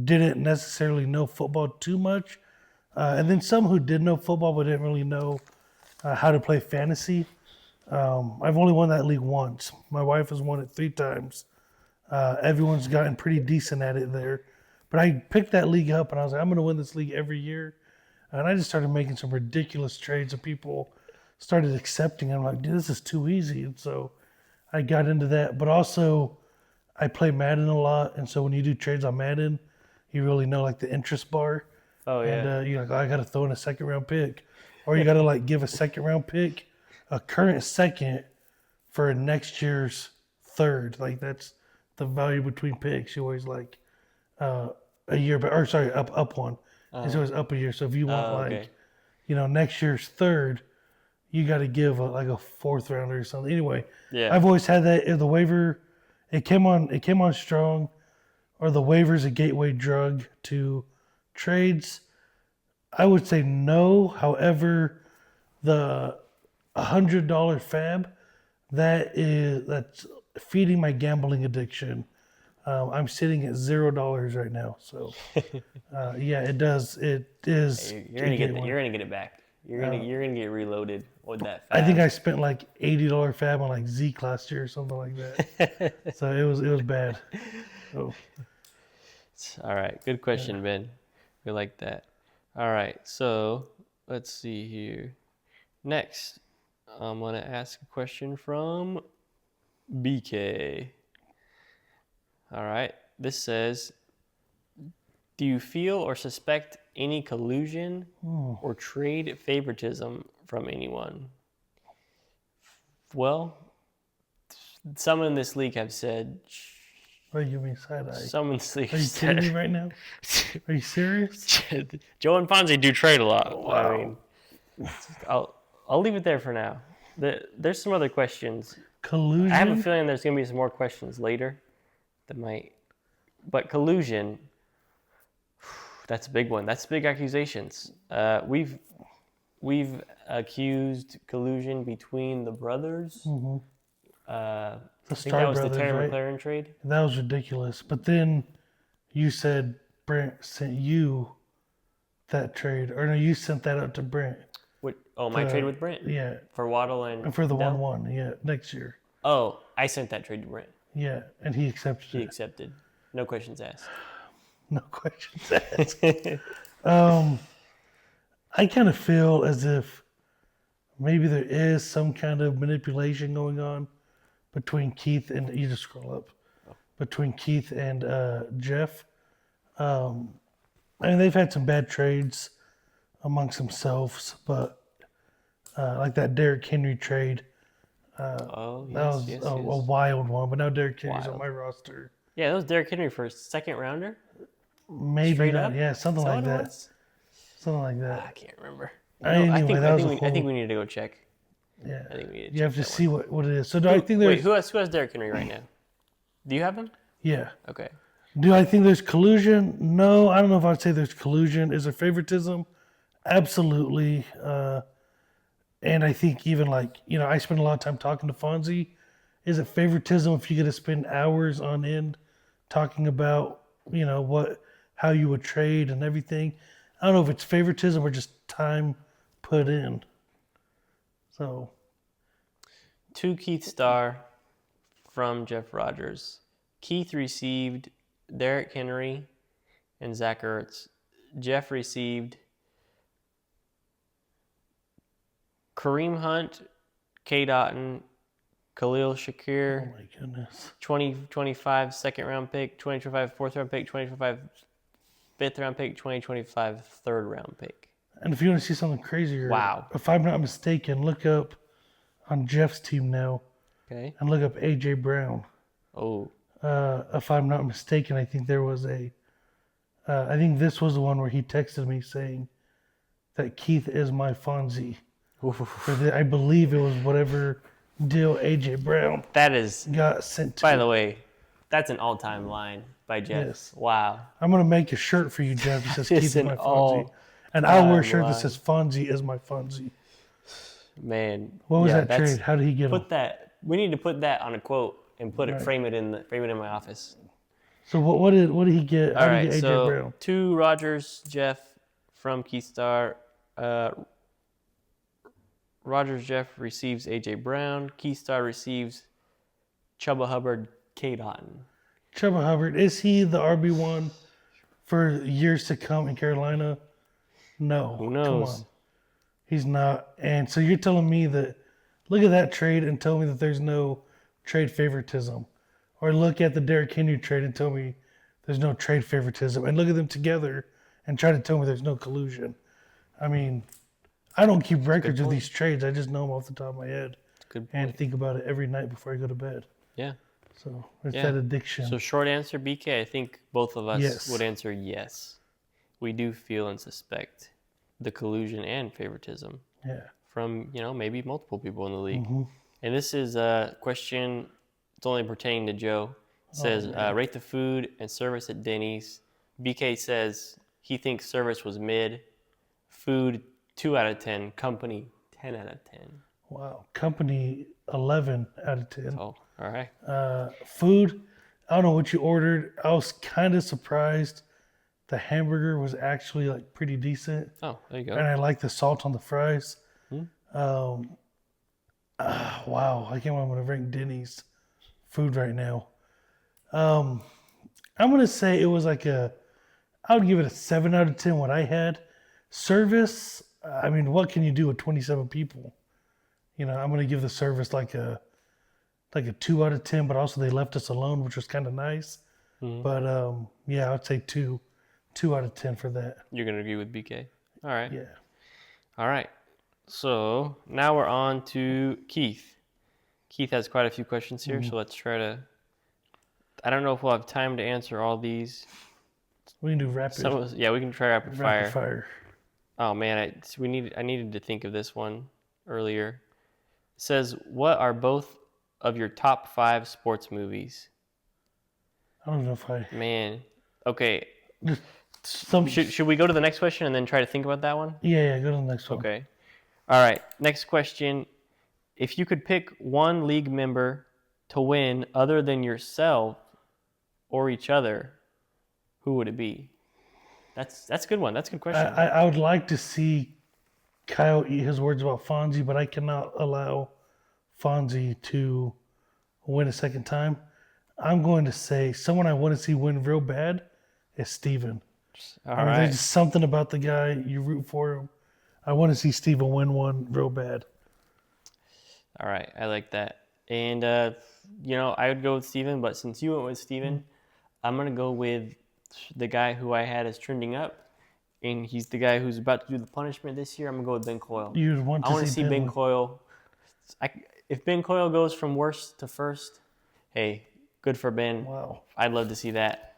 didn't necessarily know football too much, and then some who did know football but didn't really know how to play fantasy. I've only won that league once. My wife has won it 3 times. Everyone's gotten pretty decent at it there. But I picked that league up and I was like, I'm going to win this league every year. And I just started making some ridiculous trades and people started accepting. I'm like, dude, this is too easy. And so I got into that. But also, I play Madden a lot. And so when you do trades on Madden, you really know the interest bar. Oh, yeah. And you're like, I got to throw in a 2nd-round pick. Or you got to give a 2nd-round pick, a current 2nd for next year's 3rd. That's the value between picks. You always a year, up one. It's always up a year. So if you want okay. next year's 3rd, you got to give a 4th rounder or something. Anyway, Yeah. I've always had that. If the waiver, it came on strong, or the waiver's a gateway drug to trades. I would say no. However, the $100 fab, that's feeding my gambling addiction. I'm sitting at $0 right now. So yeah, it does. It is. You're gonna get you're gonna get it back. You're gonna get reloaded with that I think fab. I spent like $80 fab on like Zeke last year or something like that. So it was bad. So All right, good question, Ben. We like that. All right, so let's see here. Next, I'm gonna ask a question from BK. All right, this says, do you feel or suspect any collusion or trade favoritism from anyone? Well, some in this league have said. why you give me side eye? Some in this league Are you have kidding me said. right now? Are you serious? Joe and Fonzie do trade a lot. Wow. I mean, I'll leave it there for now. There's some other questions. Collusion. I have a feeling there's gonna be some more questions later that might. But collusion, that's a big one. That's big accusations. We've accused collusion between the brothers. I think Star that was Brothers, the Terry right? McLaren trade. That was ridiculous. But then you said Brent sent you that trade, or no, you sent that out to Brent. My trade with Brent Yeah, for Waddle and for the Dell? 1-1. Yeah, next year. Oh, I sent that trade to Brent. Yeah, and he accepted He it. accepted. No questions asked. No questions asked. I kind of feel as if maybe there is some kind of manipulation going on between Keith and you just scroll up between Keith and Jeff. I mean, they've had some bad trades amongst themselves, but like that Derrick Henry trade, Oh, yes, that was yes, a yes. wild one. But now Derrick Henry's on Wild. my roster. Yeah, that was Derrick Henry for a second rounder. Maybe Straight not. up? Yeah, something Is that like what it that. was? Something like I that. can't remember. Anyway, I think that was a I think whole- we need to go check. Yeah. I think we need to You have check to that see what it is. So do I think Wait, there's? who has Derrick Henry right now? Do you have him? Yeah. Okay. Do I think there's collusion? No, I don't know if I'd say there's collusion. Is there favoritism? Absolutely. And I think even like, I spend a lot of time talking to Fonzie. Is it favoritism if you get to spend hours on end talking about, how you would trade and everything? I don't know if it's favoritism or just time put in. So, To Keith Starr from Jeff Rogers. Keith received Derrick Henry and Zach Ertz. Jeff received Kareem Hunt, K. Dotton, Khalil oh Shakir, my goodness. 2025 second round pick, 2025 fourth round pick, 2025 fifth round pick, 2025 third round pick. And if you want to see something crazier, Wow. if I'm not mistaken, look up on Jeff's team now Okay. and look up AJ Brown. Oh, If I'm not mistaken, I think there was I think this was the one where he texted me saying that Keith is my Fonzie. I believe it was whatever deal AJ Brown that is, got sent to. by the way, that's an all-time line by Jeff. Yes. Wow. I'm gonna make a shirt for you, Jeff. That says That Keith is is my an Fonzie, and I'll wear a shirt line. that says Fonzie is my Fonzie. Man. What was yeah, that that's- trade? How did he get him? Put that. We need to put that on a quote and frame it in my office. So what did he get? How All did right. he get AJ So Brown? to Rogers, Jeff from Keystar. Rogers Jeff receives AJ Brown. Keystar receives Chuba Hubbard, K. Dotton. Chuba Hubbard, is he the RB1 for years to come in Carolina? No. Who knows? Come on. He's not. And so you're telling me that, look at that trade and tell me that there's no trade favoritism. Or look at the Derrick Henry trade and tell me there's no trade favoritism. And look at them together and try to tell me there's no collusion. I mean, I don't keep records of these trades. I just know them off the top of my head Good point. and think about it every night before I go to bed. Yeah. So it's Yeah. that addiction. So short answer, BK. I think both of us Yes. would answer yes. We do feel and suspect the collusion and favoritism Yeah. from maybe multiple people in the league. And this is a question. It's only pertaining to Joe. It says rate the food and service at Denny's. BK says he thinks service was mid. Food 2 out of 10. Company 10 out of 10. Wow. Company 11 out of 10. Oh, all right. Food, I don't know what you ordered. I was kind of surprised. The hamburger was actually like pretty decent, Oh, there you and go. I like the salt on the fries. Hmm. Wow, I can't believe I'm gonna rank Denny's food right now. Um, I'm gonna say it was like I would give it a 7 out of 10. What I had, service. I mean, what can you do with 27 people? I'm gonna give the service like a 2 out of 10. But also they left us alone, which was kind of nice. Mhm. But yeah, I'd say 2 out of 10 for that. You're gonna agree with BK. All right. Yeah. All right. So now we're on to Keith. Keith has quite a few questions here, so let's try to. I don't know if we'll have time to answer all these. We can do rapid Yeah, we can try rapid fire. fire. Oh man, I needed to think of this one earlier. It says, "What are both of your top 5 sports movies?" I don't know if I Man, okay. some Should we go to the next question and then try to think about that one? yeah, go to the next one. Okay. All right. Next question. If you could pick one league member to win other than yourself or each other, who would it be? That's a good one. That's a good question. I would like to see Kyle eat his words about Fonzie, but I cannot allow Fonzie to win a second time. I'm going to say someone I want to see win real bad is Steven. All I mean, right. there's just something about the guy, you root for him. I want to see Steven win one real bad. All right. I like that. And, I would go with Steven, but since you went with Steven, I'm going to go with the guy who I had as trending up. And he's the guy who's about to do the punishment this year. I'm going to go with Ben Coyle. You'd want I to want to see Ben win. Coyle. If Ben Coyle goes from worst to first, hey, good for Ben. Wow. I'd love to see that.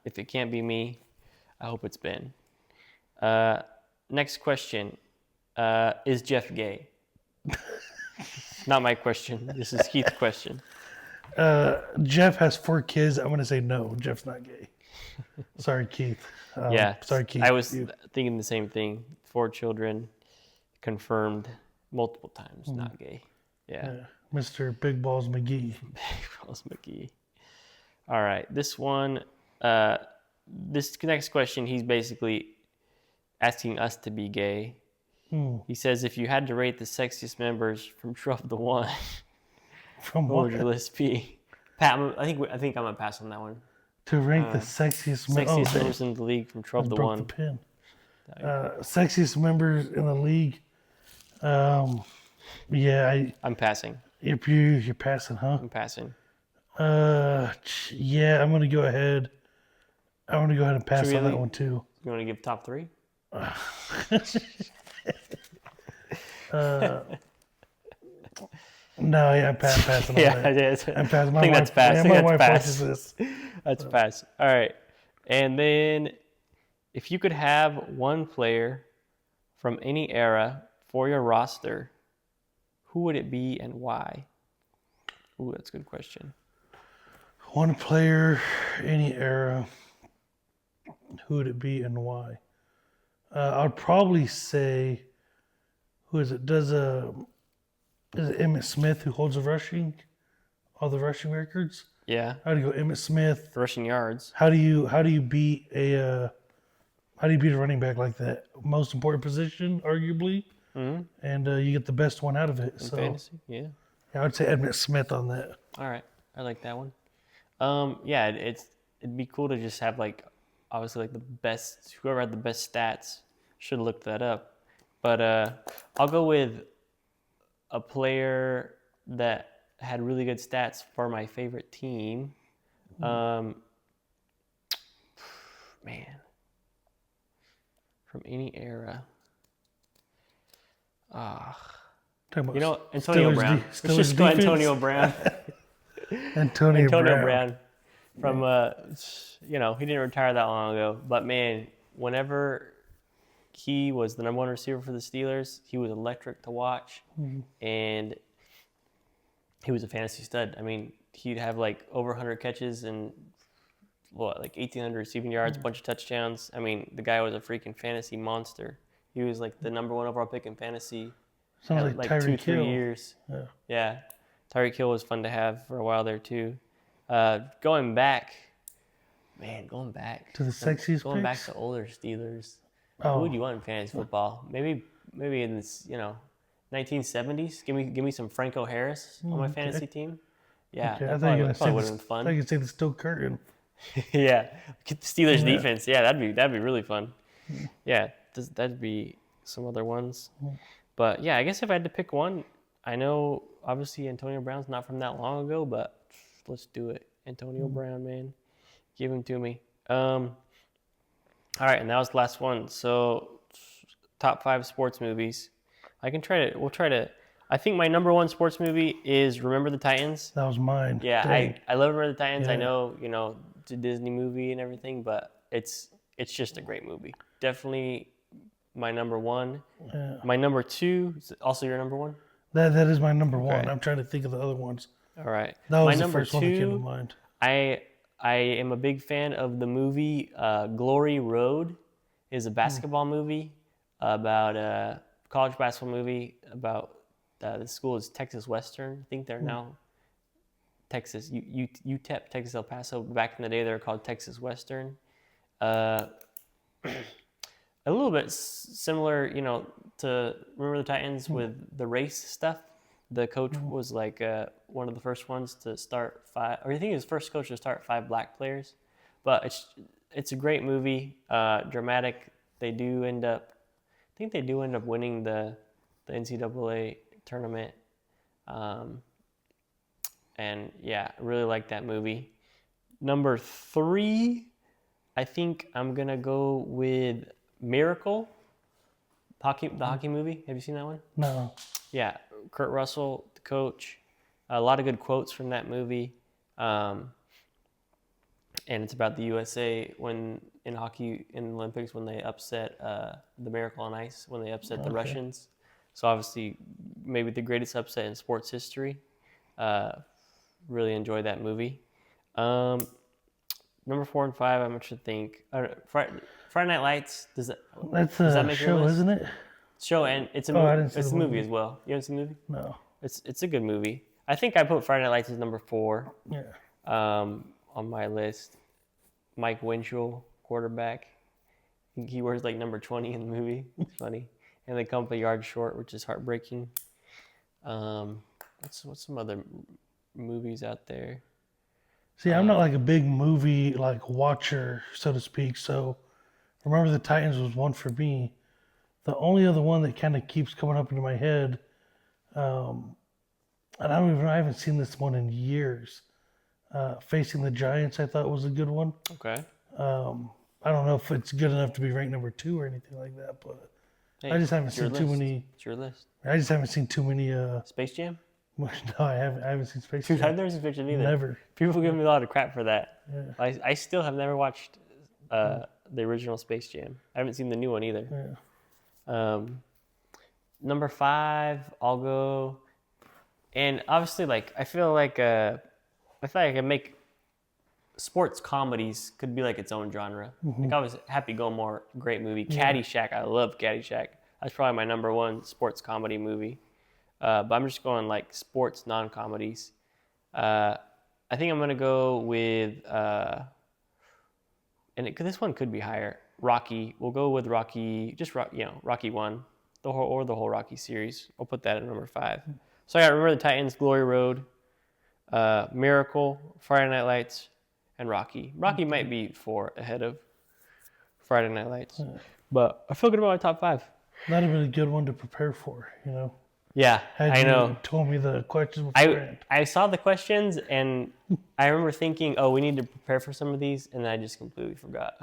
If it can't be me, I hope it's Ben. Next question. Is Jeff gay? Not my question. This is Keith's question. Jeff has 4 kids. I'm going to say no, Jeff's not gay. Sorry, Keith. Yeah. Sorry, Keith. I was thinking the same thing. 4 children, confirmed multiple times, not gay. Yeah. Mr. Big Balls McGee. Charles McGee. All right. This one, this next question, he's basically asking us to be gay. He says, if you had to rate the sexiest members from 12 to 1, From what what? would your list be? Pat, I think I'm gonna pass on that one. To rank the sexiest, Sexiest oh, members in the league from 12 to broke 1. the pin. Sexiest members in the league. Yeah, I'm passing. you're passing, huh? I'm passing. Yeah, I'm gonna go ahead. I want to go ahead and pass Should we on that leave- one too. You want to give top 3? No, yeah, I'm passing on Yeah, that. it is. I'm passing. I think that's pass. Yeah, I think my that's wife pass. watches this. That's pass. All right. And then if you could have one player from any era for your roster, who would it be and why? Ooh, that's a good question. One player, any era. Who would it be and why? I'd probably say, who is it? Is it Emmitt Smith who holds all the rushing records? Yeah. I'd go Emmitt Smith. Rushing yards. How do you beat a running back like that? Most important position, arguably, and you get the best one out of it. So Fantasy. Yeah. yeah, I'd say Emmitt Smith on that. All right. I like that one. Yeah, it'd be cool to just have obviously the best, whoever had the best stats should look that up. But I'll go with a player that had really good stats for my favorite team. Man, from any era. Talking about Antonio Steelers Brown. Let's Steelers just go defense. Antonio Brown. Antonio Brown. From he didn't retire that long ago, but man, whenever he was the number 1 receiver for the Steelers, he was electric to watch, and he was a fantasy stud. I mean, he'd have over 100 catches and 1,800 receiving yards, a bunch of touchdowns. I mean, the guy was a freaking fantasy monster. He was the number 1 overall pick in fantasy Sounds had, like like Tyreek 2-3 Hill. years. Yeah. Yeah, Tyreek Hill was fun to have for a while there too. Going back To the sexiest going back picks? to older Steelers. Who Oh, would you want in fantasy football? Maybe in this 1970s. Give me some Franco Harris on my fantasy team. Yeah, okay. that I thought you were probably would gonna have been say I thought you fun. could say the Steel Curtain. Yeah, get the Steelers Yeah. defense. Yeah, that'd be really fun. Yeah, that'd be some other ones. But yeah, I guess if I had to pick one, I know obviously Antonio Brown's not from that long ago, but let's do it. Antonio Brown, man, give him to me. All right, and that was the last one. So top 5 sports movies. We'll try to. I think my number 1 sports movie is Remember the Titans. That was mine. Yeah, Dang. I love Remember the Titans. I Yeah. know, it's a Disney movie and everything, but it's just a great movie. Definitely my number 1. Yeah. My number 2 is also your number 1. That is my number one. Okay. I'm trying to think of the other ones. All right. That my was the number first one that came to 2. mind. I am a big fan of the movie Glory Road. Is a basketball movie about a college basketball movie about the school is Texas Western. I think they're now Texas UTEP, Texas El Paso. Back in the day, they were called Texas Western. A little bit similar, to Remember the Titans with the race stuff. The coach was like one of the first ones to start 5, or I think he was the first coach to start 5 black players. But it's a great movie, dramatic. They do end up winning the NCAA tournament. And yeah, I really like that movie. Number 3, I think I'm gonna go with Miracle, the hockey movie. Have you seen that one? No. Yeah, Kurt Russell, the coach. A lot of good quotes from that movie. And it's about the USA in hockey in the Olympics when they upset the Miracle on Ice, when they upset the Russians. So obviously, maybe the greatest upset in sports history. Really enjoyed that movie. Number 4 and 5, I'm trying to think. Friday Night Lights. Does That's that a make your show, list? isn't it? Show, and it's a Oh, I movie. didn't see It's a the movie movie. as well. You haven't seen the movie? No. It's a good movie. I think I put Friday Night Lights as number 4 Yeah. on my list. Mike Winchell, quarterback. He wears like number 20 in the movie. It's funny. And they come up a yard short, which is heartbreaking. What's some other movies out there? See, I'm not like a big movie like watcher, so to speak. So, Remember the Titans was one for me. The only other one that kind of keeps coming up into my head, and I haven't seen this one in years. Facing the Giants, I thought was a good one. Okay. I don't know if it's good enough to be ranked number 2 or anything like that, but Hey, I just haven't it's your seen too list. many. It's your list. I just haven't seen too many. Space Jam? No, I haven't seen Space Dude, Jam. I've never seen Space Jam either. Never. People give me a lot of crap for that. Yeah. I still have never watched the original Space Jam. I haven't seen the new one either. Yeah. Number 5, I'll go. And obviously, like I feel like I can make sports comedies could be like its own genre. Like I was Happy Gilmore, great movie. Caddyshack, I love Caddyshack. That's probably my number 1 sports comedy movie. But I'm just going like sports non-comedies. I think I'm gonna go with this one could be higher. Rocky. We'll go with Rocky. Rocky 1, the whole Rocky series. I'll put that at number 5. So I got Remember the Titans, Glory Road, Miracle, Friday Night Lights, and Rocky. Rocky might be 4 ahead of Friday Night Lights, but I feel good about my top 5. Not a really good one to prepare for, you know. Yeah, I know. You told me the questions beforehand. I saw the questions and I remember thinking, oh, we need to prepare for some of these, and I just completely forgot.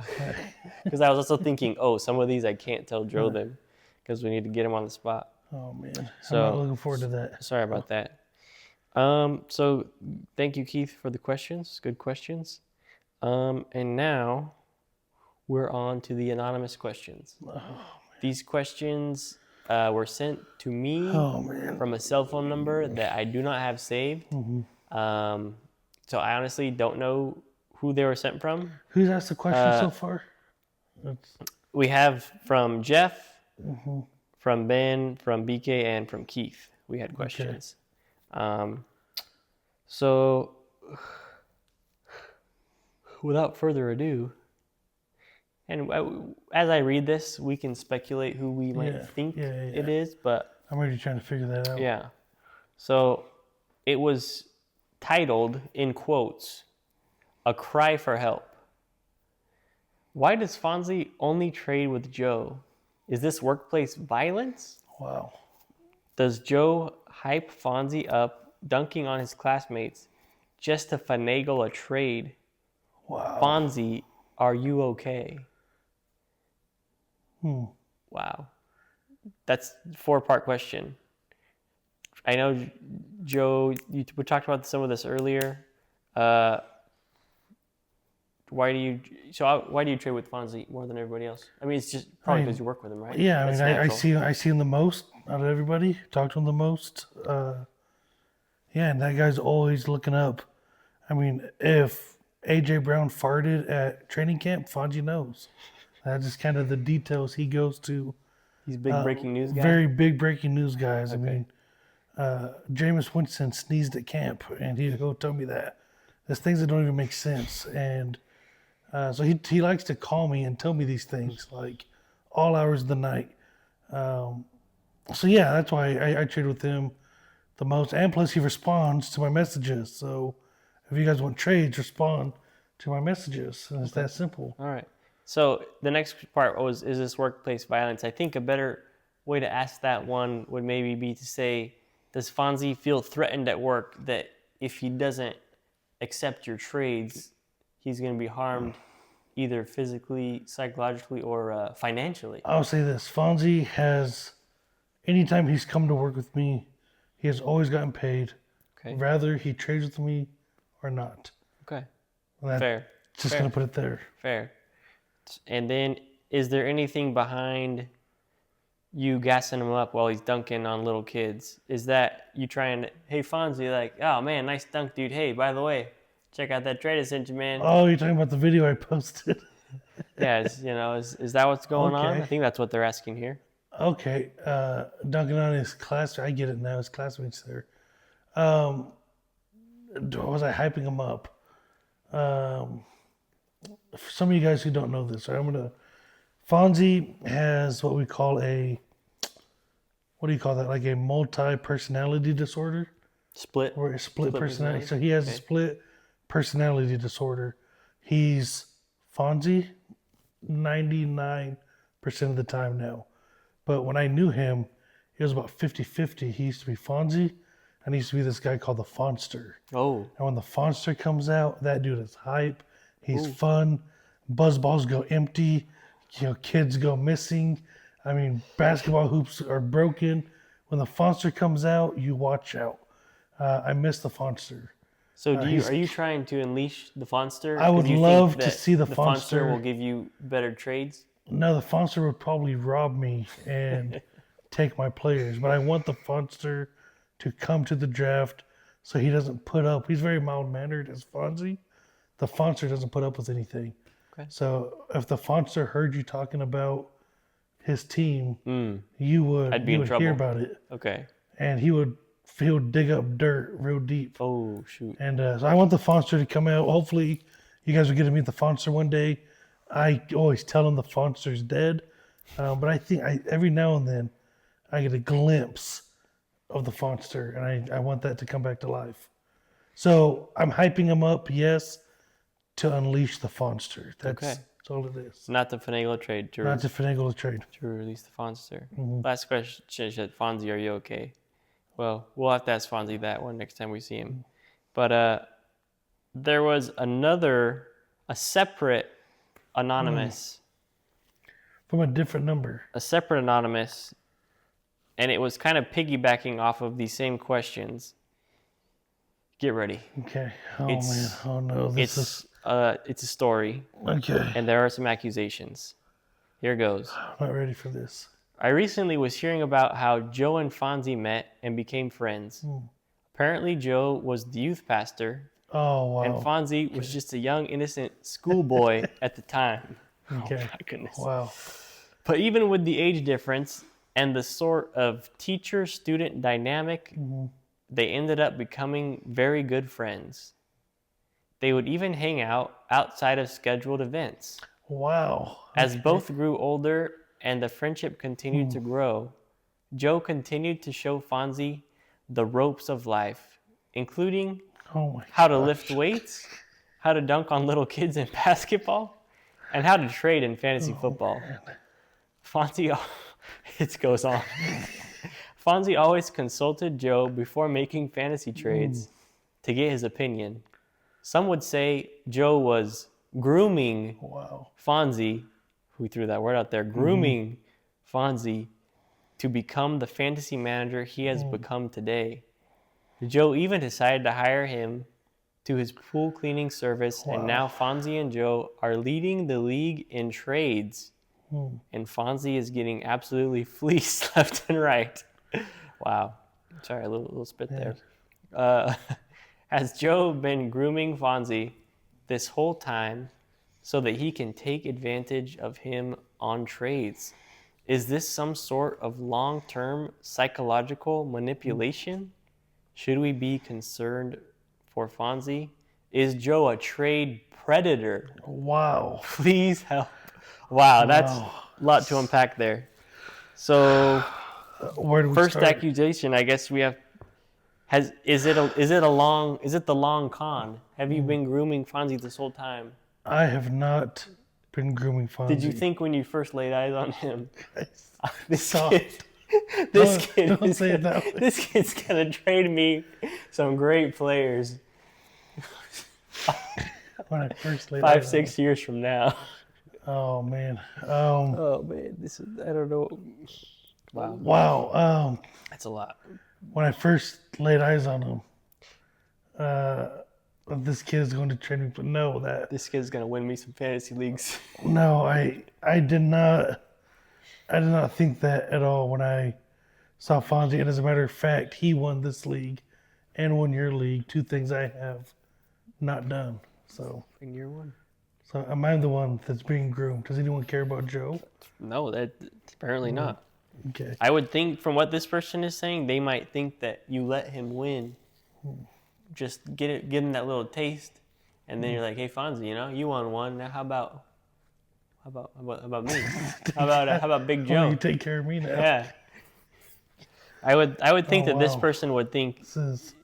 Because I was also thinking, oh, some of these I can't tell Joe them because we need to get him on the spot. Oh man, So- I'm not looking forward to that. Sorry about that. So thank you, Keith, for the questions. Good questions. And now we're on to the anonymous questions. These questions were sent to me Oh man, from a cell phone number that I do not have saved. So I honestly don't know who they were sent from. who's asked the question so far? That's, We have from Jeff, from Ben, from BK, and from Keith. We had questions. So, without further ado, and as I read this, we can speculate who we might think it is, but I'm already trying to figure that out. yeah. So, it was titled, in quotes, "A Cry for Help." Why does Fonzie only trade with Joe? Is this workplace violence? Wow. Does Joe hype Fonzie up, dunking on his classmates, just to finagle a trade? Wow. Fonzie, are you okay? Wow. That's a 4-part question. I know, Joe, we talked about some of this earlier. Why do you trade with Fonzie more than everybody else? I mean, it's just probably because you work with him, right? Yeah, That's I mean, natural. I see him the most out of everybody. Talk to him the most. Yeah, and that guy's always looking up. I mean, if AJ Brown farted at training camp, Fonzie knows. That's just kind of the details he goes to. He's a big breaking news guy. Very big breaking news guys. I mean, Jameis Winston sneezed at camp, and he'd go tell me that. There's things that don't even make sense, and so he likes to call me and tell me these things like all hours of the night. So yeah, that's why I trade with him the most, and plus he responds to my messages. So if you guys want trades, respond to my messages, and it's that simple. All right. So the next part was, is this workplace violence? I think a better way to ask that one would maybe be to say, does Fonzie feel threatened at work that if he doesn't accept your trades, he's going to be harmed either physically, psychologically, or financially? I'll say this: Fonzie has, anytime he's come to work with me, he has always gotten paid, Okay. whether he trades with me or not. Okay. And Fair. Just Fair. gonna put it there. Fair. And then, is there anything behind you gassing him up while he's dunking on little kids? Is that you trying to, hey Fonzie, like, oh man, nice dunk, dude. Hey, by the way, check out that trade I sent you, man. Oh, you're talking about the video I posted? Yeah, is that what's going on? Okay. I think that's what they're asking here. Okay, dunking on his class. I get it now. His classmates there. Was I hyping him up? For some of you guys who don't know this, right, Fonzie has what we call what do you call that? Like a multi-personality disorder, Split. or a split personality. personality? So he has a Okay. split personality disorder. He's Fonzie 99% of the time now. But when I knew him, it was about 50-50. He used to be Fonzie, and he used to be this guy called the Fonster. Oh, And when the Fonster comes out, that dude is hype. He's fun. Buzzballs go empty. Kids go missing. I mean, basketball hoops are broken. When the Fonster comes out, you watch out. I miss the Fonster. so are you trying to unleash the Fonster? I would 'Cause you think love to that see the the Fonster. will give you better trades. No, the Fonster would probably rob me and take my players. But I want the Fonster to come to the draft so he doesn't put up. He's very mild-mannered as Fonzie. The Fonster doesn't put up with anything. Okay. So if the Fonster heard you talking about his team, you would, I'd be in hear trouble. about it. Okay. And he would dig up dirt real deep. Oh shoot. And so I want the Fonster to come out. Hopefully, you guys will get to meet the Fonster one day. I always tell him the Fonster's dead, but I think every now and then I get a glimpse of the Fonster, and I want that to come back to life. So I'm hyping him up, yes, to unleash the Fonster. That's all it is. Not the finagle trade to, Not to finagle the trade. to release the Fonster. Mm-hmm. Last question, Fonzie, are you okay? Well, we'll have to ask Fonzie that one next time we see him. But there was a separate anonymous, From a different number. and it was kind of piggybacking off of these same questions. Get ready. Okay. Oh, It's- man. Oh, no. This is... It's a story, Okay. and there are some accusations. Here goes. I'm not ready for this. I recently was hearing about how Joe and Fonzie met and became friends. Apparently, Joe was the youth pastor, Oh, wow. and Fonzie was just a young, innocent schoolboy at the time. Okay. Oh, my goodness. Wow. But even with the age difference, and the sort of teacher-student dynamic, they ended up becoming very good friends. They would even hang out outside of scheduled events. Wow. As both grew older and the friendship continued to grow, Joe continued to show Fonzie the ropes of life, including Oh my how to lift weights, how to dunk on little kids in basketball, and how to trade in fantasy football. Fonzie, it goes on. Fonzie always consulted Joe before making fantasy trades to get his opinion. Some would say Joe was grooming Wow. Fonzie, we threw that word out there, grooming Fonzie to become the fantasy manager he has become today. Joe even decided to hire him to his pool cleaning service, and now Fonzie and Joe are leading the league in trades. And Fonzie is getting absolutely fleeced left and right. Wow. Sorry, a little spit there. Has Joe been grooming Fonzie this whole time so that he can take advantage of him on trades? Is this some sort of long-term psychological manipulation? Should we be concerned for Fonzie? Is Joe a trade predator? Wow. Please help. Wow, that's a lot to unpack there. So, Where do we first start? accusation, I guess we have. Is it the long con? Have you been grooming Fonzie this whole time? I have not been grooming Fonzie. Did you think when you first laid eyes on him, this Stop. kid, Don't say it that way. this kid's gonna trade me some great players When I first laid 5, eyes 6 years from now? on him. Oh man. Oh man, this is I don't know. Wow, Wow. that's a lot. When I first laid eyes on him, this kid is going to trade me. But no, This kid's gonna win me some fantasy leagues. no, I did not think that at all when I saw Fonzie. And as a matter of fact, he won this league and won your league. Two things I have not done. So In year one. am I the one that's being groomed? Does anyone care about Joe? No, that apparently not. Okay. I would think from what this person is saying, they might think that you let him win. Just give him that little taste, and then you're like, "Hey, Fonzie, you won one. Now how about me? How about Big Oh, Joe? you take care of me now. Yeah." I would think Oh, that this wow. person would think This is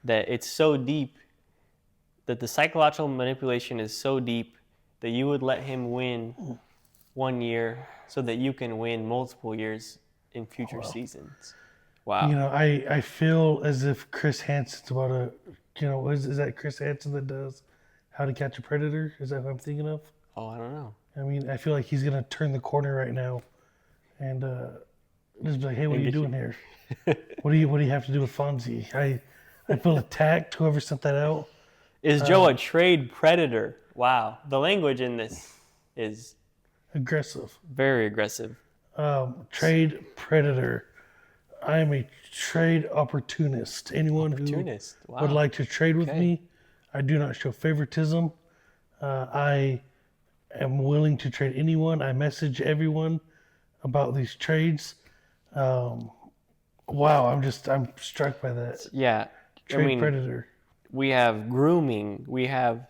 that it's so deep, that the psychological manipulation is so deep that you would let him win 1 year so that you can win multiple years in future seasons. Wow. I feel as if Chris Hansen's about to, is that Chris Hansen that does How to Catch a Predator? Is that what I'm thinking of? Oh, I don't know. I mean, I feel like he's gonna turn the corner right now, and just be like, "Hey, what are you doing here? What do you have to do with Fonzie?" I feel attacked. Whoever sent that out. Is Joe a trade predator? Wow. The language in this is Aggressive. very aggressive. Trade predator. I am a trade opportunist. Anyone who Opportunist. Wow. would like to trade with Okay. me, I do not show favoritism. I am willing to trade anyone. I message everyone about these trades. Wow, I'm struck by that. Yeah. Trade predator. We have grooming. We have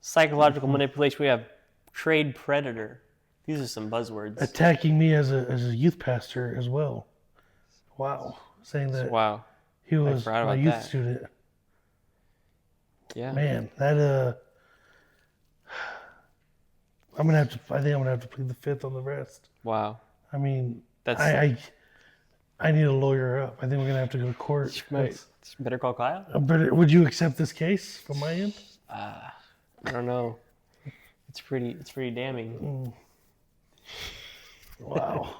psychological manipulation. We have trade predator. These are some buzzwords. Attacking me as a youth pastor as well. Wow, saying that Wow. he was forgot my about youth that. student. Yeah. Man, that I think I'm gonna have to plead the fifth on the rest. Wow. I mean, That's I need a lawyer up. I think we're gonna have to go to court. That's- better call Kyle. Would you accept this case from my end? I don't know. It's pretty damning. Wow.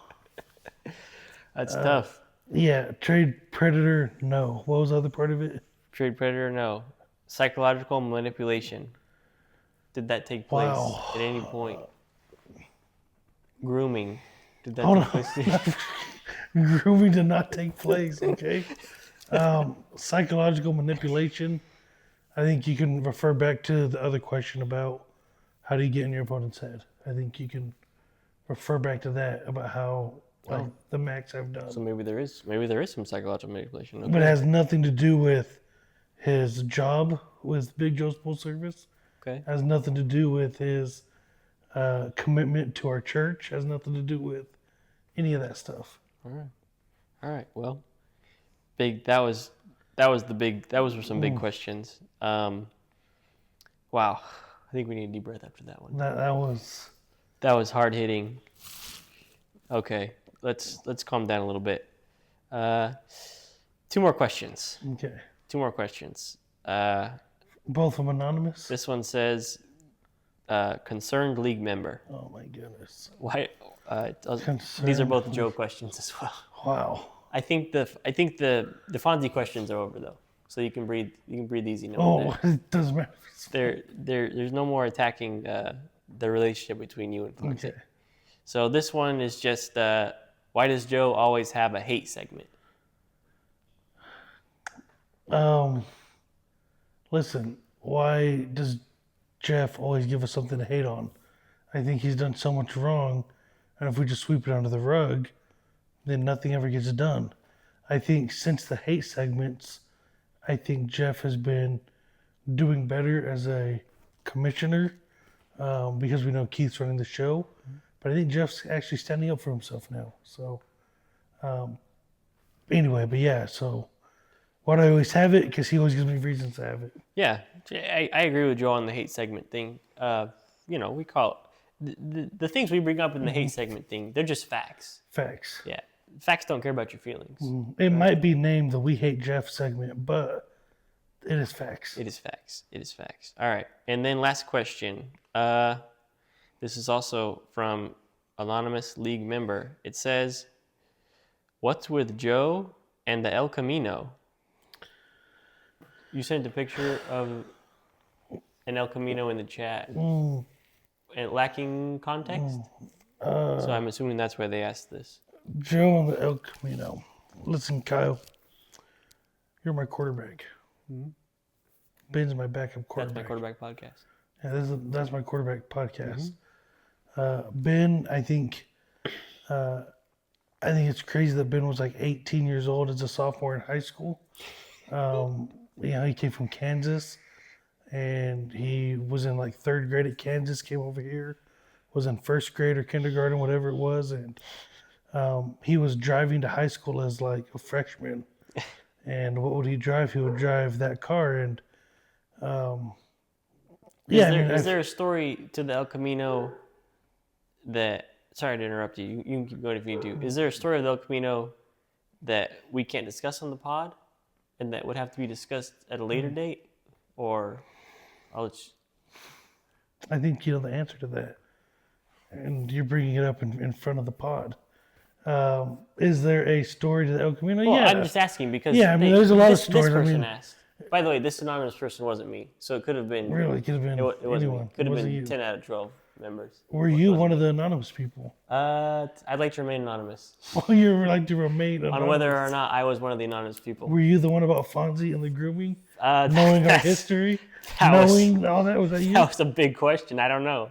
That's tough. Yeah, trade predator. No. What was the other part of it? Trade predator, no. Psychological manipulation. Did that take place Wow. at any point? Grooming. Did that Hold take place? Grooming did not take place. Okay. Psychological manipulation. I think you can refer back to the other question about how do you get in your opponent's head. I think you can refer back to that about how Like the max I've done. So maybe there is some psychological manipulation. Okay. But it has nothing to do with his job with Big Joe's Full Service. Okay. Has nothing to do with his commitment to our church. Has nothing to do with any of that stuff. All right. Well, big. Those were some big questions. Wow. I think we need a deep breath after that one. That was hard hitting. Okay. Let's calm down a little bit. 2 more questions. okay. 2 more questions. Both from anonymous. This one says, concerned league member. Oh my goodness. Why? Concerned These are both Joe questions as well. Wow. I think the Fonzie questions are over though, so you can breathe easy. It doesn't matter. There's no more attacking the relationship between you and Fonzie. Okay. So this one is just why does Joe always have a hate segment? Listen, why does Jeff always give us something to hate on? I think he's done so much wrong, and if we just sweep it under the rug, then nothing ever gets done. I think since the hate segments, I think Jeff has been doing better as a commissioner because we know Keith's running the show. But I think Jeff's actually standing up for himself now. So, anyway, but yeah, so why do I always have it? Because he always gives me reasons to have it. Yeah, I agree with Joe on the hate segment thing. We call it, the things we bring up in the hate segment thing, they're just facts. Facts. Yeah. Facts don't care about your feelings. It might be named the We Hate Jeff segment, but it is facts. It is facts. All right. And then last question. This is also from anonymous league member. It says, what's with Joe and the El Camino? You sent a picture of an El Camino in the chat. And lacking context? So I'm assuming that's why they asked this. Joe and the El Camino. Listen, Kyle, you're my quarterback. Ben's my backup quarterback. That's my quarterback podcast. Yeah, that's my quarterback podcast. Ben, I think it's crazy that Ben was like 18 years old as a sophomore in high school. He came from Kansas, and he was in like 3rd grade at Kansas, came over here, was in 1st grade or kindergarten, whatever it was, and he was driving to high school as like a freshman. And what would he drive? He would drive that car, and is there a story to the El Camino that? Sorry to interrupt you. You can keep going if you need to. Is there a story of the El Camino that we can't discuss on the pod, and that would have to be discussed at a later date, or I think you know the answer to that, and you're bringing it up in front of the pod. Is there a story to the El Camino? Well, yeah, I'm just asking because there's a lot of stories. This person asked. By the way, this anonymous person wasn't me, so it could have been. Really, it could have been it wasn't anyone. me. Could have been you. 10 out of 12 members. Were you one of the anonymous people? I'd like to remain anonymous. Oh, you would like to remain anonymous. On whether or not I was one of the anonymous people. Were you the one about Fonzie and the grooming? Knowing our history? Knowing all that? Was that you? That was a big question. I don't know.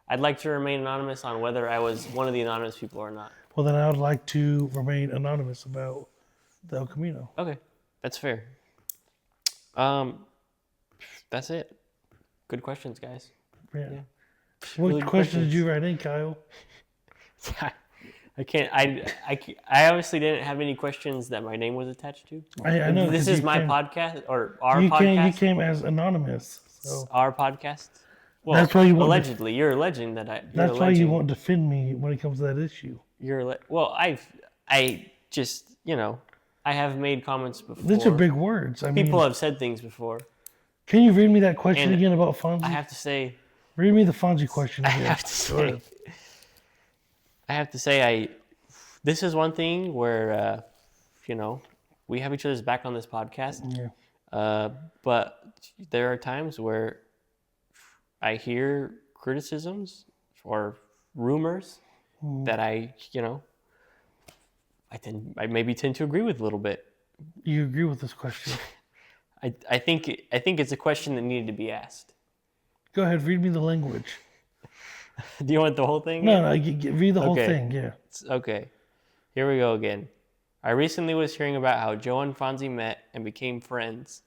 I'd like to remain anonymous on whether I was one of the anonymous people or not. Well, then I would like to remain anonymous about the El Camino. Okay, that's fair. That's it. Good questions, guys. Yeah. Really What good question did you write in, Kyle? I can't. I obviously didn't have any questions that my name was attached to. I know. This is my podcast or our podcast. You came as anonymous. So. Our podcast. Well, that's why you want allegedly. You're a legend that I. That's why you won't defend me when it comes to that issue. I just I have made comments before. These are big words. People have said things before. Can you read me that question again about Fonzie? I have to say. Read me the Fonzie question again. I have to say, this is one thing where, we have each other's back on this podcast. Yeah. But there are times where I hear criticisms or rumors that I maybe tend to agree with a little bit. You agree with this question? I think it's a question that needed to be asked. Go ahead, read me the language. Do you want the whole thing? No, read the whole Okay. thing. Yeah. Okay. Here we go again. I recently was hearing about how Joe and Fonzie met and became friends.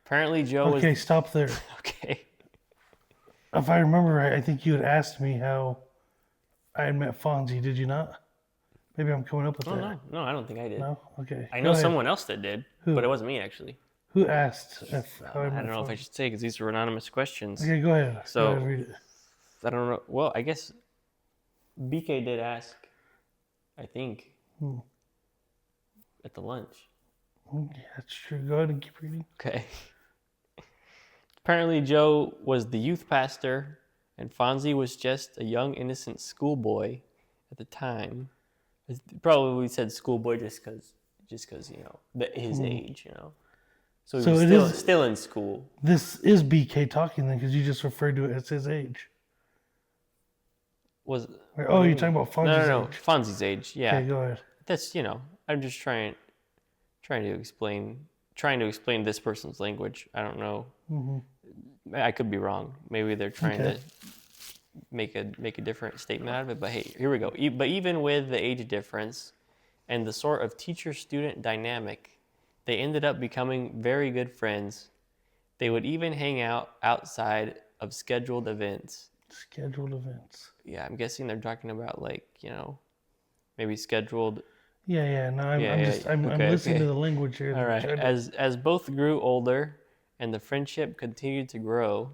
Apparently, Joe Okay, was stop there. okay. If I remember right, I think you had asked me how I had met Fonzie. Did you not? Maybe I'm coming up with Oh that. no, I don't think I did. No? Okay. I Go know ahead. someone else that did, Who? but it wasn't me actually. Who asked how I I met don't know if I Fonzie? should say because these were anonymous questions. Okay, go ahead. So- Go ahead, read it. I don't know. Well, I guess BK did ask. I think Hmm. at the lunch. Yeah, that's true. Go ahead and keep reading. Okay. Apparently, Joe was the youth pastor, and Fonzie was just a young, innocent schoolboy at the time. Probably said schoolboy just because his age, So he So was it still, is- still in school. This is BK talking then, because you just referred to it as his age. Was Right, oh, you're talking about Fonzie's no, age. Fonzie's age. Yeah, Okay, go ahead. that's I'm just trying to explain this person's language. I don't know. Hmm. I could be wrong. Maybe they're trying Okay. to make a different statement out of it. But hey, here we go. But even with the age difference and the sort of teacher-student dynamic, they ended up becoming very good friends. They would even hang out outside of scheduled events. Scheduled events. Yeah, I'm guessing they're talking about maybe scheduled. Yeah. No, I'm Yeah, just I'm okay, listening okay. to the language here. All right. Trying to- As both grew older and the friendship continued to grow,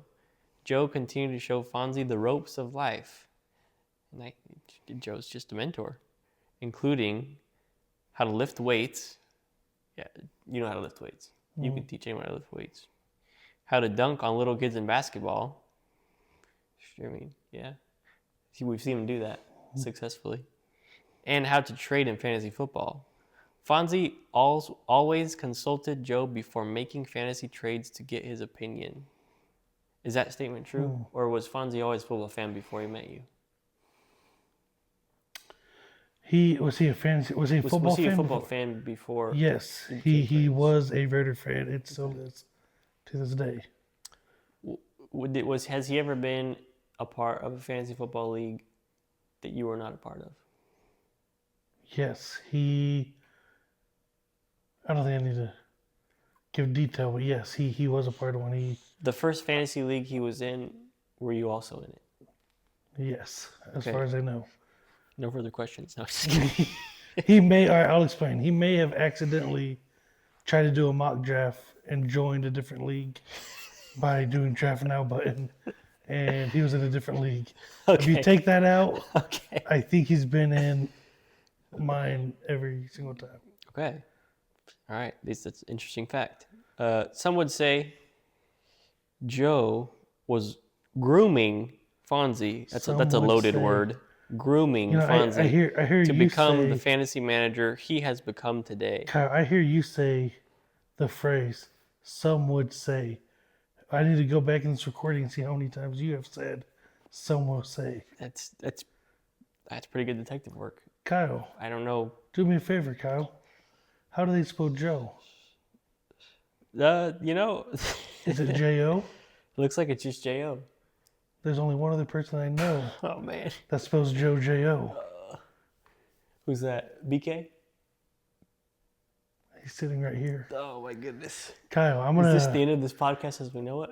Joe continued to show Fonzie the ropes of life. And Joe's just a mentor, including how to lift weights. Yeah, you know how to lift weights. You can teach anyone how to lift weights. How to dunk on little kids in basketball. I mean, yeah. We've seen him do that successfully. And how to trade in fantasy football. Fonzie always consulted Joe before making fantasy trades to get his opinion. Is that statement true? Or was Fonzie always a football fan before he met you? Was he a fantasy? Was he a football Was he fan? a football before? fan before? Yes, became he friends? was a Raider fan. It still is to this day. Has he ever been a part of a fantasy football league that you were not a part of? Yes, he. I don't think I need to give detail, but yes, he was a part of one. The first fantasy league he was in, were you also in it? Yes, as Okay. far as I know. No further questions. No, just kidding. He may. All right, I'll explain. He may have accidentally tried to do a mock draft and joined a different league by doing draft now button, and he was in a different league. If you Okay. take that out, Okay. I think he's been in mine every single time. Okay. All right. That's an interesting fact. Some would say Joe was grooming Fonzie. That's Some a would loaded say. where. Grooming You know, Fonzie I hear to you become say, the fantasy manager he has become today. Kyle, I hear you say the phrase, some would say. I need to go back in this recording and see how many times you have said, some will say. That's pretty good detective work. Kyle, I don't know. do me a favor, Kyle. How do they spell Joe? Is it J-O? Looks like it's just J-O. There's only one other person I know Oh, man. that spells Joe J-O. Who's that? BK? He's sitting right here. Oh, my goodness. Kyle, I'm Is gonna. this the end of this podcast as we know it?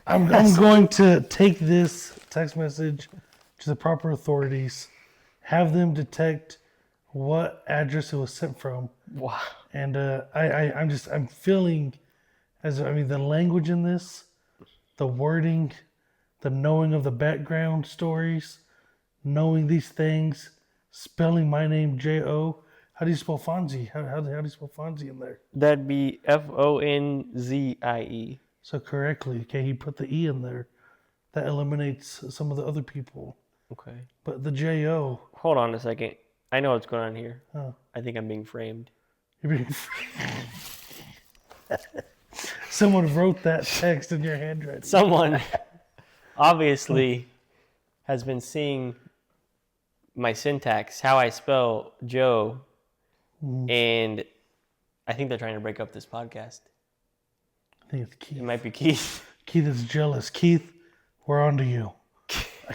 I'm going to take this text message to the proper authorities, have them detect what address it was sent from, Wow. and I'm feeling, the language in this, the wording, the knowing of the background stories, knowing these things, spelling my name J-O. How do you spell Fonzie? How do you spell Fonzie in there? That'd be Fonzie. So correctly, okay, he put the E in there. That eliminates some of the other people. Okay. But the J-O, Hold on a second. I know what's going on here. oh, I think I'm being framed. you're being... Someone wrote that text in your handwriting. Someone obviously has been seeing my syntax, how I spell Joe, and I think they're trying to break up this podcast. I think it's Keith. It might be Keith. Keith is jealous. Keith, we're on to you.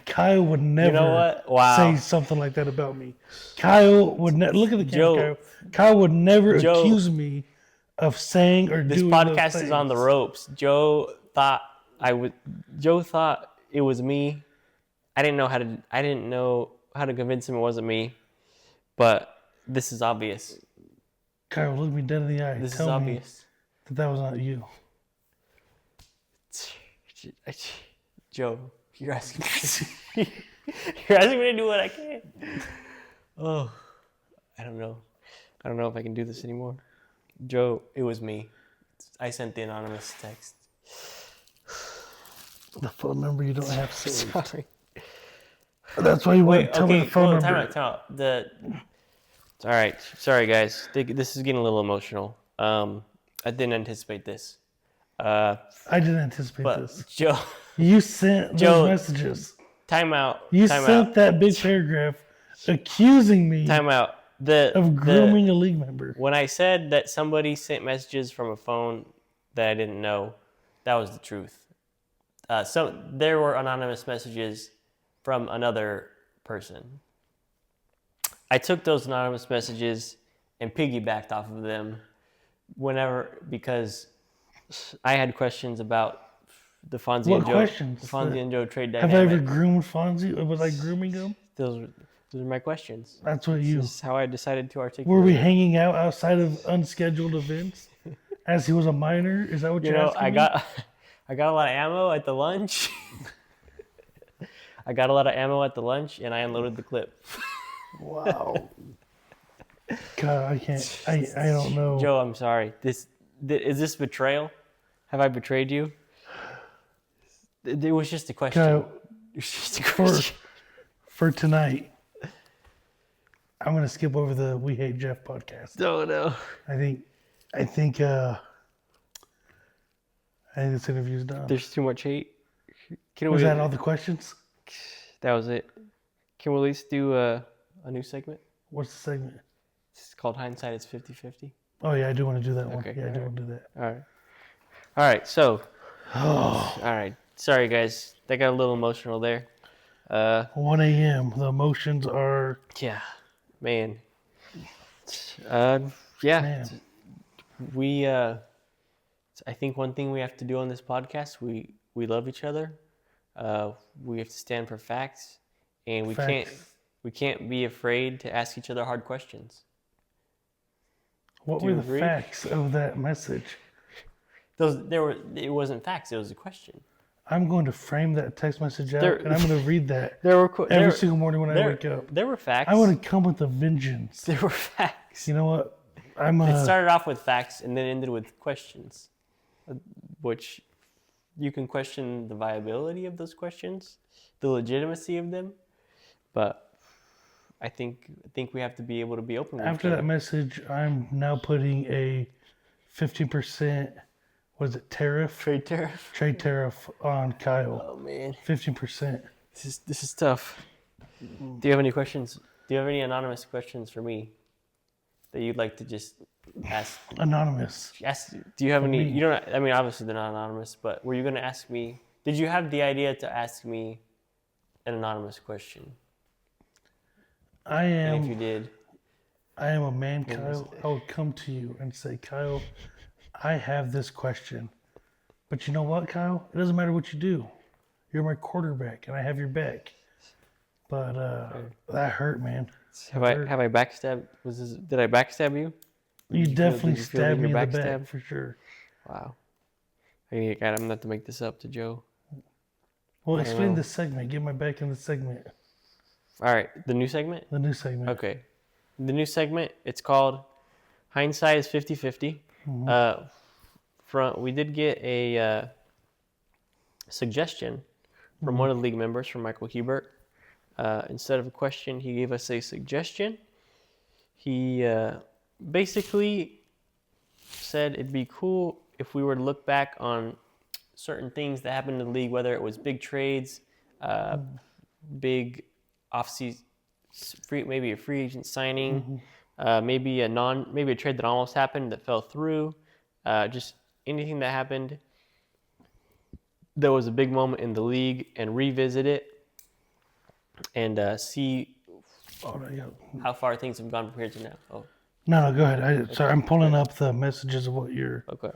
Kyle would never what? Wow. say something like that about me. Kyle would look at the camera. Joe- Kyle would never Joe- accuse me of saying or This doing podcast those is on the things. ropes. Joe thought it was me. I didn't know how to convince him it wasn't me. But this is obvious. Kyle, look me dead in the eye. This is Tell me obvious. that was not you. Joe, you're asking me. You're asking me to do what I can. Oh, I don't know. I don't know if I can do this anymore. Joe, it was me. I sent the anonymous text. The phone number you don't have saved. Sorry. That's why you wouldn't tell me the phone hold on, number. Time out. All right. Sorry, guys. This is getting a little emotional. I didn't anticipate this. I didn't anticipate But this. Joe, You sent Joe- those messages. time out. You time sent out. that big paragraph accusing me Time out. of grooming a league member. When I said that somebody sent messages from a phone that I didn't know, that was the truth. So there were anonymous messages from another person. I took those anonymous messages and piggybacked off of them because I had questions about the Fonzie What and Joe. questions? The Fonzie and Joe trade Have dynamic. I ever groomed Fonzie? Was I grooming him? Those are my questions. That's what you. This is how I decided to articulate. Were we hanging out outside of unscheduled events as he was a minor? Is that what You you're know, asking I me? got a lot of ammo at the lunch. I got a lot of ammo at the lunch, and I unloaded the clip. Wow. God, I can't. I don't know. Joe, I'm sorry. Is this betrayal? Have I betrayed you? It was just a question. Kyle, It was just a question. for tonight, I'm gonna skip over the We Hate Jeff podcast. No. I think this interview's done. There's too much hate. Was that all the questions? That was it. Can we at least do a new segment? What's the segment? It's called Hindsight is 50-50. Oh yeah, I do want to do that one. Okay, Yeah, I do alright. want to do that. All right. So, all right. Sorry, guys. That got a little emotional there. 1 a.m. The emotions are. Yeah, man. Yeah. Man. We. I think one thing we have to do on this podcast, we love each other. We have to stand for facts, and we Facts. can't be afraid to ask each other hard questions. What Do were you the agree? facts of that message? It wasn't facts. It was a question. I'm going to frame that text message out, There- and I'm going to read that There were every single morning when I wake up. There were facts. I want to come with a vengeance. There were facts. You know what? I'm It started off with facts and then ended with questions, which you can question the viability of those questions, the legitimacy of them, but I think we have to be able to be open with after each that other. message. I'm now putting a 15%. What is it? Trade tariff. Trade tariff on Kyle. Oh man, 15%. this is tough. Do you have any questions? Do you have any anonymous questions for me that you'd like to just ask? Anonymous. Do you have any? me. You don't. I mean, obviously they're not anonymous, but were you going to ask me? Did you have the idea to ask me an anonymous question? I And if you am. did, I am a man, Kyle. I would come to you and say, Kyle, I have this question. But you know what, Kyle? It doesn't matter what you do. You're my quarterback, and I have your back. But that hurt, man. have I backstabbed? Did I backstab you? You Did you definitely feel that stabbed me in you're the back backstabbed? for sure. Wow. I'm gonna have to make this up to Joe. Well, don't explain know. this segment. Get my back in the segment. All right, the new segment. The new segment. Okay, the new segment. It's called Hindsight is 50-50. We did get a suggestion from one of the league members, from Michael Hebert. Instead of a question, he gave us a suggestion. He basically said it'd be cool if we were to look back on certain things that happened in the league, whether it was big trades, big off-season, maybe a free agent signing, maybe a trade that almost happened that fell through, just anything that happened there was a big moment in the league and revisit it and see Oh, no, yeah. how far things have gone from here to now. Oh, No, go ahead. Sorry, I'm pulling up the messages of what you're. okay.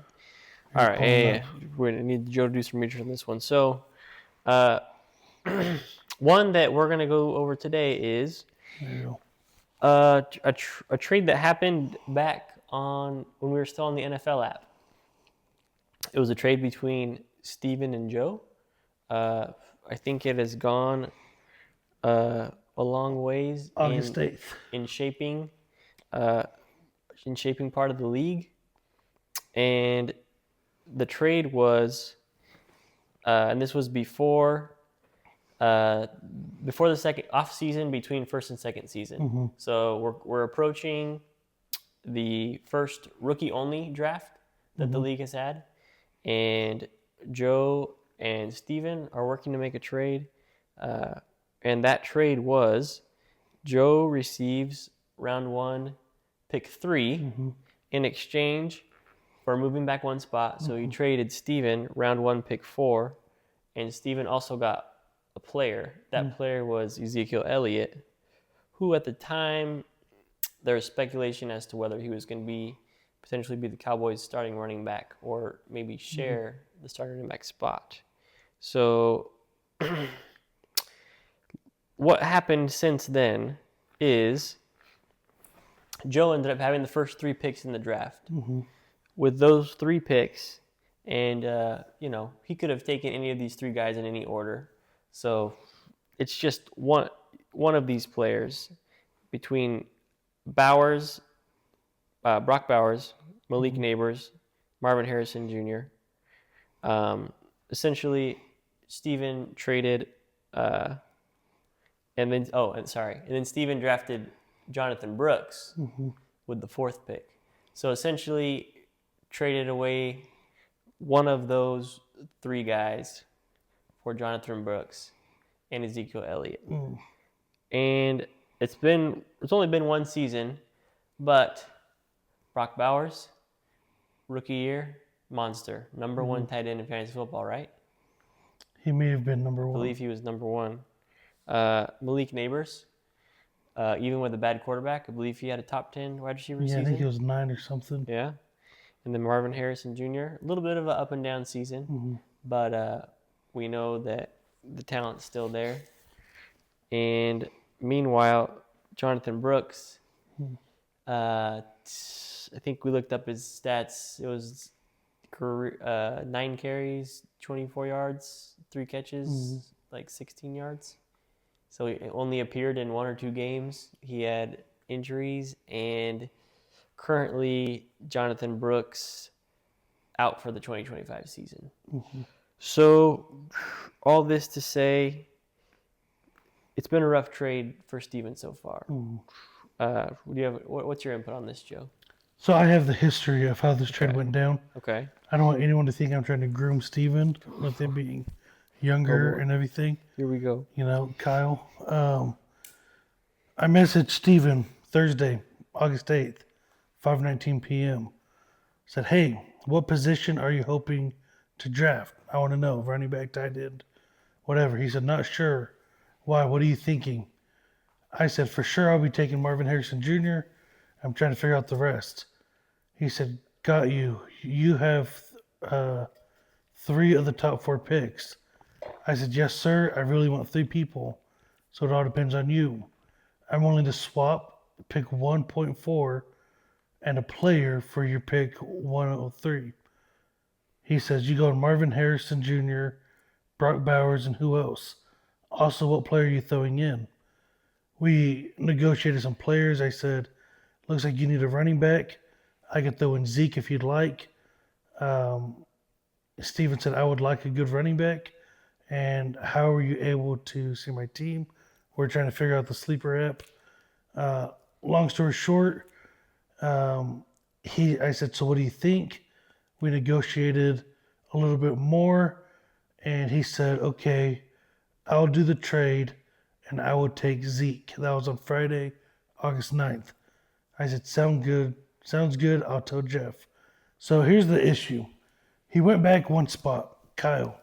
All right. pulling up. We're going to need Joe to do some research on this one. So, one that we're going to go over today is There you go. a trade that happened back on when we were still on the NFL app. It was a trade between Steven and Joe. I think it has gone a long ways August 8th. in shaping part of the league. And the trade was, and this was before the second off season between first and second season. So we're approaching the first rookie only draft that the league has had, and Joe and Steven are working to make a trade, and that trade was Joe receives round 1 pick 3 in exchange for moving back one spot. So he traded Steven round 1 pick 4, and Steven also got a player. That player was Ezekiel Elliott, who at the time there was speculation as to whether he was going to potentially be the Cowboys' starting running back or maybe share the starting running back spot. So what happened since then is Joe ended up having the first 3 picks in the draft. With those 3 picks, and he could have taken any of these 3 guys in any order. So it's just one of these players between Bowers, Brock Bowers, Malik Neighbors, Marvin Harrison Jr. Essentially, Steven traded, and then Steven drafted Jonathan Brooks with the 4th pick. So essentially, traded away one of those 3 guys for Jonathan Brooks and Ezekiel Elliott. And it's only been 1 season, but Brock Bowers, rookie year, monster, number 1 tight end in fantasy football, right? He may have been number 1. I believe he was number 1. Malik Neighbors, even with a bad quarterback, I believe he had a top 10 wide receiver season. I think he was 9 or something. Yeah. And then Marvin Harrison Jr., a little bit of an up and down season, but we know that the talent's still there. And meanwhile, Jonathan Brooks, I think we looked up his stats. It was 9 carries, 24 yards, 3 catches, like 16 yards. So he only appeared in 1 or 2 games. He had injuries, and currently Jonathan Brooks out for the 2025 season. So all this to say, it's been a rough trade for Steven so far. What's your input on this, Joe? So I have the history of how this trade went down. Okay. I don't want anyone to think I'm trying to groom Steven with him being younger and everything. Here we go. Kyle. I messaged Steven Thursday, August 8th, 5:19 p.m. Said, hey, what position are you hoping to draft? I want to know. Running back, tight end, whatever. He said, not sure. Why? What are you thinking? I said, for sure I'll be taking Marvin Harrison Jr. I'm trying to figure out the rest. He said, got you. You have 3 of the top 4 picks. I said, yes, sir. I really want 3 people. So it all depends on you. I'm willing to swap pick 1.4 and a player for your pick 103. He says, you go to Marvin Harrison Jr., Brock Bowers, and who else? Also, what player are you throwing in? We negotiated some players. I said, looks like you need a running back. I could throw in Zeke if you'd like. Steven said, I would like a good running back. And how are you able to see my team? We're trying to figure out the sleeper app. Long story short, I said, so what do you think? We negotiated a little bit more, and he said, okay, I'll do the trade, and I will take Zeke. That was on Friday, August 9th. I said, sounds good. I'll tell Jeff. So here's the issue. He went back 1 spot, Kyle.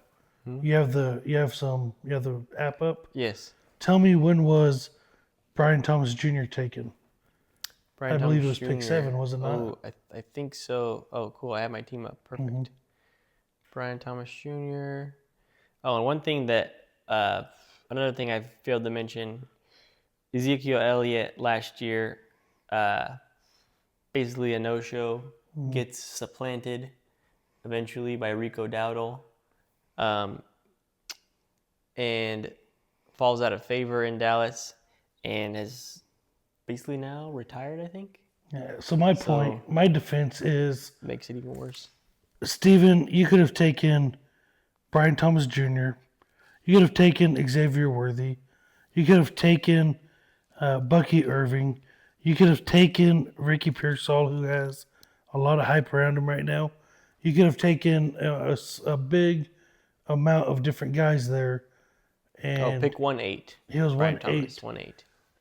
You have the app up. Yes. Tell me, when was Brian Thomas Jr. taken? Brian I believe it Thomas was pick Jr. 7, was it not? Oh, I think so. Oh, cool. I have my team up. Perfect. Brian Thomas Jr. Oh, and one thing that, another thing I failed to mention, Ezekiel Elliott last year, basically a no-show, gets supplanted eventually by Rico Dowdle, and falls out of favor in Dallas, and has basically now retired, I think. Yeah. So my defense is, Makes it even worse. Steven, you could have taken Brian Thomas Jr. You could have taken Xavier Worthy. You could have taken Bucky Irving. You could have taken Ricky Pearsall, who has a lot of hype around him right now. You could have taken a big amount of different guys there. And Pick 1-8. he was Brian 1-8. Thomas, 1-8.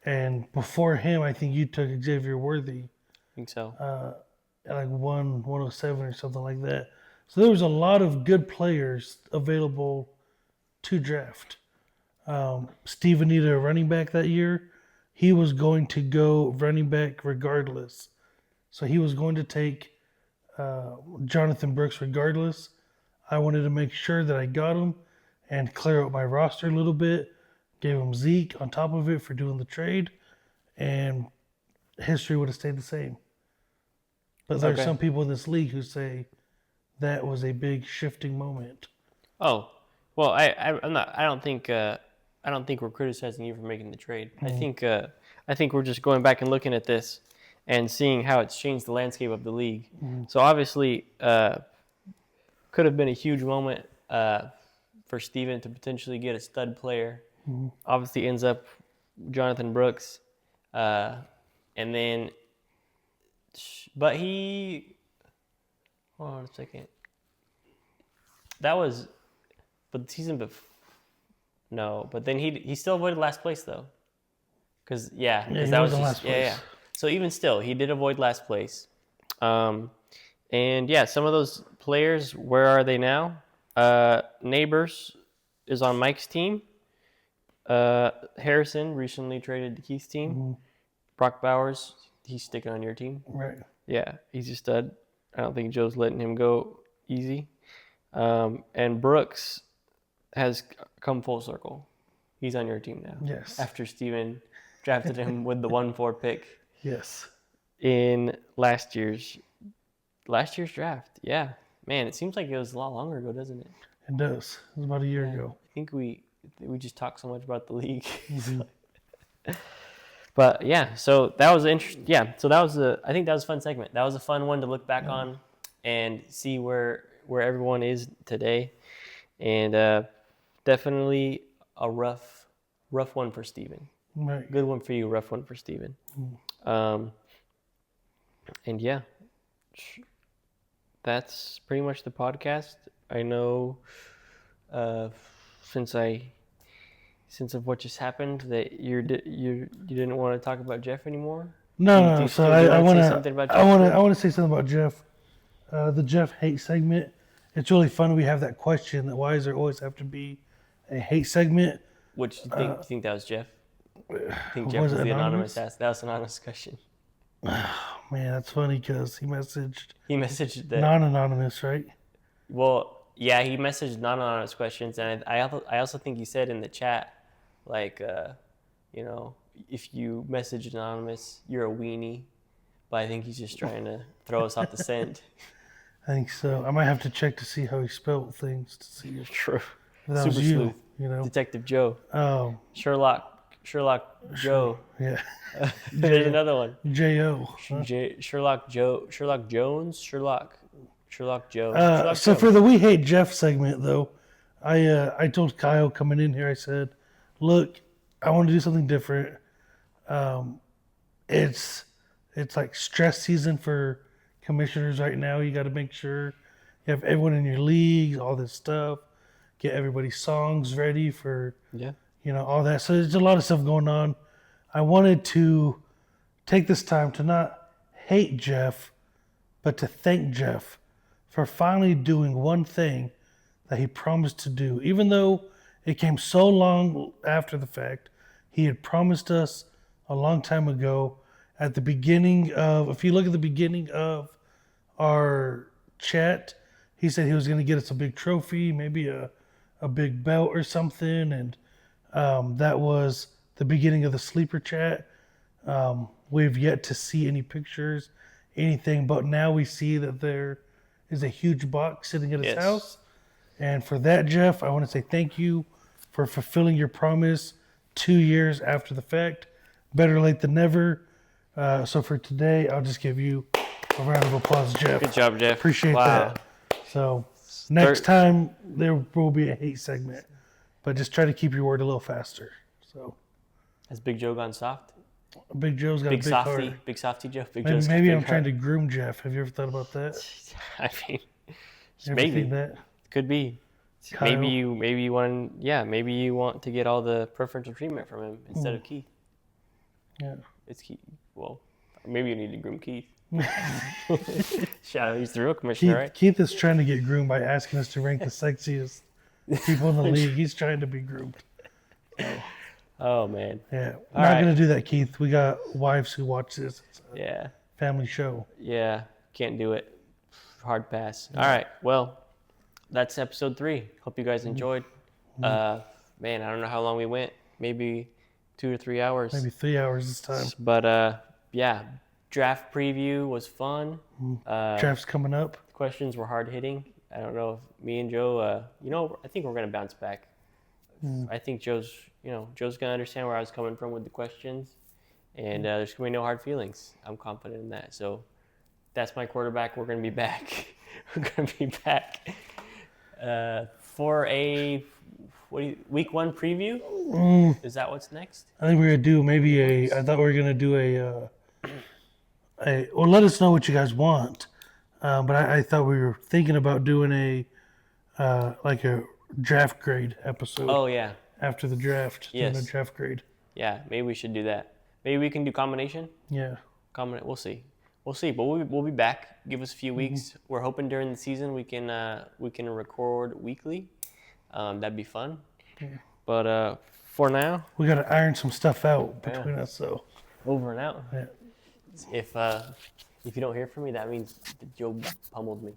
And before him, I think you took Xavier Worthy I think so. at like 107 or something like that. So there was a lot of good players available to draft. Steven needed a running back that year. He was going to go running back regardless. So he was going to take Jonathan Brooks regardless. I wanted to make sure that I got him and clear out my roster a little bit. Gave him Zeke on top of it for doing the trade, and history would have stayed the same. But there are some people in this league who say that was a big shifting moment. Oh, well, I'm not. I don't think we're criticizing you for making the trade. I think we're just going back and looking at this and seeing how it's changed the landscape of the league. So obviously, could have been a huge moment for Steven to potentially get a stud player. Obviously, ends up Jonathan Brooks, and then, but he. Hold on a second. That was, but the season before. No, but then he still avoided last place though, because that was just, last place. So even still, he did avoid last place, and some of those players, where are they now? Neighbors is on Mike's team. Harrison recently traded to Keith's team. Brock Bowers, he's sticking on your team. Right. Yeah, he's a stud. I don't think Joe's letting him go easy. And Brooks has come full circle. He's on your team now. Yes. After Steven drafted him with the 1-4 pick Yes. in last year's draft. Yeah. Man, it seems like it was a lot longer ago, doesn't it? It does. It was about a year ago. I think we just talk so much about the league. But yeah, so that was interesting. Yeah, so that was I think that was a fun segment. That was a fun one to look back on and see where everyone is today. And definitely a rough one for Steven. Right. Good one for you, rough one for Steven. And yeah, that's pretty much the podcast. I know since of what just happened that you didn't want to talk about Jeff anymore. No. So I want to say something about Jeff. The Jeff hate segment. It's really fun. We have that question that why does there always have to be a hate segment? Which do you think that was Jeff? I think Jeff was the anonymous ask. That was an anonymous question. Man, that's funny because he messaged that non-anonymous, right? Well, yeah, he messaged non-anonymous questions, and I also think he said in the chat, like, if you message anonymous, you're a weenie. But I think he's just trying to throw us off the scent. I think so. I might have to check to see how he spelled things to see if True. that Super was you. sleuth. You know, Detective Joe. Oh, Sherlock Joe. yeah. There's another one. J.O. Sherlock Jones. Sherlock Joe. So for the We Hate Jeff segment, though, I told Kyle coming in here, I said, look, I want to do something different. It's like stress season for commissioners right now. You got to make sure you have everyone in your league, all this stuff, get everybody's songs ready for, all that. So there's a lot of stuff going on. I wanted to take this time to not hate Jeff, but to thank Jeff for finally doing one thing that he promised to do. Even though it came so long after the fact, he had promised us a long time ago at the beginning of, if you look at the beginning of our chat, he said he was going to get us a big trophy, maybe a big belt or something. And that was the beginning of the sleeper chat. We've yet to see any pictures, anything, but now we see that there is a huge box sitting at his Yes. house. And for that, Jeff, I want to say thank you for fulfilling your promise 2 years after the fact. Better late than never. So for today, I'll just give you a round of applause, Jeff. Good job, Jeff. Appreciate Wow. that. So next time, there will be a hate segment, but just try to keep your word a little faster. So Has Big Joe gone soft? Big Joe's got Big a big softy, heart. big softy Joe. Big Maybe, Joe's got maybe big I'm trying to heart. groom Jeff. Have you ever thought about that? I mean, You ever maybe think that? could be. Kyle? Maybe you want, yeah, maybe you want to get all the preferential treatment from him instead of Keith. Yeah. It's Keith. Well, maybe you need to groom Keith. Shout out, he's the real commissioner, right? Keith is trying to get groomed by asking us to rank the sexiest people in the league. He's trying to be groomed. Oh man, Yeah. All Not right. going to do that, Keith. We got wives who watch this. It's a yeah, family show. yeah, can't do it. Hard pass. All right, well, that's episode 3. Hope you guys enjoyed. Man, I don't know how long we went. Maybe 2 or 3 hours. Maybe 3 hours this time. But yeah, draft preview was fun. Draft's coming up. Questions were hard hitting. I don't know if me and Joe, I think we're gonna bounce back. I think Joe's gonna understand where I was coming from with the questions, and there's gonna be no hard feelings. I'm confident in that. So that's my quarterback. We're gonna be back. We're gonna be back for a week 1 preview. Is that what's next? I think we're going to do maybe I thought we were going to do well, let us know what you guys want. But I thought we were thinking about doing like a draft grade episode Oh yeah, after the draft. Doing Yes. a draft grade. yeah. Maybe we should do that. Maybe we can do combination. Yeah. We'll see. We'll see. But we'll be back. Give us a few weeks. We're hoping during the season we can record weekly. That'd be fun. But for now, We got to iron some stuff out between us. So over and out. Yeah. If you don't hear from me, that means that Joe pummeled me.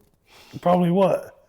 probably what?